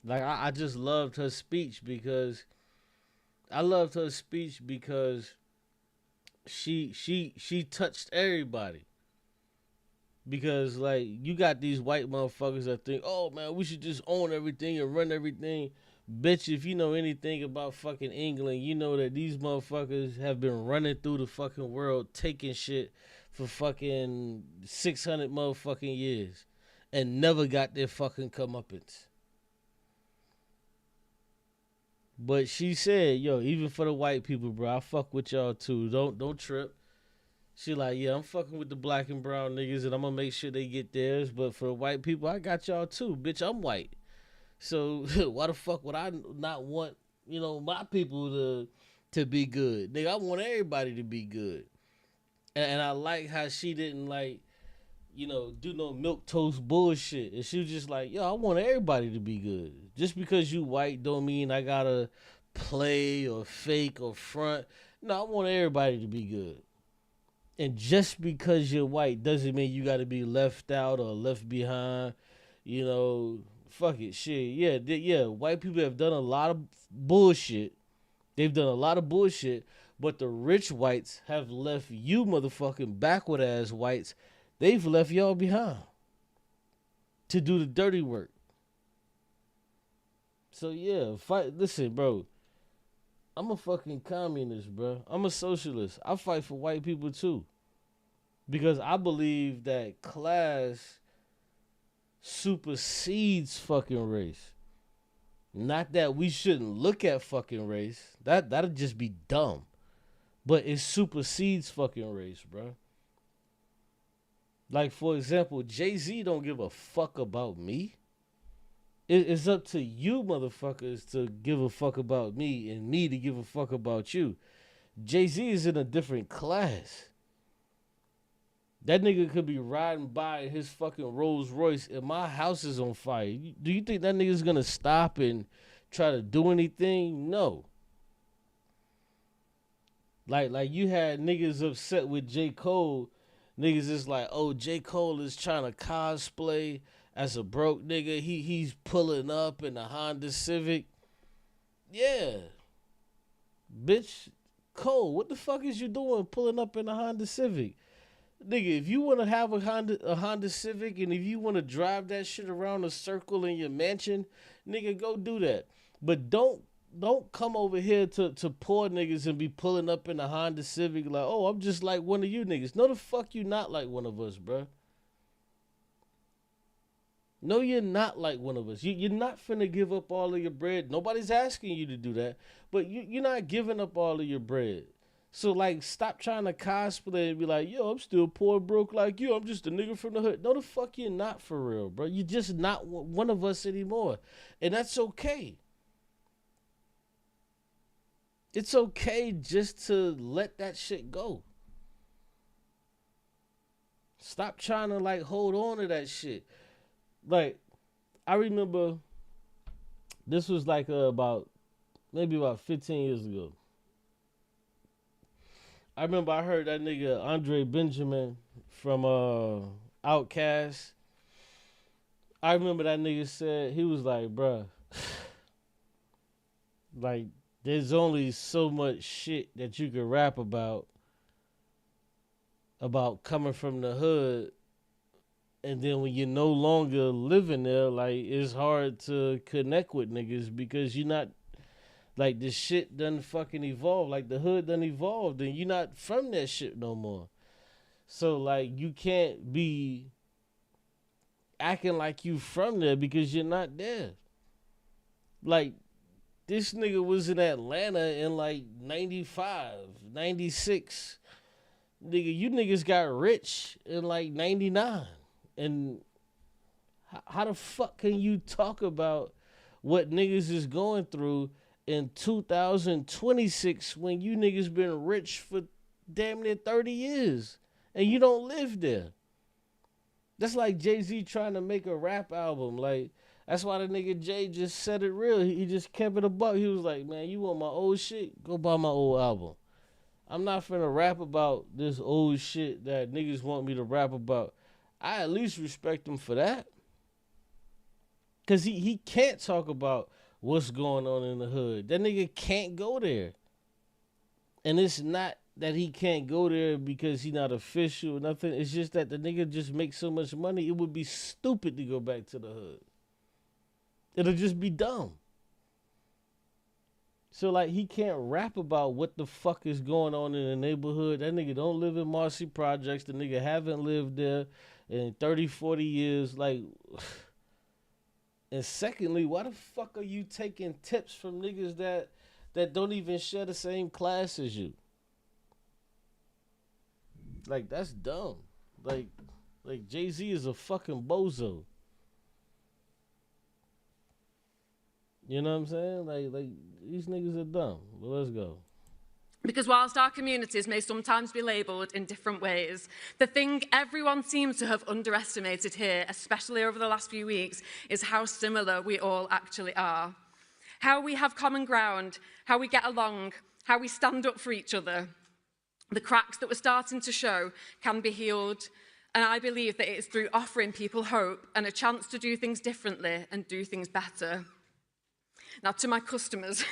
[SPEAKER 1] Like I just loved her speech because she touched everybody. Because like you got these white motherfuckers that think, oh man, we should just own everything and run everything. Bitch, if you know anything about fucking England, you know that these motherfuckers have been running through the fucking world taking shit for fucking 600 motherfucking years and never got their fucking comeuppance. But she said, yo, even for the white people, bro, I fuck with y'all too. Don't trip. She like, yeah, I'm fucking with the black and brown niggas and I'm gonna make sure they get theirs. But for the white people, I got y'all too. Bitch, I'm white. So why the fuck would I not want, you know, my people to be good? Nigga, I want everybody to be good. And I like how she didn't like, you know, do no milquetoast bullshit. And she was just like, yo, I want everybody to be good. Just because you white don't mean I gotta play or fake or front. No, I want everybody to be good. And just because you're white doesn't mean you gotta be left out or left behind, you know. Fuck it, shit. Yeah, white people have done a lot of bullshit. They've done a lot of bullshit, but the rich whites have left you motherfucking backward ass whites. They've left y'all behind to do the dirty work. So yeah, fight. Listen, bro. I'm a fucking communist, bro. I'm a socialist. I fight for white people too. Because I believe that class supersedes fucking race. Not that we shouldn't look at fucking race. That'd just be dumb. But it supersedes fucking race, bro. Like, for example, Jay-Z don't give a fuck about me. It's up to you motherfuckers to give a fuck about me and me to give a fuck about you. Jay-Z is in a different class. That nigga could be riding by in his fucking Rolls Royce and my house is on fire. Do you think that nigga's gonna stop and try to do anything? No. Like you had niggas upset with J. Cole. Niggas is like, oh, J. Cole is trying to cosplay as a broke nigga. He's pulling up in a Honda Civic. Yeah. Bitch, Cole, what the fuck is you doing pulling up in a Honda Civic? Nigga, if you want to have a Honda Civic and if you want to drive that shit around a circle in your mansion, nigga, go do that. But don't come over here to poor niggas and be pulling up in a Honda Civic like, oh, I'm just like one of you niggas. No, the fuck you not like one of us, bruh. No, you're not like one of us. You're not finna give up all of your bread. Nobody's asking you to do that. But you're not giving up all of your bread. So, like, stop trying to cosplay and be like, yo, I'm still poor broke like you. I'm just a nigga from the hood. No, the fuck you're not for real, bro. You're just not one of us anymore. And that's okay. It's okay just to let that shit go. Stop trying to, like, hold on to that shit. Like, I remember this was, like, maybe about 15 years ago. I remember I heard that nigga Andre Benjamin from Outkast. I remember that nigga said, he was like, bruh, like, there's only so much shit that you can rap about coming from the hood. And then when you're no longer living there, like, it's hard to connect with niggas because you're not, like, the shit done fucking evolved. Like, the hood done evolved and you're not from that shit no more. So, like, you can't be acting like you from there because you're not there. Like, this nigga was in Atlanta in, like, 95, 96. Nigga, you niggas got rich in, like, 99. And how the fuck can you talk about what niggas is going through in 2026 when you niggas been rich for damn near 30 years and you don't live there. That's like Jay-Z trying to make a rap album. Like, that's why the nigga Jay just said it real. He just kept it a buck. He was like, man, you want my old shit? Go buy my old album. I'm not finna rap about this old shit that niggas want me to rap about. I at least respect him for that. Because he can't talk about what's going on in the hood. That nigga can't go there. And it's not that he can't go there because he not official or nothing. It's just that the nigga just makes so much money, it would be stupid to go back to the hood. It'll just be dumb. So, like, he can't rap about what the fuck is going on in the neighborhood. That nigga don't live in Marcy Projects. The nigga haven't lived there in 30, 40 years. Like, and secondly, why the fuck are you taking tips from niggas that don't even share the same class as you? Like, that's dumb. Like Jay-Z is a fucking bozo. You know what I'm saying? Like these niggas are dumb. But let's go.
[SPEAKER 12] Because whilst our communities may sometimes be labelled in different ways, the thing everyone seems to have underestimated here, especially over the last few weeks, is how similar we all actually are. How we have common ground, how we get along, how we stand up for each other. The cracks that were starting to show can be healed, and I believe that it is through offering people hope and a chance to do things differently and do things better. Now, to my customers,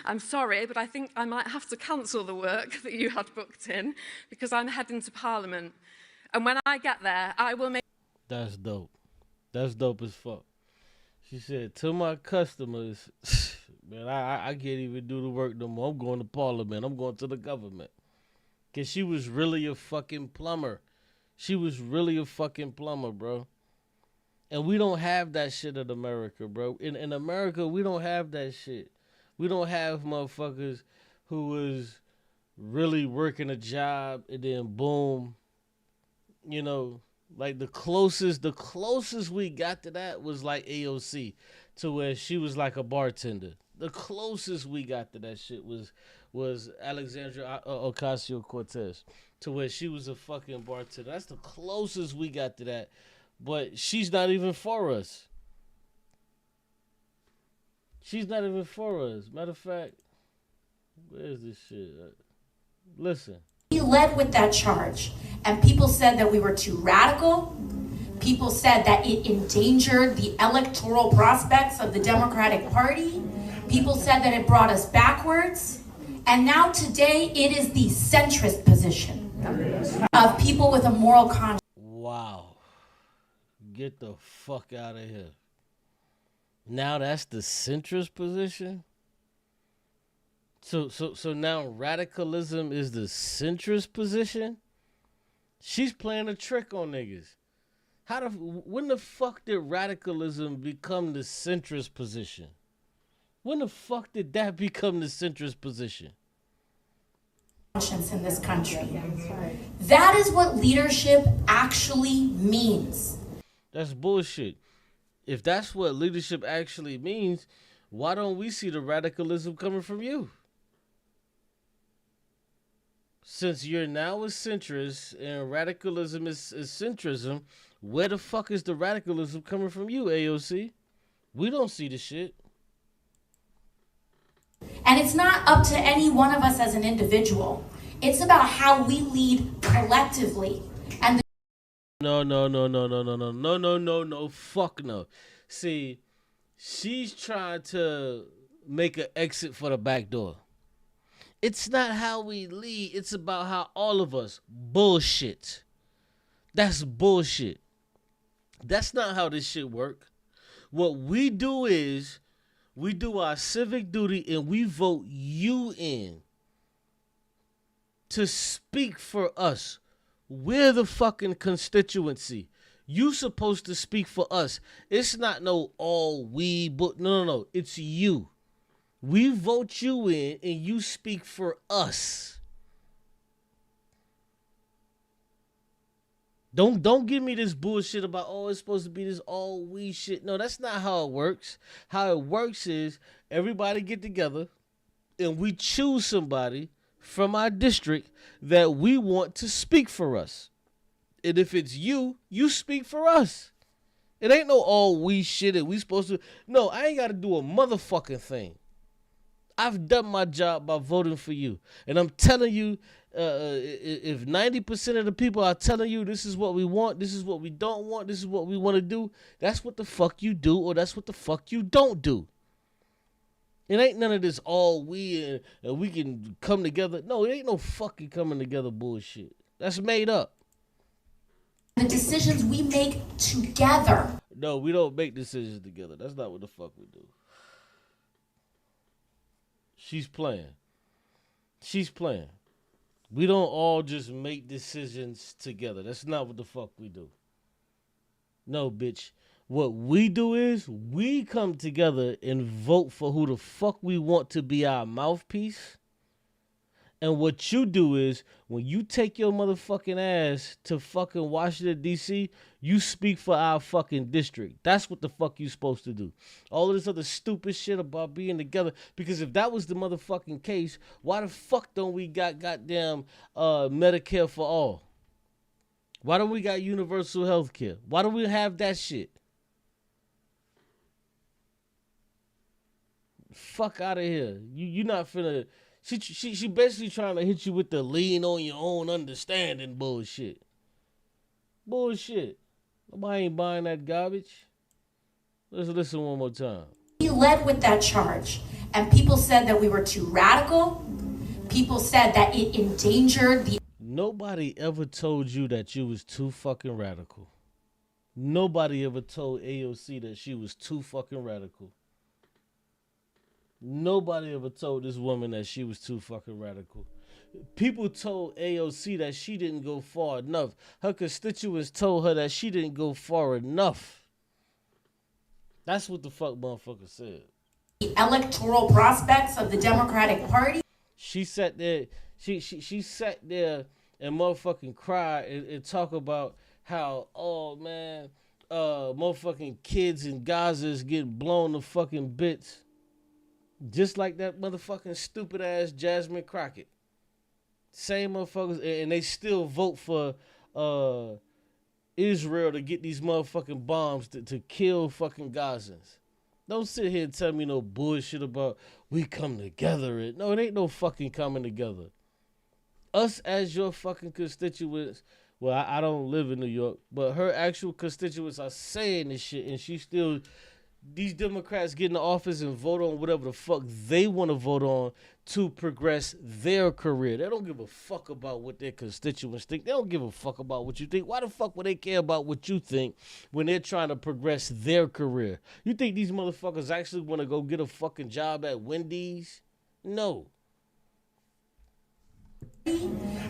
[SPEAKER 12] I'm sorry, but I think I might have to cancel the work that you had booked in because I'm heading to Parliament. And when I get there, I will make...
[SPEAKER 1] That's dope. That's dope as fuck. She said, to my customers, man, I can't even do the work no more. I'm going to Parliament. I'm going to the government. Because she was really a fucking plumber. She was really a fucking plumber, bro. And we don't have that shit in America, bro. In America, we don't have that shit. We don't have motherfuckers who was really working a job and then boom, you know, like the closest we got to that was like AOC, to where she was like a bartender. The closest we got to that shit was Alexandria Ocasio-Cortez, to where she was a fucking bartender. That's the closest we got to that. But she's not even for us. She's not even for us. Matter of fact, where's this shit? Listen.
[SPEAKER 21] He led with that charge, and people said that we were too radical. People said that it endangered the electoral prospects of the Democratic Party. People said that it brought us backwards. And now today, it is the centrist position of people with a moral conscience.
[SPEAKER 1] Wow. Get the fuck out of here. Now that's the centrist position? So now radicalism is the centrist position? She's playing a trick on niggas. When the fuck did radicalism become the centrist position? When the fuck did that become the centrist position?
[SPEAKER 21] In this country. That is what leadership actually means.
[SPEAKER 1] That's bullshit. If that's what leadership actually means, why don't we see the radicalism coming from you? Since you're now a centrist and radicalism is centrism, where the fuck is the radicalism coming from you, AOC? We don't see the shit.
[SPEAKER 21] And it's not up to any one of us as an individual. It's about how we lead collectively. And
[SPEAKER 1] No, fuck no. See, she's trying to make an exit for the back door. It's not how we lead, it's about how all of us bullshit. That's bullshit. That's not how this shit work. What we do is we do our civic duty and we vote you in to speak for us. We're the fucking constituency. You supposed to speak for us. It's not no all we, but no. It's you. We vote you in and you speak for us. Don't give me this bullshit about, oh, it's supposed to be this all we shit. No, that's not how it works. How it works is everybody get together and we choose somebody from our district that we want to speak for us. And if it's you, you speak for us. It ain't no all we shit and we supposed to. No, I ain't got to do a motherfucking thing. I've done my job by voting for you. And I'm telling you, if 90% of the people are telling you this is what we want, this is what we don't want, this is what we want to do, that's what the fuck you do, or that's what the fuck you don't do. It ain't none of this all we and we can come together. No, it ain't no fucking coming together bullshit. That's made up.
[SPEAKER 21] The decisions we make together.
[SPEAKER 1] No, we don't make decisions together. That's not what the fuck we do. She's playing. She's playing. We don't all just make decisions together. That's not what the fuck we do. No, bitch. What we do is we come together and vote for who the fuck we want to be our mouthpiece. And what you do is when you take your motherfucking ass to fucking Washington, D.C., you speak for our fucking district. That's what the fuck you supposed to do. All of this other stupid shit about being together. Because if that was the motherfucking case, why the fuck don't we got goddamn Medicare for all? Why don't we got universal health care? Why don't we have that shit? Fuck out of here. You not finna... She basically trying to hit you with the lean on your own understanding bullshit. Bullshit. Nobody ain't buying that garbage. Let's listen one more time.
[SPEAKER 21] We led with that charge, and people said that we were too radical. People said that it endangered the...
[SPEAKER 1] Nobody ever told you that you was too fucking radical. Nobody ever told AOC that she was too fucking radical. Nobody ever told this woman that she was too fucking radical. People told AOC that she didn't go far enough. Her constituents told her that she didn't go far enough. That's what the fuck motherfucker said.
[SPEAKER 21] The electoral prospects of the Democratic Party.
[SPEAKER 1] She sat there, she sat there and motherfucking cried and talk about how, oh man, motherfucking kids in Gaza is getting blown to fucking bits. Just like that motherfucking stupid ass Jasmine Crockett. Same motherfuckers, and they still vote for Israel to get these motherfucking bombs to kill fucking Gazans. Don't sit here and tell me no bullshit about we come together. No, it ain't no fucking coming together. Us as your fucking constituents, well, I don't live in New York, but her actual constituents are saying this shit, and she still... These Democrats get in the office and vote on whatever the fuck they want to vote on to progress their career. They don't give a fuck about what their constituents think. They don't give a fuck about what you think. Why the fuck would they care about what you think when they're trying to progress their career? You think these motherfuckers actually want to go get a fucking job at Wendy's? No.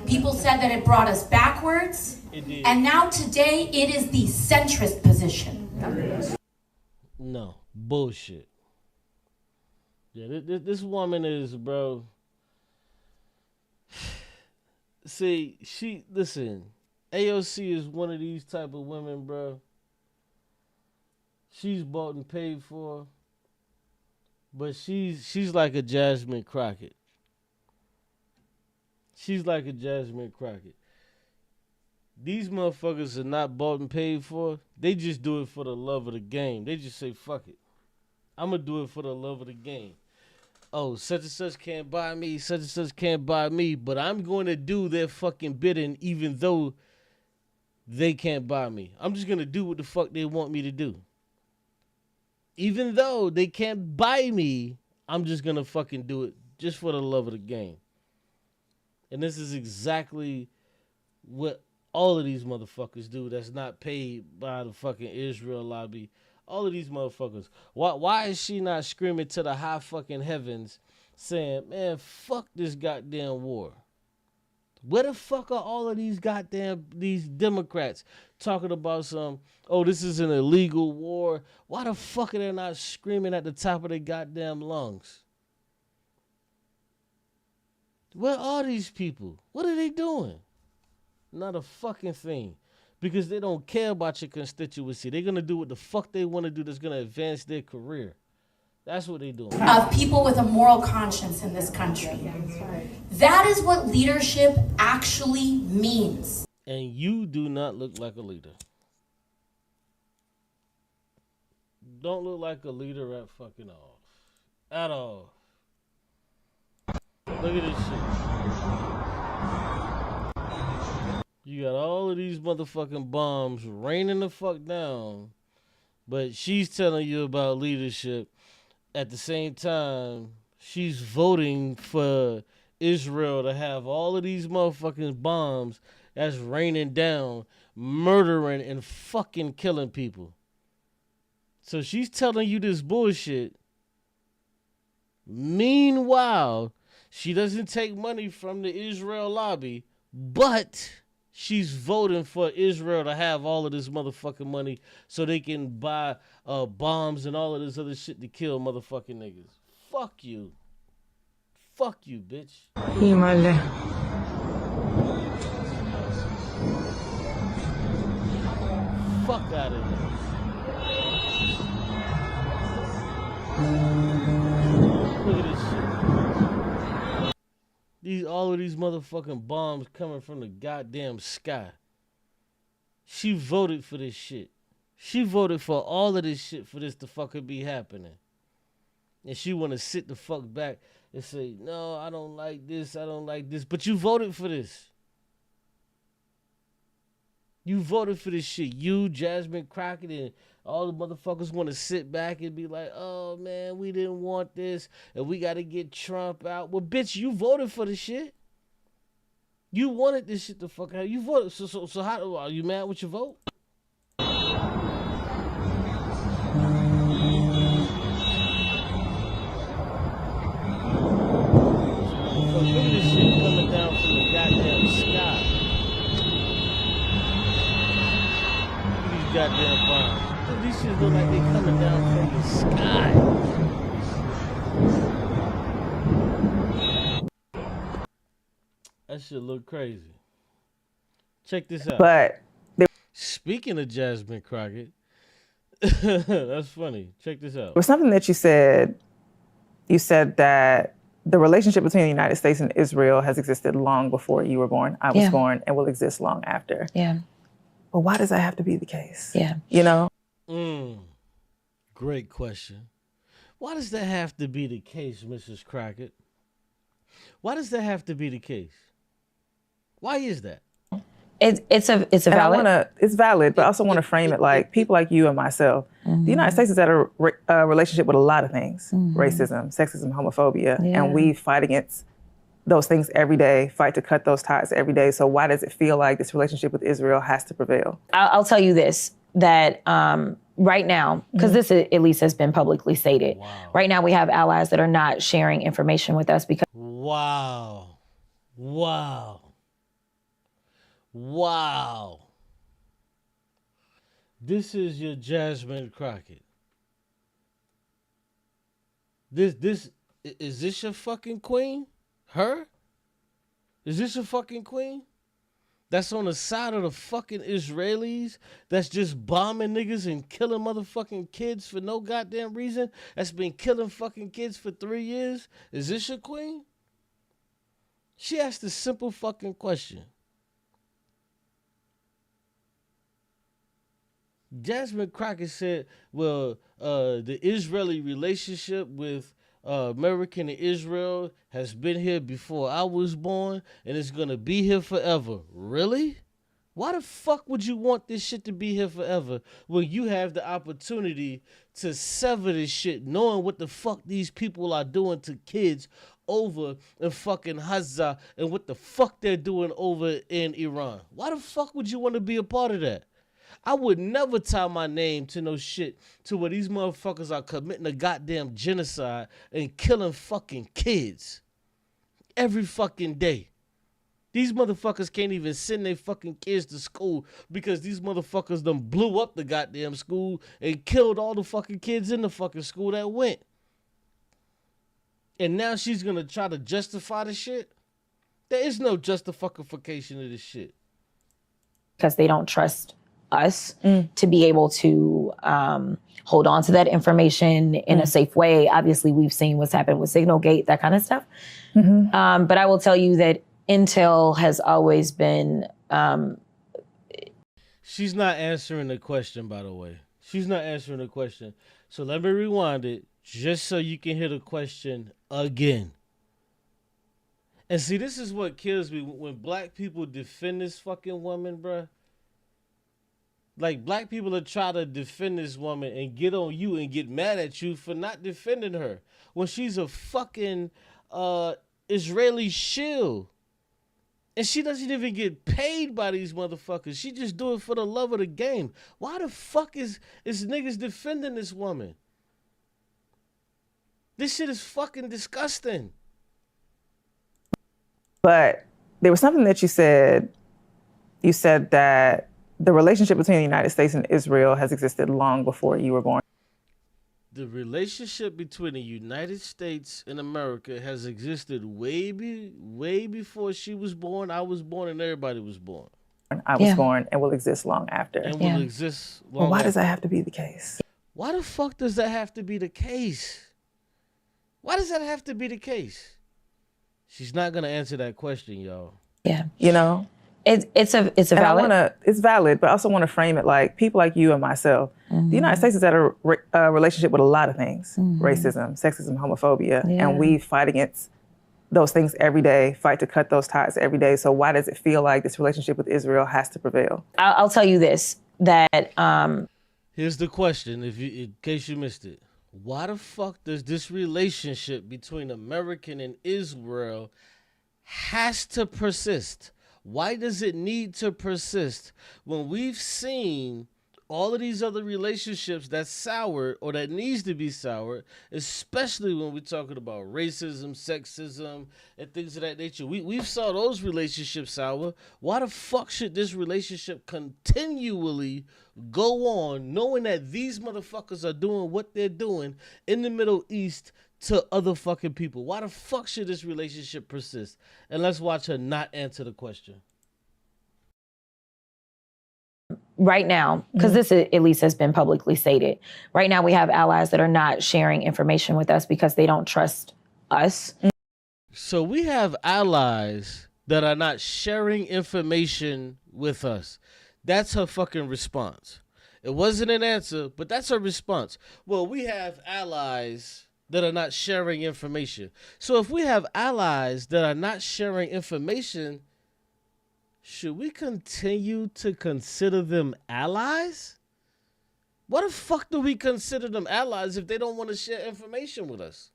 [SPEAKER 21] People said that it brought us backwards.
[SPEAKER 1] It did.
[SPEAKER 21] And now today it is the centrist position.
[SPEAKER 1] No, bullshit. Yeah, this woman is, bro. See, listen, AOC is one of these type of women, bro. She's bought and paid for, but she's like a Jasmine Crockett. She's like a Jasmine Crockett. These motherfuckers are not bought and paid for. They just do it for the love of the game. They just say, fuck it. I'm going to do it for the love of the game. Oh, such and such can't buy me. Such and such can't buy me. But I'm going to do their fucking bidding even though they can't buy me. I'm just going to do what the fuck they want me to do. Even though they can't buy me, I'm just going to fucking do it just for the love of the game. And this is exactly what all of these motherfuckers do that's not paid by the fucking Israel lobby. All of these motherfuckers. Why is she not screaming to the high fucking heavens saying, man, fuck this goddamn war? Where the fuck are all of these Democrats talking about this is an illegal war? Why the fuck are they not screaming at the top of their goddamn lungs? Where are these people? What are they doing? Not a fucking thing. Because they don't care about your constituency. They're going to do what the fuck they want to do that's going to advance their career. That's what they doing.
[SPEAKER 21] Of people with a moral conscience in this country. That is what leadership actually means.
[SPEAKER 1] And you do not look like a leader. Don't look like a leader at fucking all. At all. Look at this shit. You got all of these motherfucking bombs raining the fuck down, but she's telling you about leadership. At the same time, she's voting for Israel to have all of these motherfucking bombs that's raining down, murdering and fucking killing people. So she's telling you this bullshit. Meanwhile, she doesn't take money from the Israel lobby, but she's voting for Israel to have all of this motherfucking money so they can buy bombs and all of this other shit to kill motherfucking niggas. Fuck you. Fuck you, bitch. Fuck out of here. Look at this shit. All of these motherfucking bombs coming from the goddamn sky. She voted for this shit. She voted for all of this shit for this to fucking be happening. And she want to sit the fuck back and say, no, I don't like this, I don't like this. But you voted for this. You voted for this shit. You, Jasmine Crockett, and all the motherfuckers want to sit back and be like, oh, man, we didn't want this, and we got to get Trump out. Well, bitch, you voted for the shit. You wanted this shit to fuck out. You voted. So how are you mad with your vote? Look at this shit coming down from the goddamn sky. Look at these goddamn bombs. Look, these shit look like they coming down from the sky. That shit look crazy. Check this out.
[SPEAKER 3] But
[SPEAKER 1] speaking of Jasmine Crockett, that's funny. Check this out.
[SPEAKER 3] There was something that you said. You said that the relationship between the United States and Israel has existed long before you were born, I was born, and will exist long after.
[SPEAKER 22] Yeah.
[SPEAKER 3] But why does that have to be the case?
[SPEAKER 22] Yeah.
[SPEAKER 3] You know?
[SPEAKER 1] Great question. Why does that have to be the case, Mrs. Crockett? Why does that have to be the case? Why is that?
[SPEAKER 22] It's a valid.
[SPEAKER 3] It's valid, but I also want to frame it like people like you and myself.
[SPEAKER 22] Mm-hmm.
[SPEAKER 3] The United States is at a relationship with a lot of things: racism, sexism, homophobia, and we fight against those things every day. Fight to cut those ties every day. So why does it feel like this relationship with Israel has to prevail?
[SPEAKER 22] I'll tell you this: that right now, because this at least has been publicly stated, right now we have allies that are not sharing information with us because.
[SPEAKER 1] Wow. This is your Jasmine Crockett. Is this your fucking queen? Her? Is this your fucking queen? That's on the side of the fucking Israelis that's just bombing niggas and killing motherfucking kids for no goddamn reason? That's been killing fucking kids for 3 years? Is this your queen? She asked a simple fucking question. Jasmine Crockett said, well, the Israeli relationship with America and Israel has been here before I was born and it's going to be here forever. Really? Why the fuck would you want this shit to be here forever when you have the opportunity to sever this shit knowing what the fuck these people are doing to kids over in fucking Gaza and what the fuck they're doing over in Iran? Why the fuck would you want to be a part of that? I would never tie my name to no shit to where these motherfuckers are committing a goddamn genocide and killing fucking kids every fucking day. These motherfuckers can't even send their fucking kids to school because these motherfuckers done blew up the goddamn school and killed all the fucking kids in the fucking school that went. And now she's gonna try to justify the shit? There is no justification of this shit.
[SPEAKER 22] Because they don't trust us to be able to hold on to that information in a safe way. Obviously, we've seen what's happened with Signalgate, that kind of stuff. But I will tell you that Intel has always been.
[SPEAKER 1] She's not answering the question, by the way. She's not answering the question. So let me rewind it just so you can hear the question again. And see, this is what kills me when black people defend this fucking woman, bruh. Like, black people are trying to defend this woman and get on you and get mad at you for not defending her when she's a fucking Israeli shield. And she doesn't even get paid by these motherfuckers. She just do it for the love of the game. Why the fuck is niggas defending this woman? This shit is fucking disgusting.
[SPEAKER 3] But there was something that you said. You said that the relationship between the United States and Israel has existed long before you were born.
[SPEAKER 1] The relationship between the United States and America has existed way before she was born, I was born, and everybody was born.
[SPEAKER 3] I was born and will exist long after.
[SPEAKER 1] And will exist long
[SPEAKER 3] Well, why
[SPEAKER 1] after.
[SPEAKER 3] does that have to be the case?
[SPEAKER 1] Why the fuck does that have to be the case? Why does that have to be the case? She's not gonna answer that question, y'all.
[SPEAKER 22] Yeah.
[SPEAKER 3] You know?
[SPEAKER 22] It's a valid.
[SPEAKER 3] It's valid, but I also want to frame it like people like you and myself. The United States has had a relationship with a lot of things: racism, sexism, homophobia, and we fight against those things every day. Fight to cut those ties every day. So why does it feel like this relationship with Israel has to prevail?
[SPEAKER 22] I'll tell you this: that
[SPEAKER 1] Here's the question, in case you missed it. Why the fuck does this relationship between America and Israel has to persist? Why does it need to persist when we've seen all of these other relationships that's soured or that needs to be soured, especially when we're talking about racism, sexism, and things of that nature? We've saw those relationships sour. Why the fuck should this relationship continually go on knowing that these motherfuckers are doing what they're doing in the Middle East to other fucking people? Why the fuck should this relationship persist? And let's watch her not answer the question.
[SPEAKER 22] right now, because this at least has been publicly stated, right now we have allies that are not sharing information with us because they don't trust us.
[SPEAKER 1] So we have allies that are not sharing information with us. That's her fucking response. It wasn't an answer, but that's her response. Well, we have allies that are not sharing information. So if we have allies that are not sharing information, should we continue to consider them allies? What the fuck do we consider them allies if they don't want to share information with us?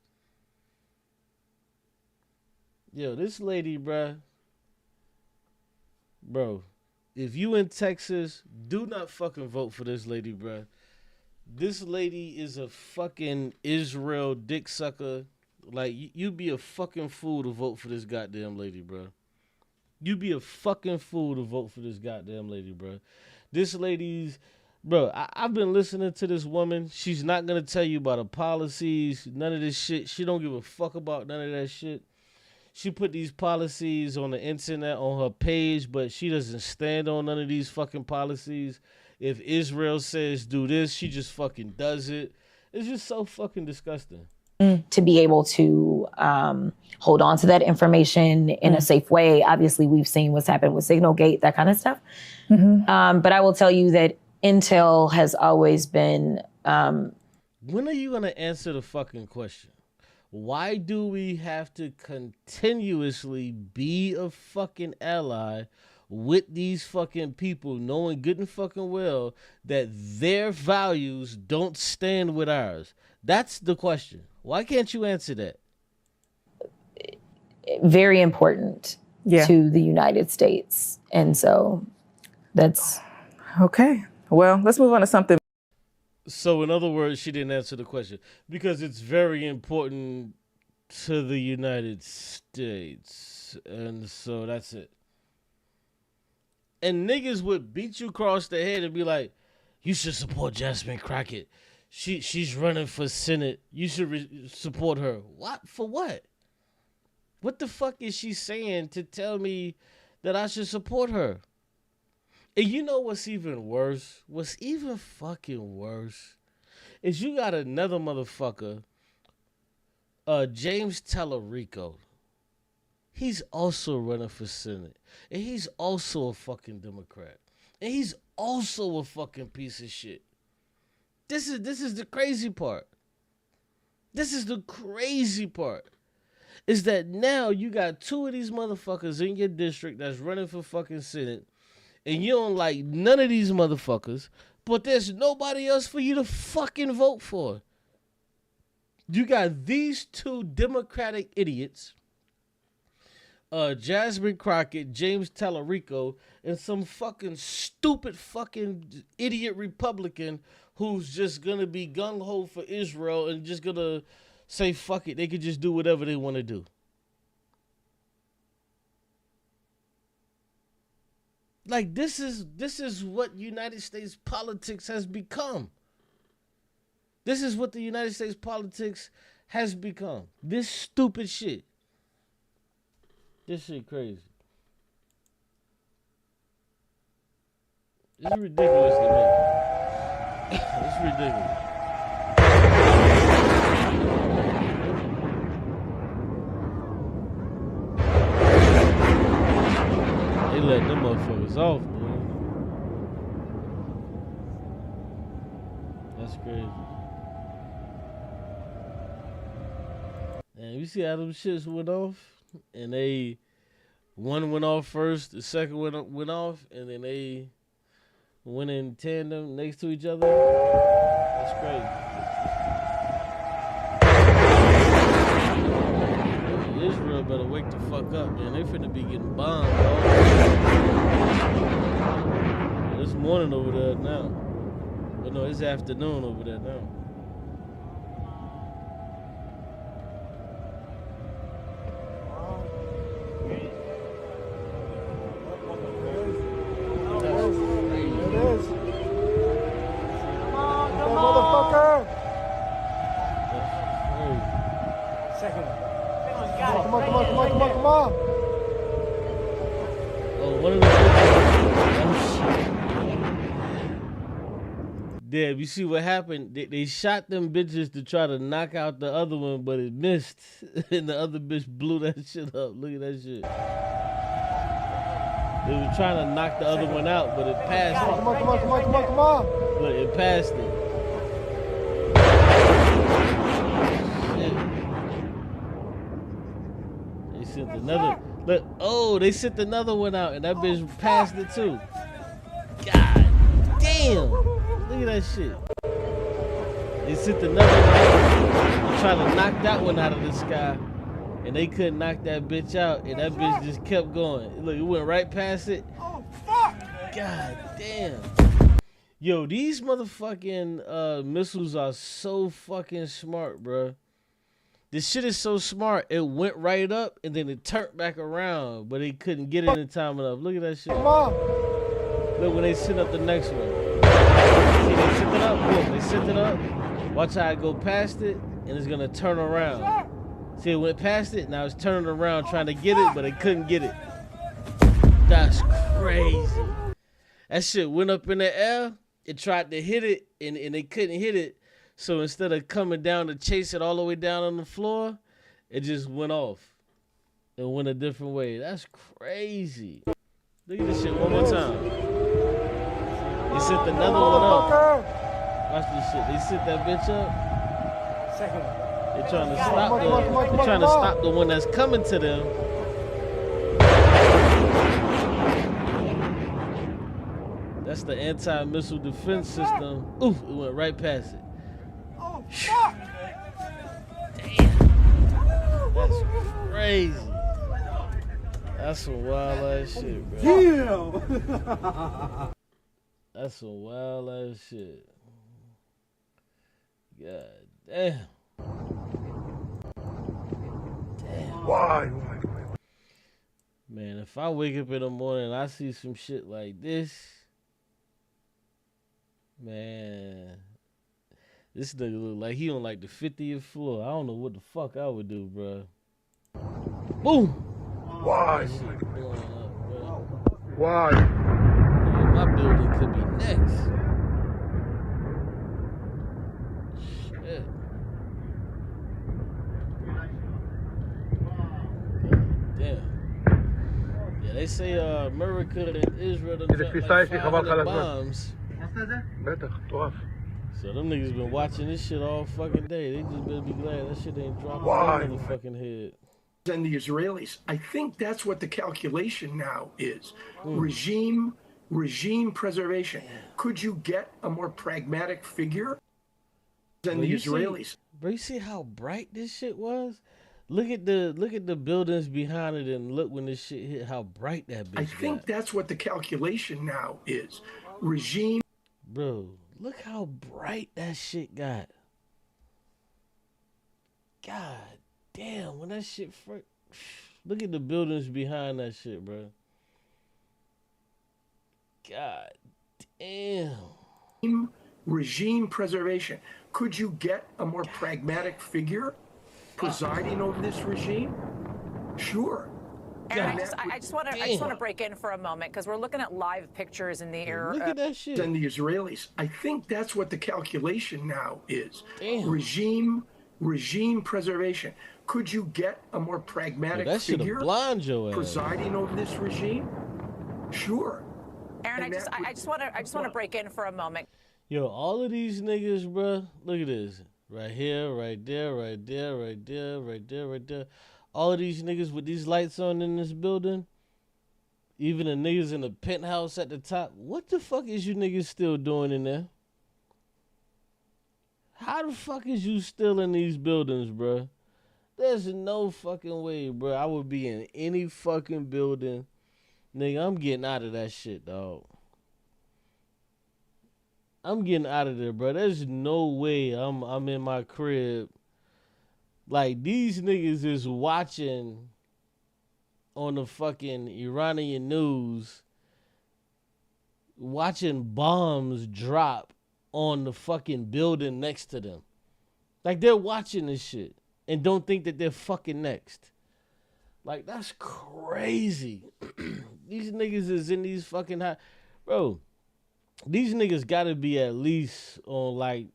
[SPEAKER 1] Yo, this lady, bro, if you in Texas, do not fucking vote for this lady, bro. This lady is a fucking Israel dick sucker. Like, you be a fucking fool to vote for this goddamn lady, bro. You be a fucking fool to vote for this goddamn lady, bro. This lady's, bro, I've been listening to this woman. She's not going to tell you about her policies, none of this shit. She don't give a fuck about none of that shit. She put these policies on the internet, on her page, but she doesn't stand on none of these fucking policies. If Israel says do this, she just fucking does it. It's just so fucking disgusting.
[SPEAKER 22] To be able to hold on to that information in a safe way. Obviously, we've seen what's happened with Signalgate, that kind of stuff. But I will tell you that Intel has always been...
[SPEAKER 1] When are you going to answer the fucking question? Why do we have to continuously be a fucking ally with these fucking people, knowing good and fucking well that their values don't stand with ours? That's the question. Why can't you answer that?
[SPEAKER 22] Very important to the United States. And so that's...
[SPEAKER 3] Okay. Well, let's move on to something.
[SPEAKER 1] So in other words, she didn't answer the question because it's very important to the United States. And so that's it. And niggas would beat you across the head and be like, you should support Jasmine Crockett. She's running for Senate. You should support her. What? For what? What the fuck is she saying to tell me that I should support her? And you know what's even worse? What's even fucking worse is you got another motherfucker, James Tallarico. He's also running for Senate. And he's also a fucking Democrat. And he's also a fucking piece of shit. This is the crazy part. This is the crazy part. Is that now you got two of these motherfuckers in your district that's running for fucking Senate, and you don't like none of these motherfuckers, but there's nobody else for you to fucking vote for. You got these two Democratic idiots, Jasmine Crockett, James Tallarico, and some fucking stupid fucking idiot Republican who's just gonna be gung-ho for Israel and just gonna say fuck it, they could just do whatever they want to do. Like this is what United States politics has become. This is what the United States politics has become. This stupid shit. This shit crazy. It's ridiculous to me. It's ridiculous. They let them motherfuckers off, man. That's crazy. And you see how them shits went off? And one went off first, the second went off, and then they went in tandem next to each other. That's crazy. Israel better wake the fuck up, man. They finna be getting bombed, dog. It's morning over there now. But no, it's afternoon over there now. Yeah, you see what happened? They shot them bitches to try to knock out the other one, but it missed. And the other bitch blew that shit up. Look at that shit. They were trying to knock the other one out, but it passed it.
[SPEAKER 5] Come on.
[SPEAKER 1] Look, it passed it. Shit. They sent another. Look, oh, they sent another one out, and that bitch passed it too. God damn. Look at that shit. They sent another one out. They tried to knock that one out of the sky. And they couldn't knock that bitch out. And that bitch just kept going. Look, it went right past it. Oh, fuck! God damn. Yo, these motherfucking missiles are so fucking smart, bro. This shit is so smart. It went right up and then it turned back around. But they couldn't get it in time enough. Look at that shit. Look when they send up the next one. See, they sent it up, boom, they sent it up. Watch how I go past it, and it's gonna turn around. See, it went past it, now it's turning around trying to get it, but it couldn't get it. That's crazy. That shit went up in the air, it tried to hit it, and they couldn't hit it. So instead of coming down to chase it all the way down on the floor, it just went off. It went a different way. That's crazy. Look at this shit one more time. They sent another one up. Watch this shit. They sent that bitch up.
[SPEAKER 5] Second one.
[SPEAKER 1] They're trying to stop the one that's coming to them. That's the anti-missile defense system. Oof, it went right past it.
[SPEAKER 5] Oh, fuck!
[SPEAKER 1] Damn. That's crazy. That's some wild ass shit, bro.
[SPEAKER 5] Yeah!
[SPEAKER 1] That's some wild ass shit. God damn. Damn.
[SPEAKER 5] Why?
[SPEAKER 1] Man, if I wake up in the morning and I see some shit like this, man, this nigga look like he on like the 50th floor. I don't know what the fuck I would do, bro. Boom.
[SPEAKER 5] Why?
[SPEAKER 1] That shit blowing up, bro.
[SPEAKER 5] Why?
[SPEAKER 1] Man, my building could be next. Shit. Damn. Yeah, they say America and Israel done dropped like 500 bombs. So them niggas been watching this shit all fucking day. They just better be glad that shit ain't dropping on their fucking head.
[SPEAKER 2] And the Israelis. I think that's what the calculation now is. Regime preservation. Could you get a more pragmatic figure than the Israelis?
[SPEAKER 1] Bro, you see how bright this shit was? Look at the buildings behind it and look when this shit hit how bright that bitch
[SPEAKER 2] I think that's what the calculation now is. Regime.
[SPEAKER 1] Bro, look how bright that shit got. God damn, when that shit look at the buildings behind that shit, bro. God damn.
[SPEAKER 2] Regime preservation. Could you get a more pragmatic figure presiding over this regime? Sure.
[SPEAKER 4] Aaron, I just want to break in for a moment because we're looking at live pictures in the air.
[SPEAKER 1] Look at that shit.
[SPEAKER 2] And the Israelis. I think that's what the calculation now is. Regime preservation. Could you get a more pragmatic figure presiding over this regime? Sure.
[SPEAKER 4] Aaron, I just want to break in for a moment.
[SPEAKER 1] Yo, all of these niggas, bro. Look at this. Right here, right there, right there, right there, right there, right there. All of these niggas with these lights on in this building. Even the niggas in the penthouse at the top. What the fuck is you niggas still doing in there? How the fuck is you still in these buildings, bro? There's no fucking way, bro. I would be in any fucking building. Nigga, I'm getting out of that shit, dog. I'm getting out of there, bro. There's no way I'm in my crib. Like, these niggas is watching on the fucking Iranian news, watching bombs drop on the fucking building next to them. Like, they're watching this shit and don't think that they're fucking next. Like, that's crazy. These niggas is in these fucking high. Bro, these niggas gotta be at least on, like,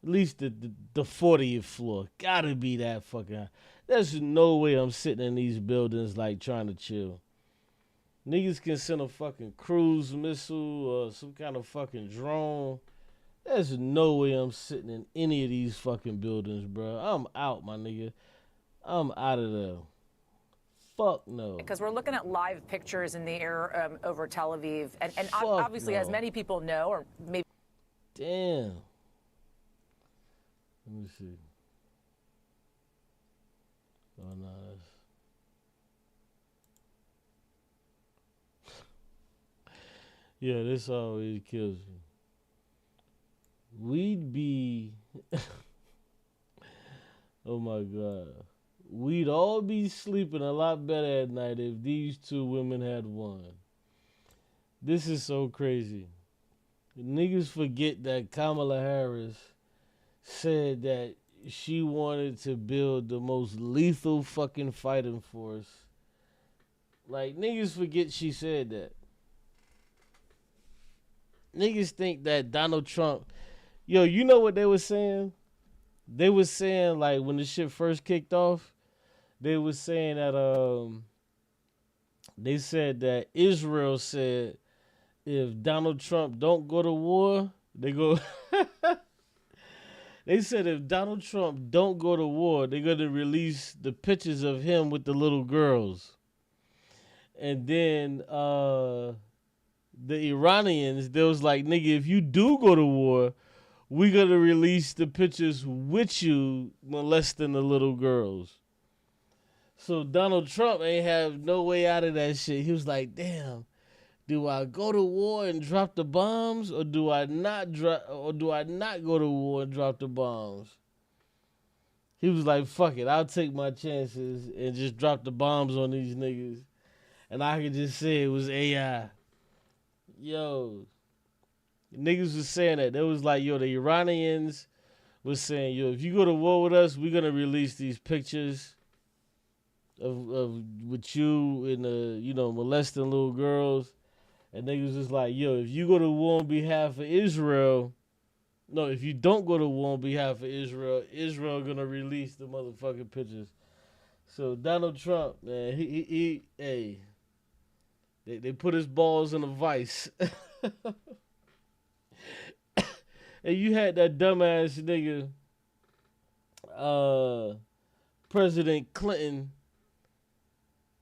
[SPEAKER 1] at least the 40th floor. Gotta be that fucking high. There's no way I'm sitting in these buildings, like, trying to chill. Niggas can send a fucking cruise missile or some kind of fucking drone. There's no way I'm sitting in any of these fucking buildings, bro. I'm out, my nigga. I'm out of there. Fuck no.
[SPEAKER 4] Because we're looking at live pictures in the air over Tel Aviv. And obviously, as many people know, or maybe...
[SPEAKER 1] Damn. Let me see. Oh, no. Yeah, this always kills me. We'd be... Oh, my God. We'd all be sleeping a lot better at night if these two women had won. This is so crazy. Niggas forget that Kamala Harris said that she wanted to build the most lethal fucking fighting force. Like, niggas forget she said that. Niggas think that Donald Trump... Yo, you know what they were saying? They were saying, like, when the shit first kicked off, they were saying that, they said that Israel said if Donald Trump don't go to war, they go... They said if Donald Trump don't go to war, they're going to release the pictures of him with the little girls. And then the Iranians, they was like, nigga, if you do go to war, we're going to release the pictures with you molesting the little girls. So Donald Trump ain't have no way out of that shit. He was like, damn, do I go to war and drop the bombs, or do I not go to war and drop the bombs? He was like, fuck it, I'll take my chances and just drop the bombs on these niggas. And I could just say it was AI. Yo, niggas was saying that. They was like, yo, the Iranians was saying, yo, if you go to war with us, we're gonna release these pictures of with you in the, molesting little girls. And niggas was like, yo, if you go to war on behalf of Israel, no, if you don't go to war on behalf of Israel, Israel gonna release the motherfucking pictures. So Donald Trump, man, hey, they put his balls in a vice. And you had that dumbass nigga, President Clinton.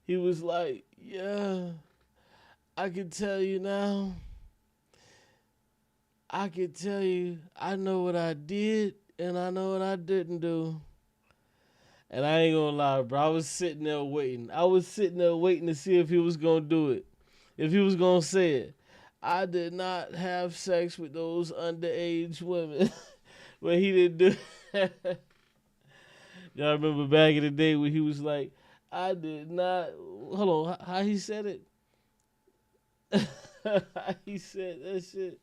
[SPEAKER 1] He was like, yeah, I can tell you now. I can tell you, I know what I did and I know what I didn't do. And I ain't gonna lie, bro. I was sitting there waiting. To see if he was gonna do it. If he was gonna say it. I did not have sex with those underage women. But he didn't do it. Y'all remember back in the day when he was like, I did not. Hold on, how he said it? He said that shit.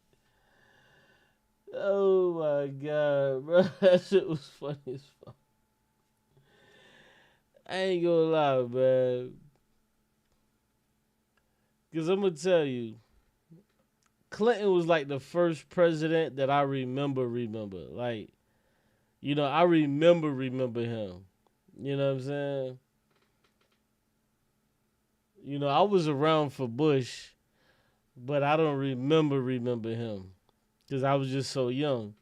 [SPEAKER 1] Oh my God, bro. That shit was funny as fuck. I ain't gonna lie, man. Because I'm going to tell you, Clinton was like the first president that I remember. Like, you know, I remember him. You know what I'm saying? You know, I was around for Bush, but I don't remember him because I was just so young.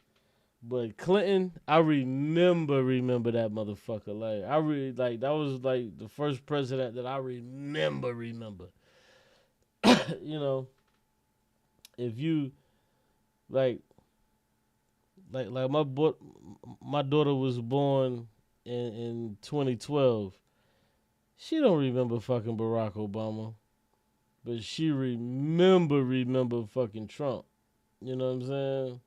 [SPEAKER 1] But Clinton, I remember that motherfucker. Like, I really, like, that was like the first president that I remember. You know, if you, like my daughter was born in 2012. She don't remember fucking Barack Obama, but she remember fucking Trump. You know what I'm saying?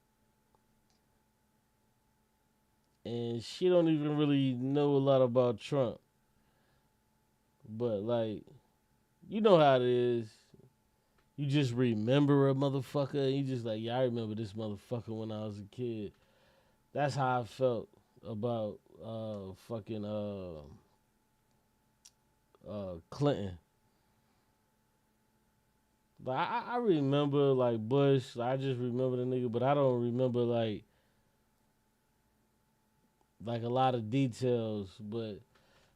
[SPEAKER 1] And she don't even really know a lot about Trump. But like, you know how it is. You just remember a motherfucker and you just like, yeah, I remember this motherfucker when I was a kid. That's how I felt about Clinton. But I remember like Bush. I just remember the nigga, but I don't remember like a lot of details. But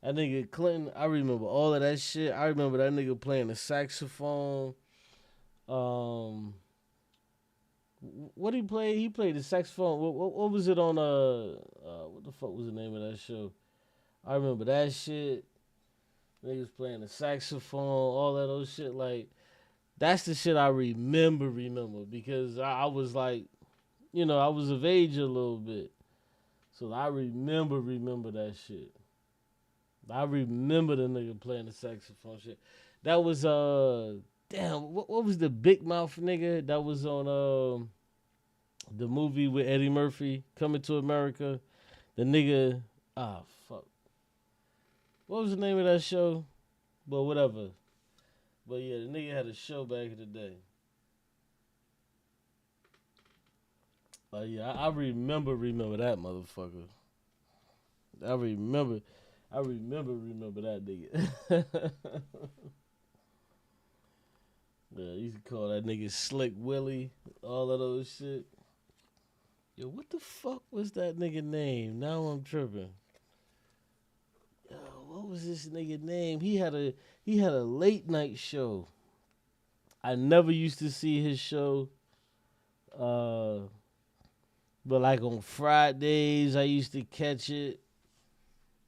[SPEAKER 1] that nigga Clinton, I remember all of that shit. I remember that nigga playing the saxophone. What he played? He played the saxophone. What was it on? What the fuck was the name of that show? I remember that shit. Niggas playing the saxophone, all that old shit. Like, that's the shit I remember because I was like, you know, I was of age a little bit, so I remember that shit. I remember the nigga playing the saxophone shit. That was damn, what was the big mouth nigga that was on the movie with Eddie Murphy, Coming to America? The nigga, fuck. What was the name of that show? But whatever. But yeah, the nigga had a show back in the day. Yeah, I remember that motherfucker. I remember that nigga. Yeah, you could call that nigga Slick Willie, all of those shit. Yo, what the fuck was that nigga name? Now I'm tripping. Yo, what was this nigga name? He had a late night show. I never used to see his show. But like on Fridays, I used to catch it.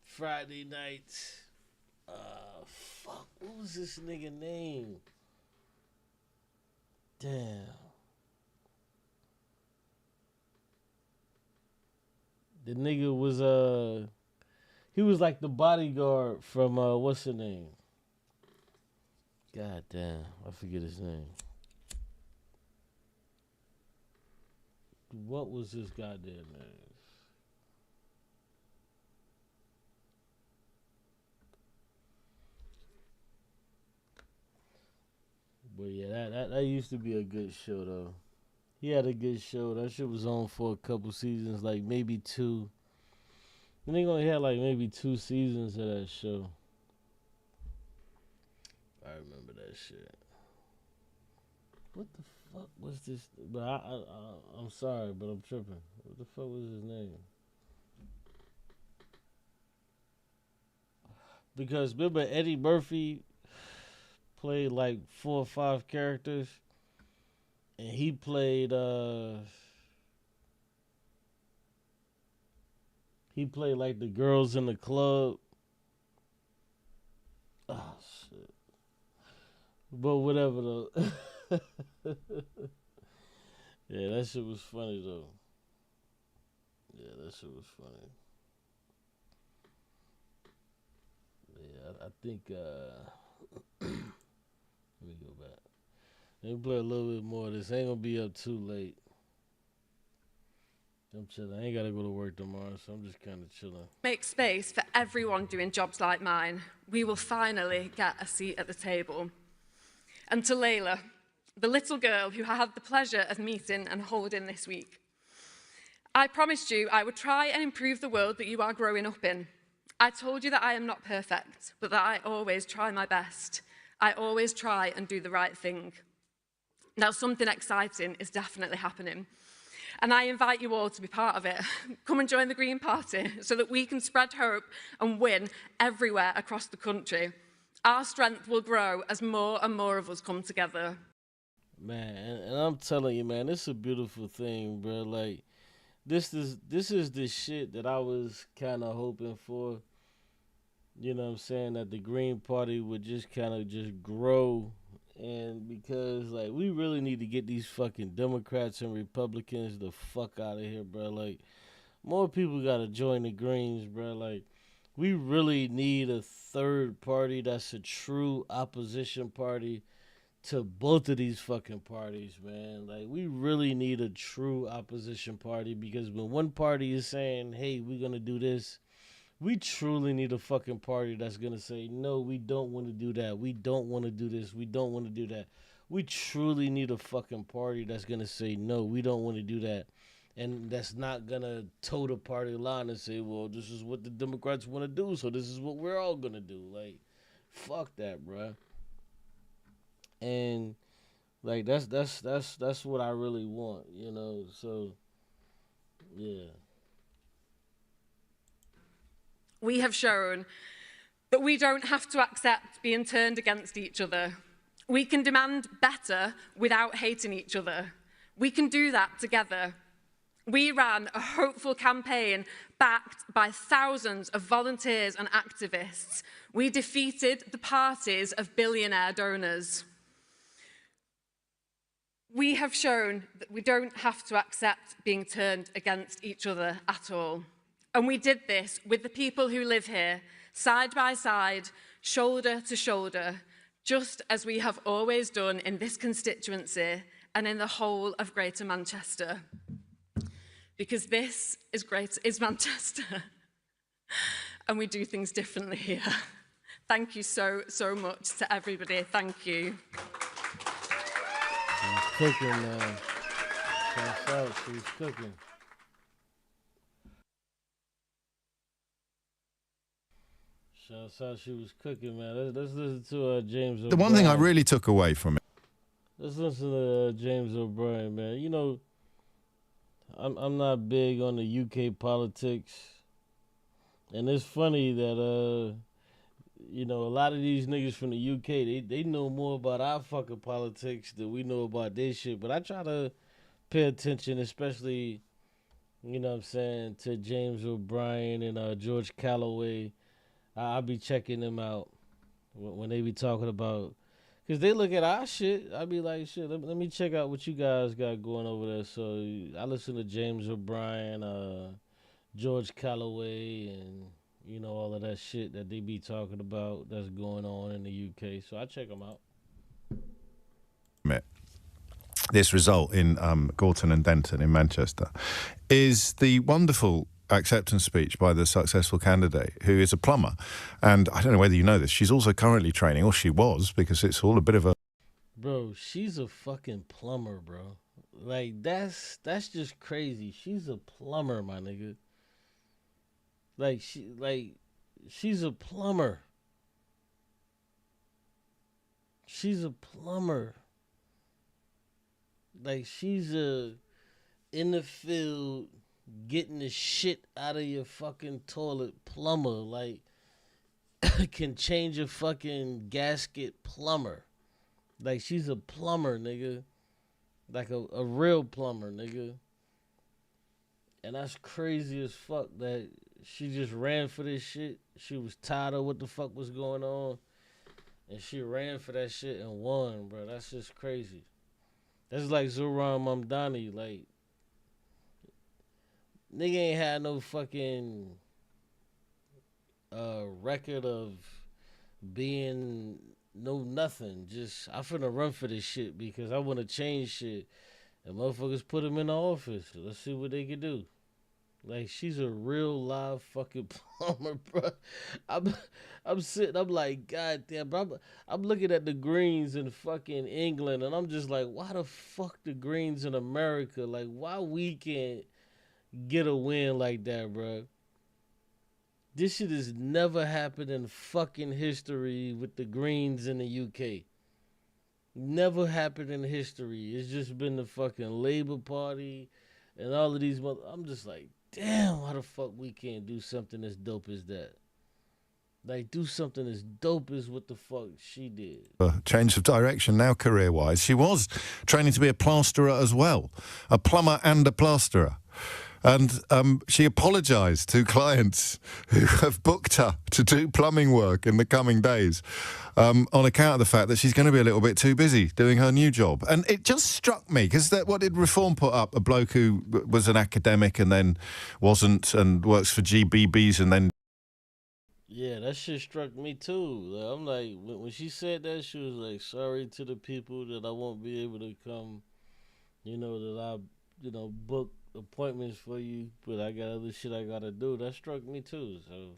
[SPEAKER 1] Friday nights. Fuck, what was this nigga name? Damn. The nigga was he was like the bodyguard from what's the name? God damn, I forget his name. What was his goddamn name? But yeah, that used to be a good show though. He had a good show. That shit was on for a couple seasons, like maybe 2. I think only had like maybe 2 seasons of that show. I remember that shit. What the fuck was this? But I'm sorry, but I'm tripping. What the fuck was his name? Because remember Eddie Murphy played like 4 or 5 characters, and he played like the girls in the club. Oh shit. But whatever though. Yeah, that shit was funny though. Yeah, that shit was funny. Yeah, I think let me go back. Let me play a little bit more of this. Ain't gonna be up too late. I'm chilling. I ain't gotta go to work tomorrow, so I'm just kind of chilling.
[SPEAKER 12] Make space for everyone doing jobs like mine. We will finally get a seat at the table. And to Layla, the little girl who I had the pleasure of meeting and holding this week. I promised you I would try and improve the world that you are growing up in. I told you that I am not perfect, but that I always try my best. I always try and do the right thing. Now, something exciting is definitely happening. And I invite you all to be part of it. Come and join the Green Party so that we can spread hope and win everywhere across the country. Our strength will grow as more and more of us come together.
[SPEAKER 1] Man, and I'm telling you, man, it's a beautiful thing, bro. Like, this is the shit that I was kind of hoping for. You know what I'm saying? That the Green Party would just kind of just grow. And because, like, we really need to get these fucking Democrats and Republicans the fuck out of here, bro. Like, more people got to join the Greens, bro. Like, we really need a third party that's a true opposition party to both of these fucking parties, man. Like, we really need a true opposition party because when one party is saying, hey, we're going to do this, we truly need a fucking party that's going to say, no, we don't want to do that. We don't want to do this. We don't want to do that. We truly need a fucking party that's going to say, no, we don't want to do that. And that's not going to toe the party line and say, well, this is what the Democrats want to do, so this is what we're all going to do. Like, fuck that, bro. And, like, that's what I really want, you know? So, yeah.
[SPEAKER 12] We have shown that we don't have to accept being turned against each other. We can demand better without hating each other. We can do that together. We ran a hopeful campaign backed by thousands of volunteers and activists. We defeated the parties of billionaire donors. We have shown that we don't have to accept being turned against each other at all. And we did this with the people who live here, side by side, shoulder to shoulder, just as we have always done in this constituency and in the whole of Greater Manchester. Because this is Manchester, and we do things differently here. Thank you so, so much to everybody. Thank you.
[SPEAKER 1] She's cooking, man. Shouts out, she's cooking. Shouts out, she was cooking, man. Let's listen to James O'Brien.
[SPEAKER 7] The one thing I really took away from it.
[SPEAKER 1] Let's listen to James O'Brien, man. You know, I'm not big on the UK politics. And it's funny that, you know, a lot of these niggas from the UK, they know more about our fucking politics than we know about their shit. But I try to pay attention, especially, you know what I'm saying, to James O'Brien and George Calloway. I'll be checking them out when they be talking about, because they look at our shit. I be like, shit, let me check out what you guys got going over there. So I listen to James O'Brien, George Calloway, and, you know, all of that shit that they be talking about that's going on in the UK. So I check them out.
[SPEAKER 7] This result in Gorton and Denton in Manchester is the wonderful acceptance speech by the successful candidate who is a plumber. And I don't know whether you know this, she's also currently training, or she was, because it's all a bit of a...
[SPEAKER 1] Bro, she's a fucking plumber, bro. Like, that's just crazy. She's a plumber, my nigga. She's a plumber. She's a plumber. Like, she's in the field getting the shit out of your fucking toilet plumber. Like, can change a fucking gasket plumber. Like, she's a plumber, nigga. Like a real plumber, nigga. And that's crazy as fuck that she just ran for this shit. She was tired of what the fuck was going on. And she ran for that shit and won, bro. That's just crazy. That's like Zohran Mamdani. Like, nigga ain't had no fucking record of being no nothing. Just, I finna run for this shit because I want to change shit. And motherfuckers put him in the office. Let's see what they can do. Like, she's a real live fucking plumber, bro. I'm sitting, I'm like, God damn, bro. I'm looking at the Greens in fucking England, and I'm just like, why the fuck the Greens in America? Like, why we can't get a win like that, bro? This shit has never happened in fucking history with the Greens in the UK. Never happened in history. It's just been the fucking Labour Party and all of these I'm just like, damn, why the fuck we can't do something as dope as that? Like, do something as dope as what the fuck she did.
[SPEAKER 7] Change of direction now, career-wise. She was training to be a plasterer as well. A plumber and a plasterer. And she apologised to clients who have booked her to do plumbing work in the coming days on account of the fact that she's going to be a little bit too busy doing her new job. And it just struck me, because what did Reform put up? A bloke who was an academic and then wasn't, and works for GBBs and then...
[SPEAKER 1] Yeah, that shit struck me too. I'm like, when she said that, she was like, sorry to the people that I won't be able to come, that I, book appointments for you, but I got other shit I gotta do. That struck me too. So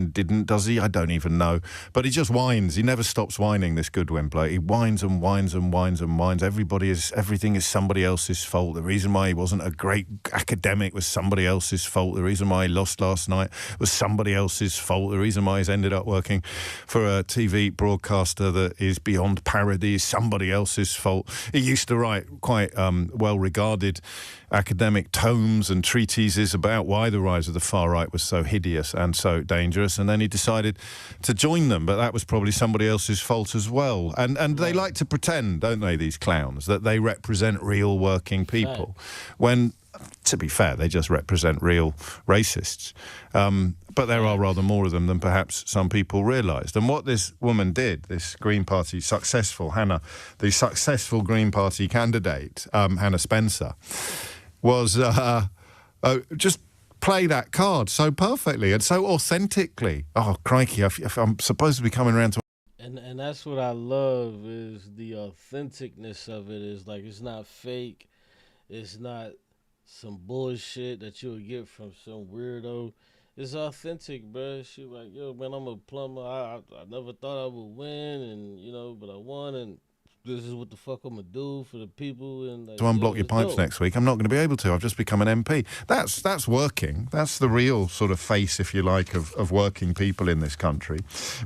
[SPEAKER 7] does he? I don't even know. But he just whines. He never stops whining, this Goodwin bloke. He whines and whines and whines and whines. Everything is somebody else's fault. The reason why he wasn't a great academic was somebody else's fault. The reason why he lost last night was somebody else's fault. The reason why he's ended up working for a TV broadcaster that is beyond parody is somebody else's fault. He used to write quite well-regarded academic tomes and treatises about why the rise of the far right was so hideous and so dangerous, and then he decided to join them, but that was probably somebody else's fault as well. And they like to pretend, don't they, these clowns, that they represent real working people, when, to be fair, they just represent real racists. But there are rather more of them than perhaps some people realised. And what this woman did, this Green Party successful, the successful Green Party candidate, Hannah Spencer, was just play that card so perfectly and so authentically. Oh, crikey, if I'm supposed to be coming around to...
[SPEAKER 1] And that's what I love, is the authenticness of it. Is like, it's not fake. It's not some bullshit that you'll get from some weirdo. It's authentic, bro. She like, yo, man, I'm a plumber. I never thought I would win, and but I won, and this is what the fuck I'm gonna do for the people. And like,
[SPEAKER 7] to unblock your pipes next week, I'm not going to be able to. I've just become an MP. That's working. That's the real sort of face, if you like, of working people in this country.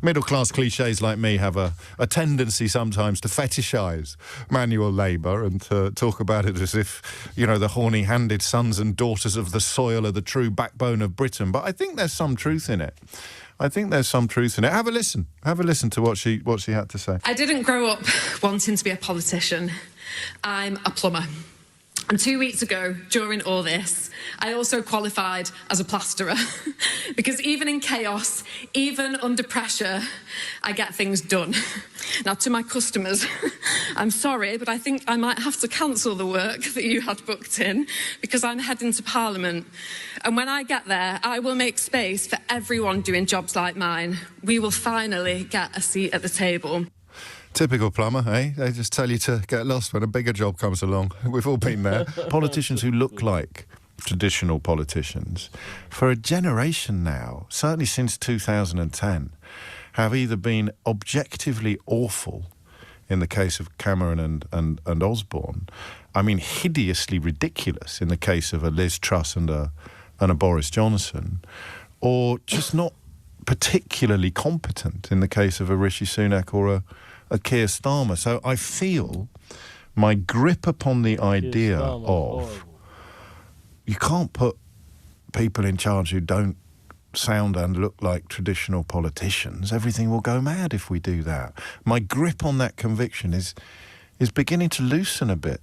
[SPEAKER 7] Middle-class cliches like me have a tendency sometimes to fetishise manual labour and to talk about it as if, the horny-handed sons and daughters of the soil are the true backbone of Britain. But I think there's some truth in it. Have a listen. Have a listen to what she had to say.
[SPEAKER 12] I didn't grow up wanting to be a politician. I'm a plumber. And 2 weeks ago, during all this, I also qualified as a plasterer. Because even in chaos, even under pressure, I get things done. Now, to my customers, I'm sorry, but I think I might have to cancel the work that you had booked in, because I'm heading to Parliament. And when I get there, I will make space for everyone doing jobs like mine. We will finally get a seat at the table.
[SPEAKER 7] Typical plumber, eh? They just tell you to get lost when a bigger job comes along. We've all been there. Politicians who look like traditional politicians, for a generation now, certainly since 2010, have either been objectively awful, in the case of Cameron and Osborne, I mean hideously ridiculous in the case of a Liz Truss and a Boris Johnson, or just not particularly competent in the case of a Rishi Sunak or a Keir Starmer. So I feel my grip upon the idea of you can't put people in charge who don't sound and look like traditional politicians. Everything will go mad if we do that. My grip on that conviction is beginning to loosen a bit.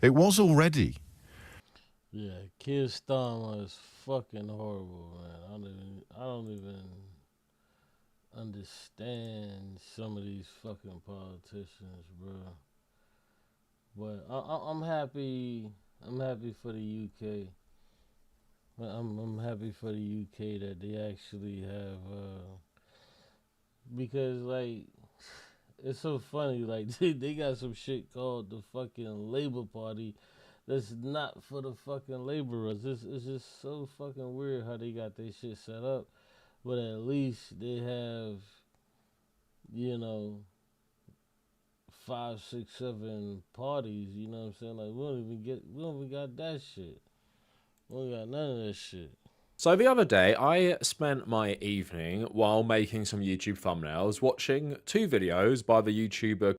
[SPEAKER 7] It was already.
[SPEAKER 1] Yeah, Keir Starmer is fucking horrible, man. I don't even understand some of these fucking politicians, bro. But I'm happy. I'm happy for the UK. I'm happy for the UK that they actually have, because like it's so funny. Like they got some shit called the fucking Labour Party. That's not for the fucking laborers. It's just so fucking weird how they got their shit set up. But at least they have, 5, 6, 7 parties. You know what I'm saying? Like we don't even got that shit. We don't got none of that shit.
[SPEAKER 6] So the other day, I spent my evening while making some YouTube thumbnails watching 2 videos by the YouTuber.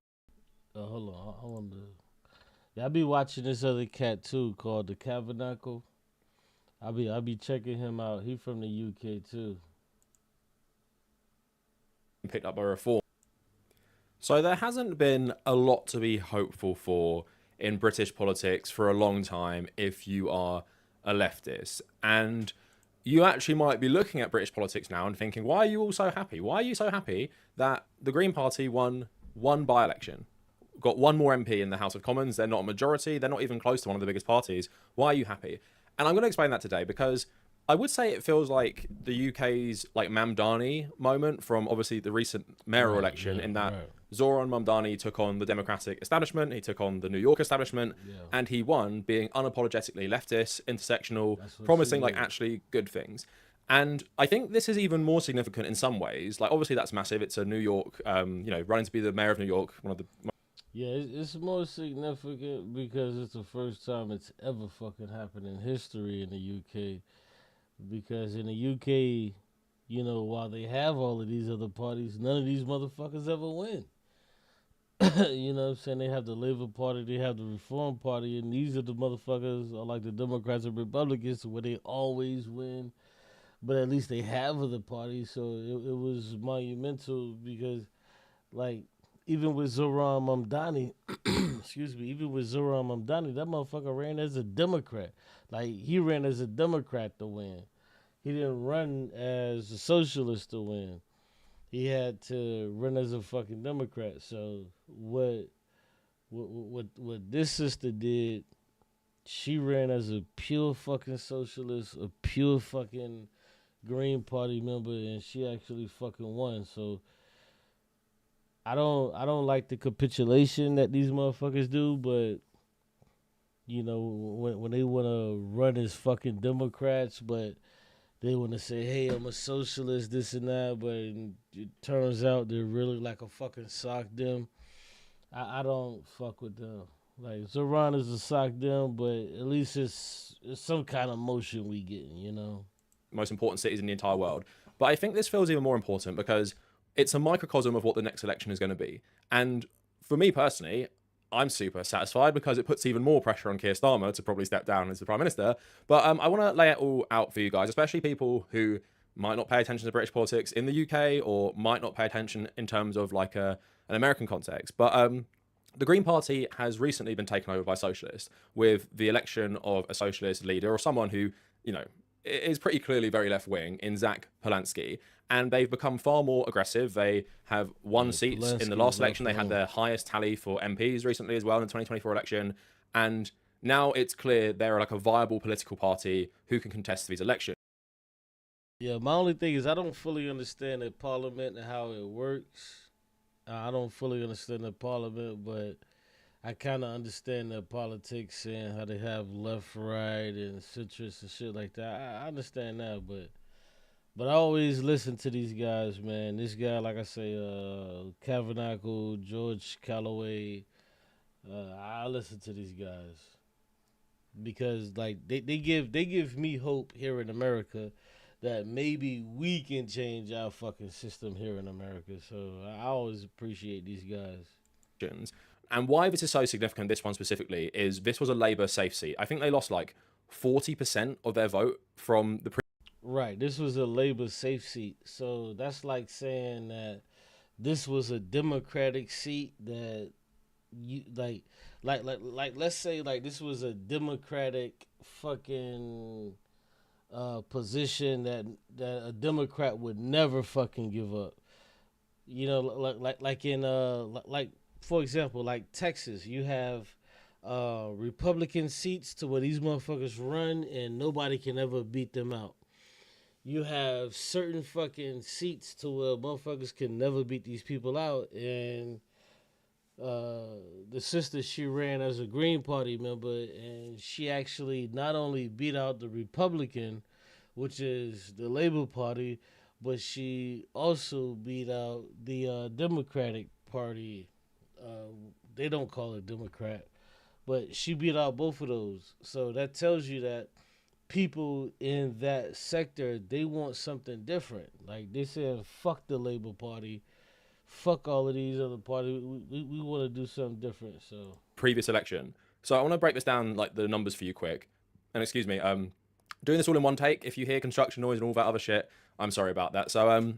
[SPEAKER 1] Hold on, I wonder. Yeah, I be watching this other cat too called the Tabernacle. I be checking him out. He from the UK too.
[SPEAKER 6] Picked up by Reform. So there hasn't been a lot to be hopeful for in British politics for a long time if you are a leftist. And you actually might be looking at British politics now and thinking, why are you all so happy? Why are you so happy that the Green Party won one by-election? Got one more MP in the House of Commons. They're not a majority. They're not even close to one of the biggest parties. Why are you happy? And I'm going to explain that today because I would say it feels like the UK's like Mamdani moment from obviously the recent mayoral election in that Zoran Mamdani took on the Democratic establishment. He took on the New York establishment and he won being unapologetically leftist, intersectional, promising like actually good things. And I think this is even more significant in some ways. Like obviously that's massive. It's a New York, running to be the mayor of New York, one of the...
[SPEAKER 1] Yeah, it's more significant because it's the first time it's ever fucking happened in history in the UK. Because in the UK, while they have all of these other parties, none of these motherfuckers ever win. You know what I'm saying? They have the Labour Party, they have the Reform Party, and these are the motherfuckers are like the Democrats and Republicans where they always win. But at least they have other parties, so it was monumental because, like, even with Zoran Mamdani, that motherfucker ran as a Democrat. Like, he ran as a Democrat to win. He didn't run as a socialist to win. He had to run as a fucking Democrat. So what this sister did, she ran as a pure fucking socialist, a pure fucking Green Party member, and she actually fucking won. So I don't like the capitulation that these motherfuckers do, but when they want to run as fucking Democrats, but they want to say, hey, I'm a socialist, this and that, but it turns out they're really like a fucking sock dem. I don't fuck with them. Like, Zoran is a sock dem, but at least it's some kind of motion we getting,
[SPEAKER 6] Most important cities in the entire world. But I think this feels even more important because it's a microcosm of what the next election is going to be. And for me personally, I'm super satisfied because it puts even more pressure on Keir Starmer to probably step down as the Prime Minister. But I want to lay it all out for you guys, especially people who might not pay attention to British politics in the UK or might not pay attention in terms of like an American context. But the Green Party has recently been taken over by socialists with the election of a socialist leader or someone who, is pretty clearly very left-wing in Zach Polanski. And they've become far more aggressive. They have won seats in the last election. They had their highest tally for MPs recently as well in the 2024 election. And now it's clear they're like a viable political party who can contest these elections.
[SPEAKER 1] Yeah, my only thing is I don't fully understand the parliament and how it works. I don't fully understand the parliament, but I kind of understand the politics and how they have left, right, and centrist and shit like that. I understand that, but I always listen to these guys, man. This guy, like I say, Tabernacle, George Calloway. I listen to these guys because like they give me hope here in America that maybe we can change our fucking system here in America. So I always appreciate these guys.
[SPEAKER 6] And why this is so significant, this one specifically, is this was a Labour safe seat. I think they lost like 40% of their vote from the
[SPEAKER 1] Right, this was a Labour safe seat. So that's like saying that this was a Democratic seat that you like let's say like this was a Democratic fucking position that a Democrat would never fucking give up. You know, like in like for example, like Texas, you have Republican seats to where these motherfuckers run and nobody can ever beat them out. You have certain fucking seats to where motherfuckers can never beat these people out. And the sister, she ran as a Green Party member, and she actually not only beat out the Republican, which is the Labour Party, but she also beat out the Democratic Party. They don't call it Democrat, but she beat out both of those. So that tells you that people in that sector, they want something different. Like they said, fuck the Labour Party, fuck all of these other parties. We want to do something different. So
[SPEAKER 6] previous election. So I want to break this down, like the numbers for you quick. And excuse me, doing this all in one take. If you hear construction noise and all that other shit, I'm sorry about that. So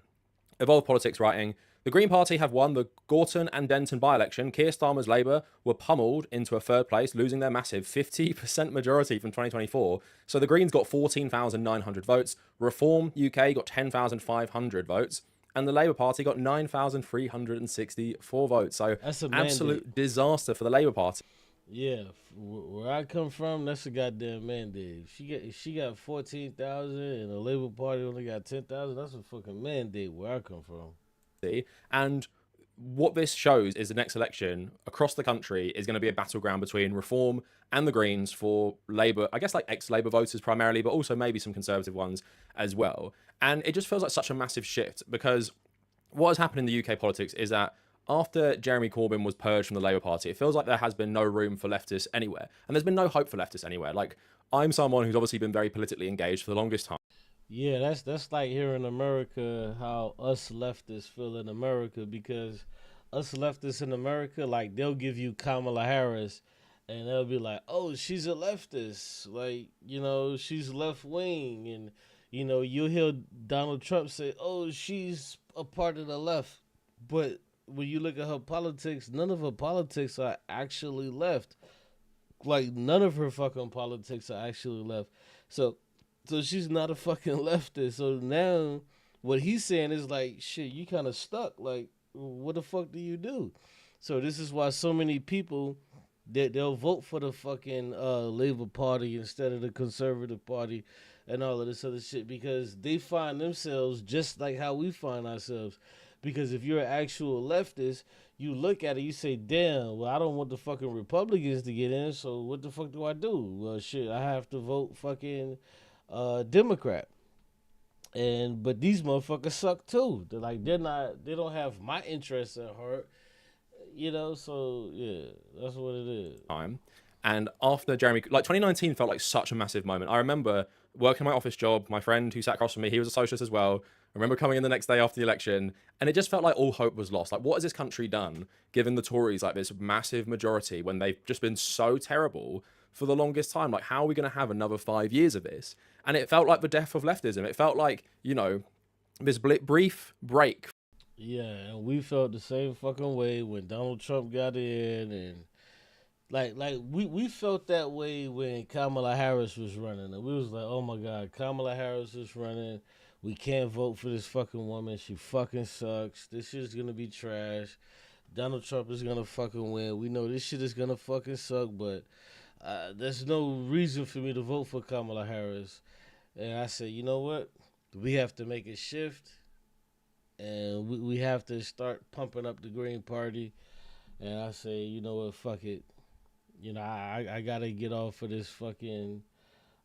[SPEAKER 6] Evolve Politics writing, the Green Party have won the Gorton and Denton by-election. Keir Starmer's Labour were pummeled into a third place, losing their massive 50% majority from 2024. So the Greens got 14,900 votes. Reform UK got 10,500 votes. And the Labour Party got 9,364 votes. So
[SPEAKER 1] that's an
[SPEAKER 6] absolute disaster for the Labour Party.
[SPEAKER 1] Yeah, where I come from, that's a goddamn mandate. If she got 14,000 and the Labour Party only got 10,000, that's a fucking mandate where I come from.
[SPEAKER 6] And what this shows is the next election across the country is going to be a battleground between Reform and the Greens for Labour, I guess like ex-Labour voters primarily, but also maybe some Conservative ones as well. And it just feels like such a massive shift, because what has happened in the UK politics is that after Jeremy Corbyn was purged from the Labour Party, it feels like there has been no room for leftists anywhere. And there's been no hope for leftists anywhere. Like, I'm someone who's obviously been very politically engaged for the longest time.
[SPEAKER 1] Yeah, that's like here in America, how us leftists feel in America, because us leftists in America, like, they'll give you Kamala Harris and they'll be like, oh, she's a leftist. Like, you know, she's left wing. And, you know, you'll hear Donald Trump say, oh, she's a part of the left. But when you look at her politics, none of her politics are actually left. Like, none of her fucking politics are actually left. So she's not a fucking leftist. So now what he's saying is like, shit, you kind of stuck. Like, what the fuck do you do? So this is why so many people, they'll vote for the fucking Labour Party instead of the Conservative Party and all of this other shit, because they find themselves just like how we find ourselves. Because if you're an actual leftist, you look at it, you say, damn, well, I don't want the fucking Republicans to get in, so what the fuck do I do? Well, shit, I have to vote fucking Democrat. But these motherfuckers suck too. They don't have my interests at heart, you know. So yeah, that's what it is.
[SPEAKER 6] And after Jeremy, like 2019 felt like such a massive moment. I remember working my office job. My friend who sat across from me, he was a socialist as well. I remember coming in the next day after the election, and it just felt like all hope was lost. Like, what has this country done, given the Tories like this massive majority when they've just been so terrible for the longest time? Like, how are we going to have another 5 years of this? And it felt like the death of leftism. It felt like, you know, this brief break.
[SPEAKER 1] Yeah, and we felt the same fucking way when Donald Trump got in, and we felt that way when Kamala Harris was running, and we was like, oh my God, Kamala Harris is running. We can't vote for this fucking woman. She fucking sucks. This shit's gonna be trash. Donald Trump is gonna fucking win. We know this shit is gonna fucking suck, but there's no reason for me to vote for Kamala Harris. And I said, you know what? We have to make a shift, and we have to start pumping up the Green Party. And I say, you know what? Fuck it. You know, I gotta get off of this fucking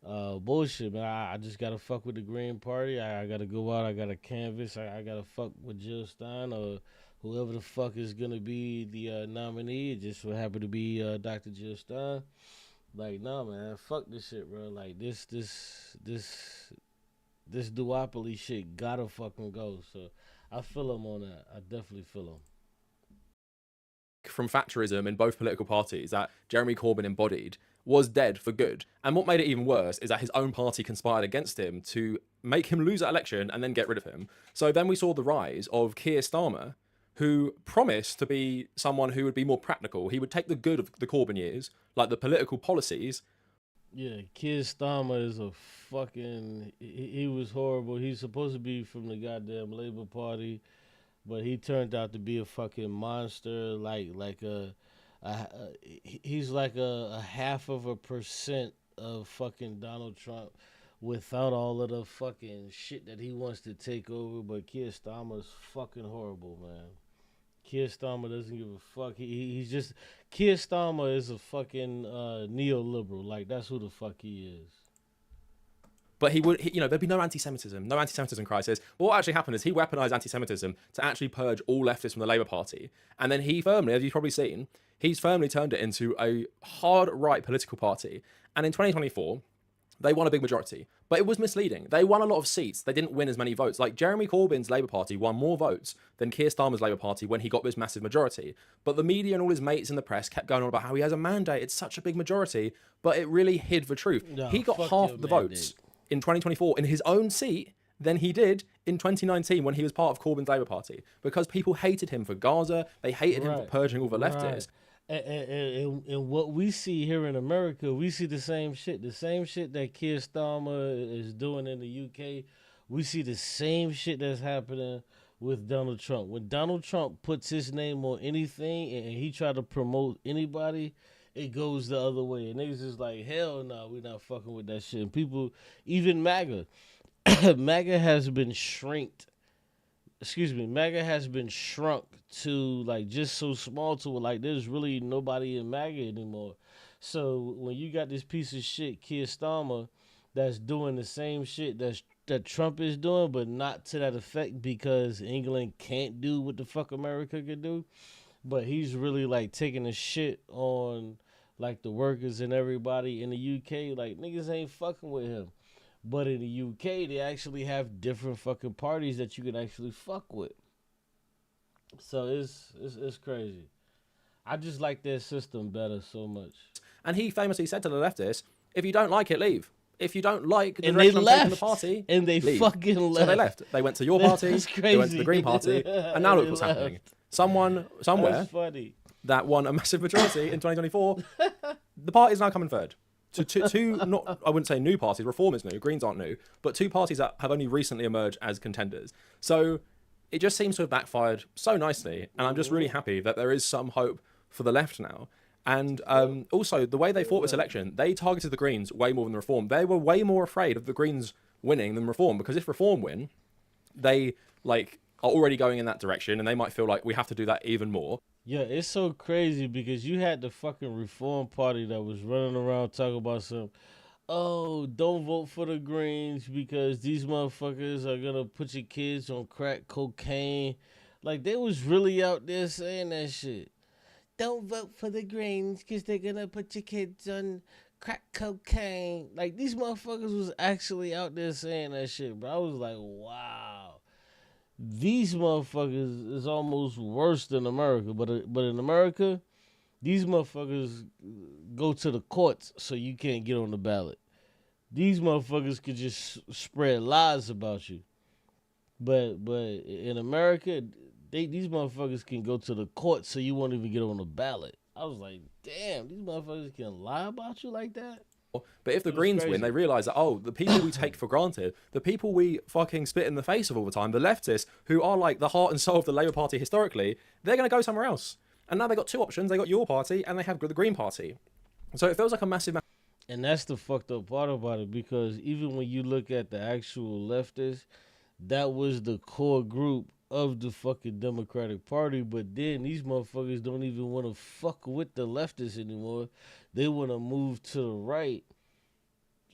[SPEAKER 1] bullshit, man. I just gotta fuck with the Green Party. I gotta go out. I gotta canvass. I gotta fuck with Jill Stein or whoever the fuck is gonna be the nominee. It just so happen to be Dr. Jill Stein. Like, nah, man, fuck this shit, bro. Like, this duopoly shit gotta fucking go. So I feel him on that. I definitely feel him.
[SPEAKER 6] from Thatcherism in both political parties that Jeremy Corbyn embodied was dead for good. And what made it even worse is that his own party conspired against him to make him lose that election and then get rid of him. So then we saw the rise of Keir Starmer, who promised to be someone who would be more practical. He would take the good of the Corbyn years, like the political policies.
[SPEAKER 1] Yeah, Keir Starmer is a fucking... He was horrible. He's supposed to be from the goddamn Labour Party, but he turned out to be a fucking monster, he's like a 0.5% of fucking Donald Trump without all of the fucking shit that he wants to take over. But Keir Starmer's fucking horrible, man. Keir Starmer doesn't give a fuck. He's just... Keir Starmer is a fucking neoliberal. Like, that's who the fuck he is.
[SPEAKER 6] But there'd be no anti-Semitism crisis. What actually happened is he weaponized anti-Semitism to actually purge all leftists from the Labour Party. And then he firmly, as you've probably seen, he's firmly turned it into a hard right political party. And in 2024, they won a big majority. But it was misleading. They won a lot of seats. They didn't win as many votes. Like, Jeremy Corbyn's Labour Party won more votes than Keir Starmer's Labour Party when he got this massive majority. But the media and all his mates in the press kept going on about how he has a mandate. It's such a big majority. But it really hid the truth.
[SPEAKER 1] No,
[SPEAKER 6] he got half the votes in 2024 in his own seat than he did in 2019 when he was part of Corbyn's Labour Party. Because people hated him for Gaza. They hated him for purging all the leftists.
[SPEAKER 1] And what we see here in America, we see the same shit. The same shit that Keir Starmer is doing in the UK, we see the same shit that's happening with Donald Trump. When Donald Trump puts his name on anything and he try to promote anybody, it goes the other way. And niggas is like, hell no, we're not fucking with that shit. And people, even MAGA, MAGA has been MAGA has been shrunk to like just so small to it. Like there's really nobody in MAGA anymore. So when you got this piece of shit, Keir Starmer, that's doing the same shit that Trump is doing, but not to that effect because England can't do what the fuck America can do. But he's really like taking a shit on like the workers and everybody in the UK. Like niggas ain't fucking with him. But in the UK, they actually have different fucking parties that you can actually fuck with. So it's crazy. I just like their system better so much.
[SPEAKER 6] And he famously said to the leftists, if you don't like it, leave. If you don't like the direction I'm taking the party,
[SPEAKER 1] and they
[SPEAKER 6] leave.
[SPEAKER 1] fucking left.
[SPEAKER 6] So they left. They went to your party, they went to the Green Party, and now look what's happening. Someone, somewhere, that won a massive majority in 2024, the party's now coming third. Two, not, I wouldn't say new parties, Reform is new, Greens aren't new, but two parties that have only recently emerged as contenders. So it just seems to have backfired so nicely, and I'm just really happy that there is some hope for the left now. And also, the way they fought this election, they targeted the Greens way more than the Reform. They were way more afraid of the Greens winning than Reform, because if Reform win, they are already going in that direction, and they might feel like we have to do that even more.
[SPEAKER 1] Yeah, it's so crazy because you had the fucking Reform Party that was running around talking about don't vote for the Greens because these motherfuckers are gonna put your kids on crack cocaine. Like, they was really out there saying that shit. Don't vote for the Greens because they're gonna put your kids on crack cocaine. Like, these motherfuckers was actually out there saying that shit, bro. I was like, wow. These motherfuckers is almost worse than America. But in America, these motherfuckers go to the courts so you can't get on the ballot. These motherfuckers could just spread lies about you. But in America, these motherfuckers can go to the courts so you won't even get on the ballot. I was like, damn, these motherfuckers can lie about you like that?
[SPEAKER 6] But if the Greens win, they realise that, the people we take for granted, the people we fucking spit in the face of all the time, the leftists, who are like the heart and soul of the Labour Party historically, they're going to go somewhere else. And now they've got two options. They got your party and they have the Green Party. So it feels like a massive...
[SPEAKER 1] And that's the fucked up part about it, because even when you look at the actual leftists, that was the core group of the fucking Democratic Party, but then these motherfuckers don't even want to fuck with the leftists anymore. They want to move to the right.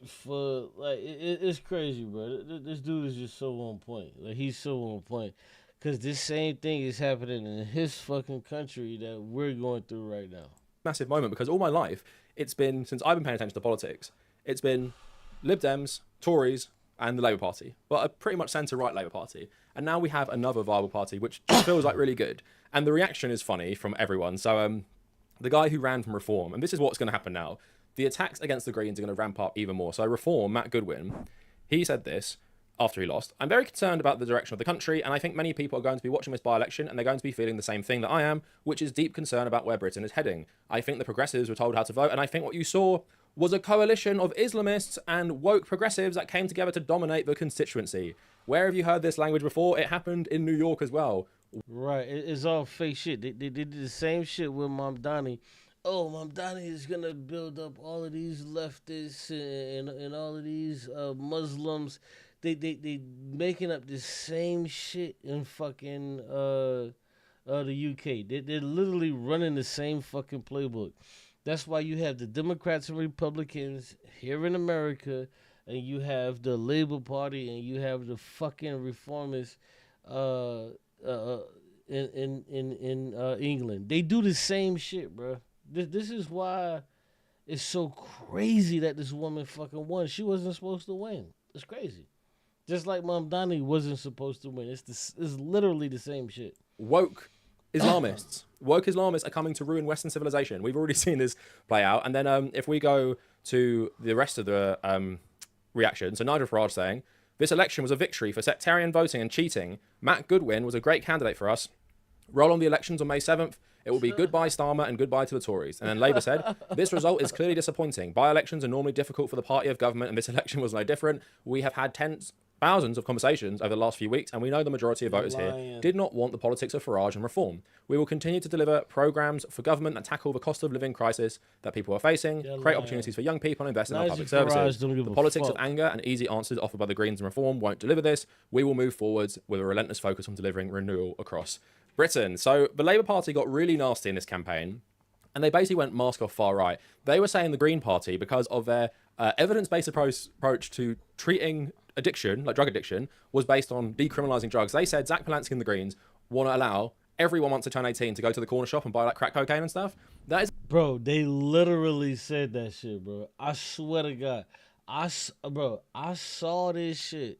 [SPEAKER 1] For like, it's crazy, bro. This dude is just so on point. Like, he's so on point, because this same thing is happening in his fucking country that we're going through right now.
[SPEAKER 6] Massive moment, because all my life, it's been, since I've been paying attention to politics, it's been Lib Dems, Tories, and the Labour Party, but a pretty much centre-right Labour Party. And now we have another viable party, which just feels like really good. And the reaction is funny from everyone. So the guy who ran from Reform, and this is what's going to happen now. The attacks against the Greens are going to ramp up even more. So Reform, Matt Goodwin, he said this after he lost. I'm very concerned about the direction of the country, and I think many people are going to be watching this by-election, and they're going to be feeling the same thing that I am, which is deep concern about where Britain is heading. I think the progressives were told how to vote, and I think what you saw was a coalition of Islamists and woke progressives that came together to dominate the constituency. Where have you heard this language before? It happened in New York as well.
[SPEAKER 1] Right, it's all fake shit. They did the same shit with Mamdani. Oh, Mamdani is going to build up all of these leftists and all of these Muslims. They making up the same shit in fucking the UK. They're literally running the same fucking playbook. That's why you have the Democrats and Republicans here in America, and you have the Labour Party, and you have the fucking reformists in England. They do the same shit, bro. This is why it's so crazy that this woman fucking won. She wasn't supposed to win. It's crazy. Just like Mamdani wasn't supposed to win. It's literally the same shit.
[SPEAKER 6] Woke Islamists. Woke Islamists are coming to ruin Western civilization. We've already seen this play out. And then if we go to the rest of the reaction, so Nigel Farage saying, this election was a victory for sectarian voting and cheating. Matt Goodwin was a great candidate for us. Roll on the elections on May 7th. It will be goodbye Starmer and goodbye to the Tories. And then Labour said, this result is clearly disappointing. By-elections are normally difficult for the party of government, and this election was no different. We have had thousands of conversations over the last few weeks, and we know the majority of voters here did not want the politics of Farage and Reform. We will continue to deliver programmes for government that tackle the cost of living crisis that people are facing, create opportunities for young people and invest in our public services. The politics of anger and easy answers offered by the Greens and Reform won't deliver this. We will move forwards with a relentless focus on delivering renewal across Britain. So the Labour Party got really nasty in this campaign, and they basically went mask off far right. They were saying the Green Party, because of their evidence-based approach to treating addiction, like drug addiction, was based on decriminalising drugs. They said Zach Polansky and the Greens want to allow everyone once they turn 18 to go to the corner shop and buy like crack cocaine and stuff. That is,
[SPEAKER 1] bro. They literally said that shit, bro. I swear to God, I saw this shit.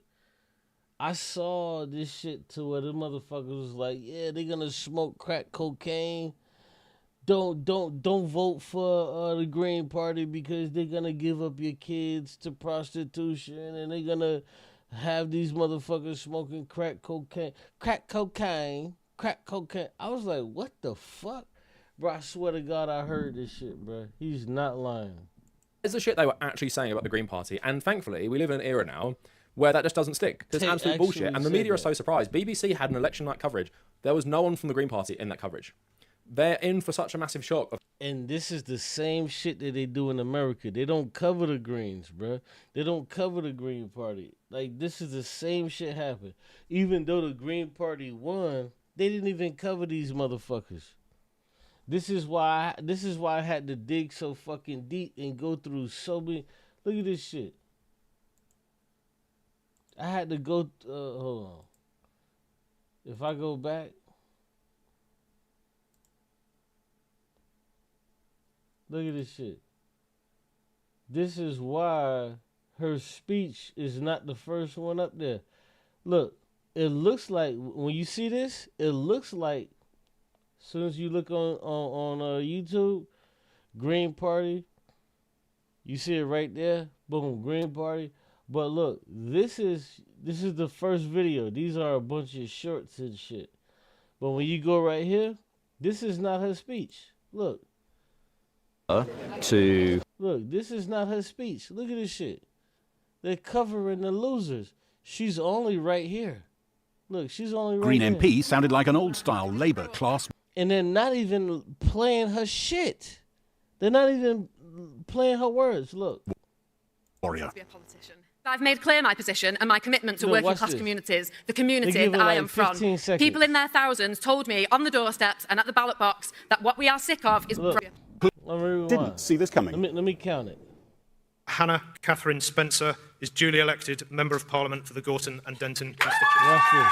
[SPEAKER 1] I saw this shit to where the motherfuckers was like, yeah, they're gonna smoke crack cocaine. Don't vote for the Green Party because they're gonna give up your kids to prostitution, and they're gonna have these motherfuckers smoking crack cocaine. I was like, what the fuck? Bro, I swear to God I heard this shit, bro. He's not lying.
[SPEAKER 6] It's the shit they were actually saying about the Green Party, and thankfully we live in an era now where that just doesn't stick. It's absolute bullshit, and the media are so surprised. BBC had an election night coverage. There was no one from the Green Party in that coverage. They're in for such a massive shock.
[SPEAKER 1] And this is the same shit that they do in America. They don't cover the Greens, bro. They don't cover the Green Party. Like, this is the same shit happened. Even though the Green Party won, they didn't even cover these motherfuckers. This is why I had to dig so fucking deep and go through so many. Look at this shit. I had to go. Hold on. If I go back. Look at this shit. This is why her speech is not the first one up there. Look, it looks like, when you see this, it looks like, as soon as you look on YouTube, Green Party, you see it right there, boom, Green Party. But look, this is the first video. These are a bunch of shorts and shit. But when you go right here, this is not her speech. Look. Look, this is not her speech. Look at this shit. They're covering the losers. She's only right here. Look, she's only right
[SPEAKER 10] Green
[SPEAKER 1] here.
[SPEAKER 10] MP sounded like an old-style Labour class.
[SPEAKER 1] And they're not even playing her shit. They're not even playing her words. Look.
[SPEAKER 10] Warrior.
[SPEAKER 12] Be a politician. I've made clear my position and my commitment to working class communities, the community that I am from. People in their thousands told me on the doorsteps and at the ballot box that what we are sick of is...
[SPEAKER 10] Didn't see this coming.
[SPEAKER 1] Let me count it.
[SPEAKER 11] Hannah Catherine Spencer is duly elected Member of Parliament for the Gorton and Denton constituency.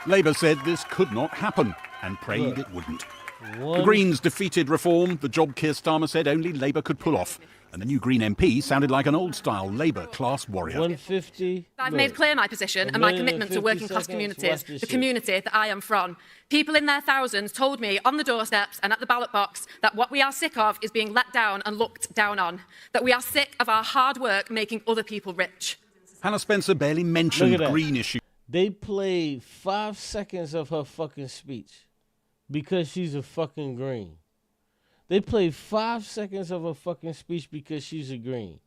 [SPEAKER 10] Labour said this could not happen and prayed it wouldn't. The Greens defeated reform, the job Keir Starmer said only Labour could pull off. And the new Green MP sounded like an old-style Labour class warrior.
[SPEAKER 1] 150.
[SPEAKER 12] I've made clear my position and my commitment to working class communities, the community that I am from. People in their thousands told me on the doorsteps and at the ballot box that what we are sick of is being let down and looked down on, that we are sick of our hard work making other people rich.
[SPEAKER 10] Hannah Spencer barely mentioned green issues.
[SPEAKER 1] They played 5 seconds of her fucking speech because she's a fucking green. They played 5 seconds of her fucking speech because she's a green.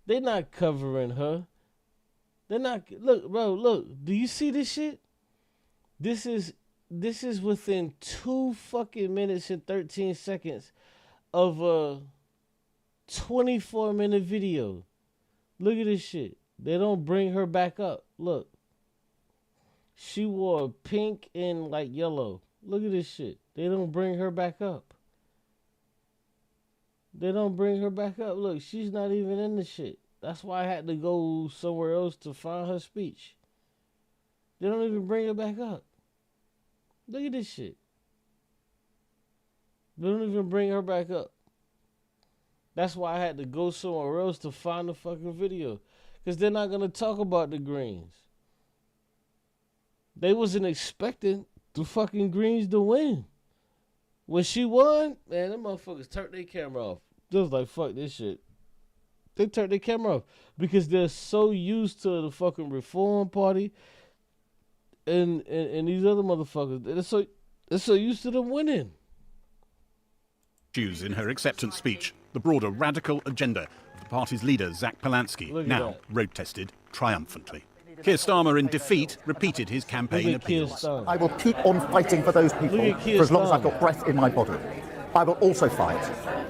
[SPEAKER 1] They're not covering her. They're not. Look, bro, look. Do you see this shit? This is within 2 fucking minutes and 13 seconds of a 24-minute video. Look at this shit. They don't bring her back up. Look. She wore pink and like yellow. Look at this shit. They don't bring her back up. They don't bring her back up. Look, she's not even in the shit. That's why I had to go somewhere else to find her speech. They don't even bring her back up. Look at this shit. They don't even bring her back up. That's why I had to go somewhere else to find the fucking video. Because they're not going to talk about the Greens. They wasn't expecting the fucking Greens to win. When she won, man, them motherfuckers turned their camera off. They was like, fuck this shit. They turned their camera off because they're so used to the fucking Reform Party and these other motherfuckers. They're so used to them winning.
[SPEAKER 10] In her acceptance speech, the broader radical agenda of the party's leader, Zach Polansky, now road-tested triumphantly. Keir Starmer, in defeat, repeated his campaign appeals.
[SPEAKER 13] I will keep on fighting for those people for as long as I've got breath in my body. I will also fight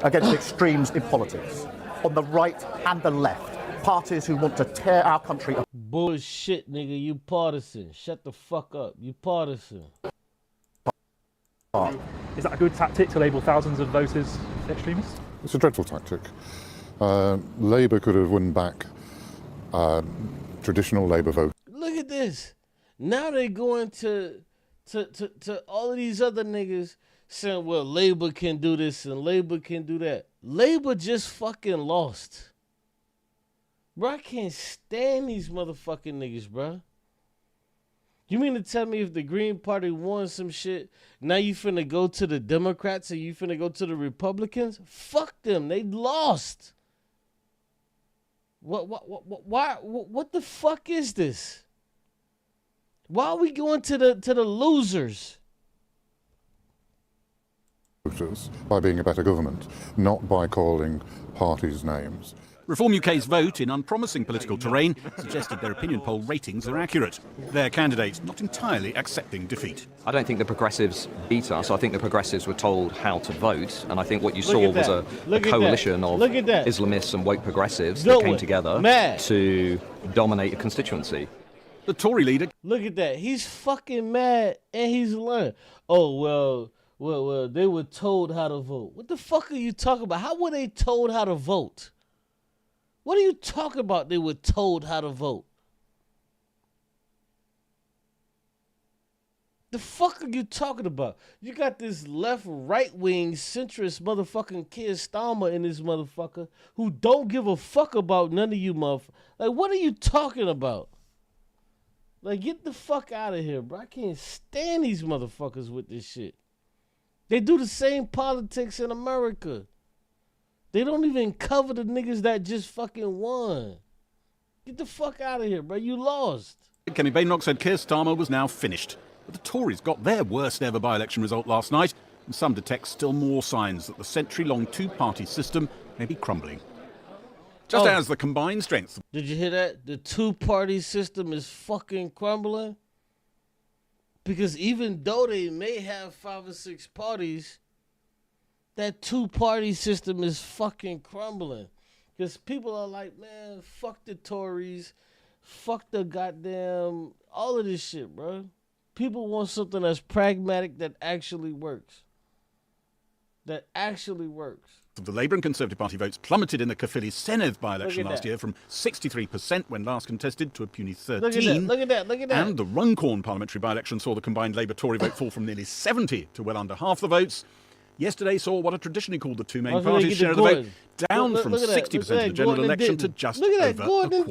[SPEAKER 13] against extremes in politics, on the right and the left, parties who want to tear our country apart.
[SPEAKER 1] Bullshit, nigga, you partisan. Shut the fuck up. You partisan.
[SPEAKER 14] Is that a good tactic to label thousands of voters extremists?
[SPEAKER 15] It's a dreadful tactic. Labour could have won back traditional Labour vote.
[SPEAKER 1] Look at this. Now they going to all of these other niggas saying, well, Labour can do this and Labour can do that. Labour just fucking lost. Bro, I can't stand these motherfucking niggas, bro. You mean to tell me if the Green Party won some shit, now you finna go to the Democrats and you finna go to the Republicans? Fuck them. They lost. What the fuck is this? Why are we going to the losers?
[SPEAKER 15] Voters by being a better government, not by calling parties names.
[SPEAKER 10] Reform UK's vote in unpromising political terrain suggested their opinion poll ratings are accurate. Their candidates not entirely accepting defeat.
[SPEAKER 16] I don't think the Progressives beat us. I think the Progressives were told how to vote, and I think what you saw was a coalition of Islamists and woke progressives that came together to dominate a constituency.
[SPEAKER 10] The Tory leader...
[SPEAKER 1] Look at that. He's fucking mad and he's learned. Oh, well, they were told how to vote. What the fuck are you talking about? How were they told how to vote? What are you talking about? They were told how to vote. The fuck are you talking about? You got this left, right-wing, centrist motherfucking Keir Starmer in this motherfucker who don't give a fuck about none of you motherfuckers. Like, what are you talking about? Like, get the fuck out of here, bro. I can't stand these motherfuckers with this shit. They do the same politics in America. They don't even cover the niggas that just fucking won. Get the fuck out of here, bro. You lost.
[SPEAKER 10] Kenny Baynock said Keir Starmer was now finished. But the Tories got their worst ever by-election result last night, and some detect still more signs that the century-long two-party system may be crumbling. Just as the combined strength...
[SPEAKER 1] Did you hear that? The two-party system is fucking crumbling? Because even though they may have 5 or 6 parties... that two-party system is fucking crumbling. Because people are like, man, fuck the Tories. Fuck the goddamn... all of this shit, bro. People want something that's pragmatic that actually works. That actually works.
[SPEAKER 10] The Labour and Conservative Party votes plummeted in the Caerphilly Senedd by-election last year from 63% when last contested to a puny 13%.
[SPEAKER 1] Look at that.
[SPEAKER 10] And the Runcorn parliamentary by-election saw the combined Labour-Tory vote fall from nearly 70 to well under half the votes. Yesterday saw what are traditionally called the two main parties share of the vote down from 60% in the general election to just over a quarter.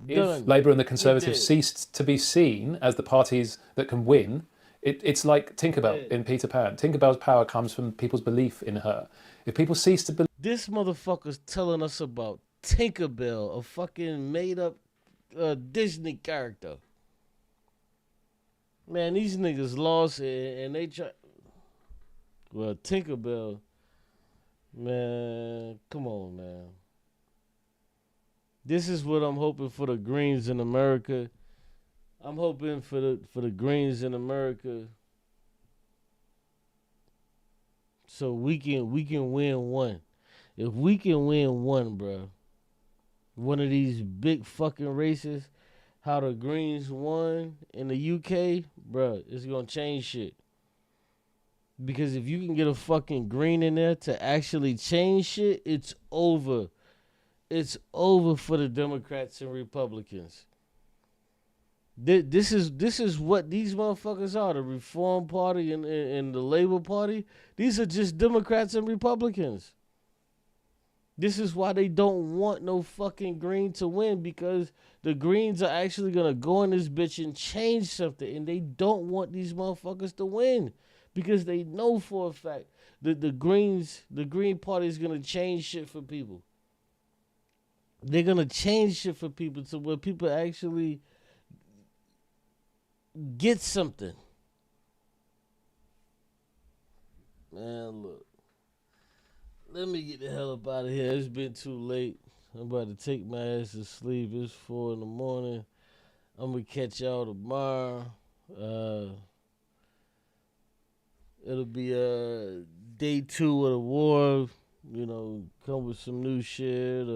[SPEAKER 8] If Labour and the Conservatives ceased to be seen as the parties that can win, it's like Tinkerbell in Peter Pan. Tinkerbell's power comes from people's belief in her. If people cease to believe...
[SPEAKER 1] This motherfucker's telling us about Tinkerbell, a fucking made-up Disney character. Man, these niggas lost and they try... Well, Tinkerbell, man, come on, man. This is what I'm hoping for the Greens in America. I'm hoping for the Greens in America, so we can win one. If we can win one, bro, one of these big fucking races, how the Greens won in the UK, bro, it's gonna change shit. Because if you can get a fucking Green in there to actually change shit, it's over. It's over for the Democrats and Republicans. This is what these motherfuckers are, the Reform Party and the Labor Party. These are just Democrats and Republicans. This is why they don't want no fucking Green to win, because the Greens are actually going to go in this bitch and change something, and they don't want these motherfuckers to win because they know for a fact that the Green Party is going to change shit for people. They're going to change shit for people to where people actually get something. Man, look. Let me get the hell up out of here. It's been too late. I'm about to take my ass to sleep. It's 4 in the morning. I'm going to catch y'all tomorrow. It'll be day 2 of the war. You know, come with some new shit.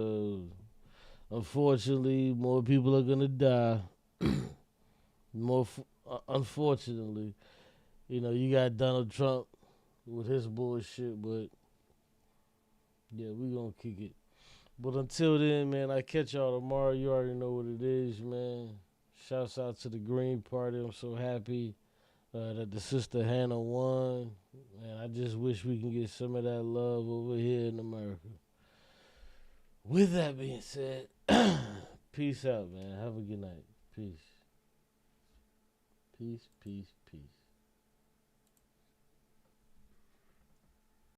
[SPEAKER 1] Unfortunately, more people are going to die. Unfortunately, you know, you got Donald Trump with his bullshit, but yeah, we gonna kick it. But until then, man, I catch y'all tomorrow. You already know what it is, man. Shouts out to the Green Party. I'm so happy that the sister Hannah won. Man, I just wish we can get some of that love over here in America. With that being said, peace out, man. Have a good night. Peace. Peace, peace, peace.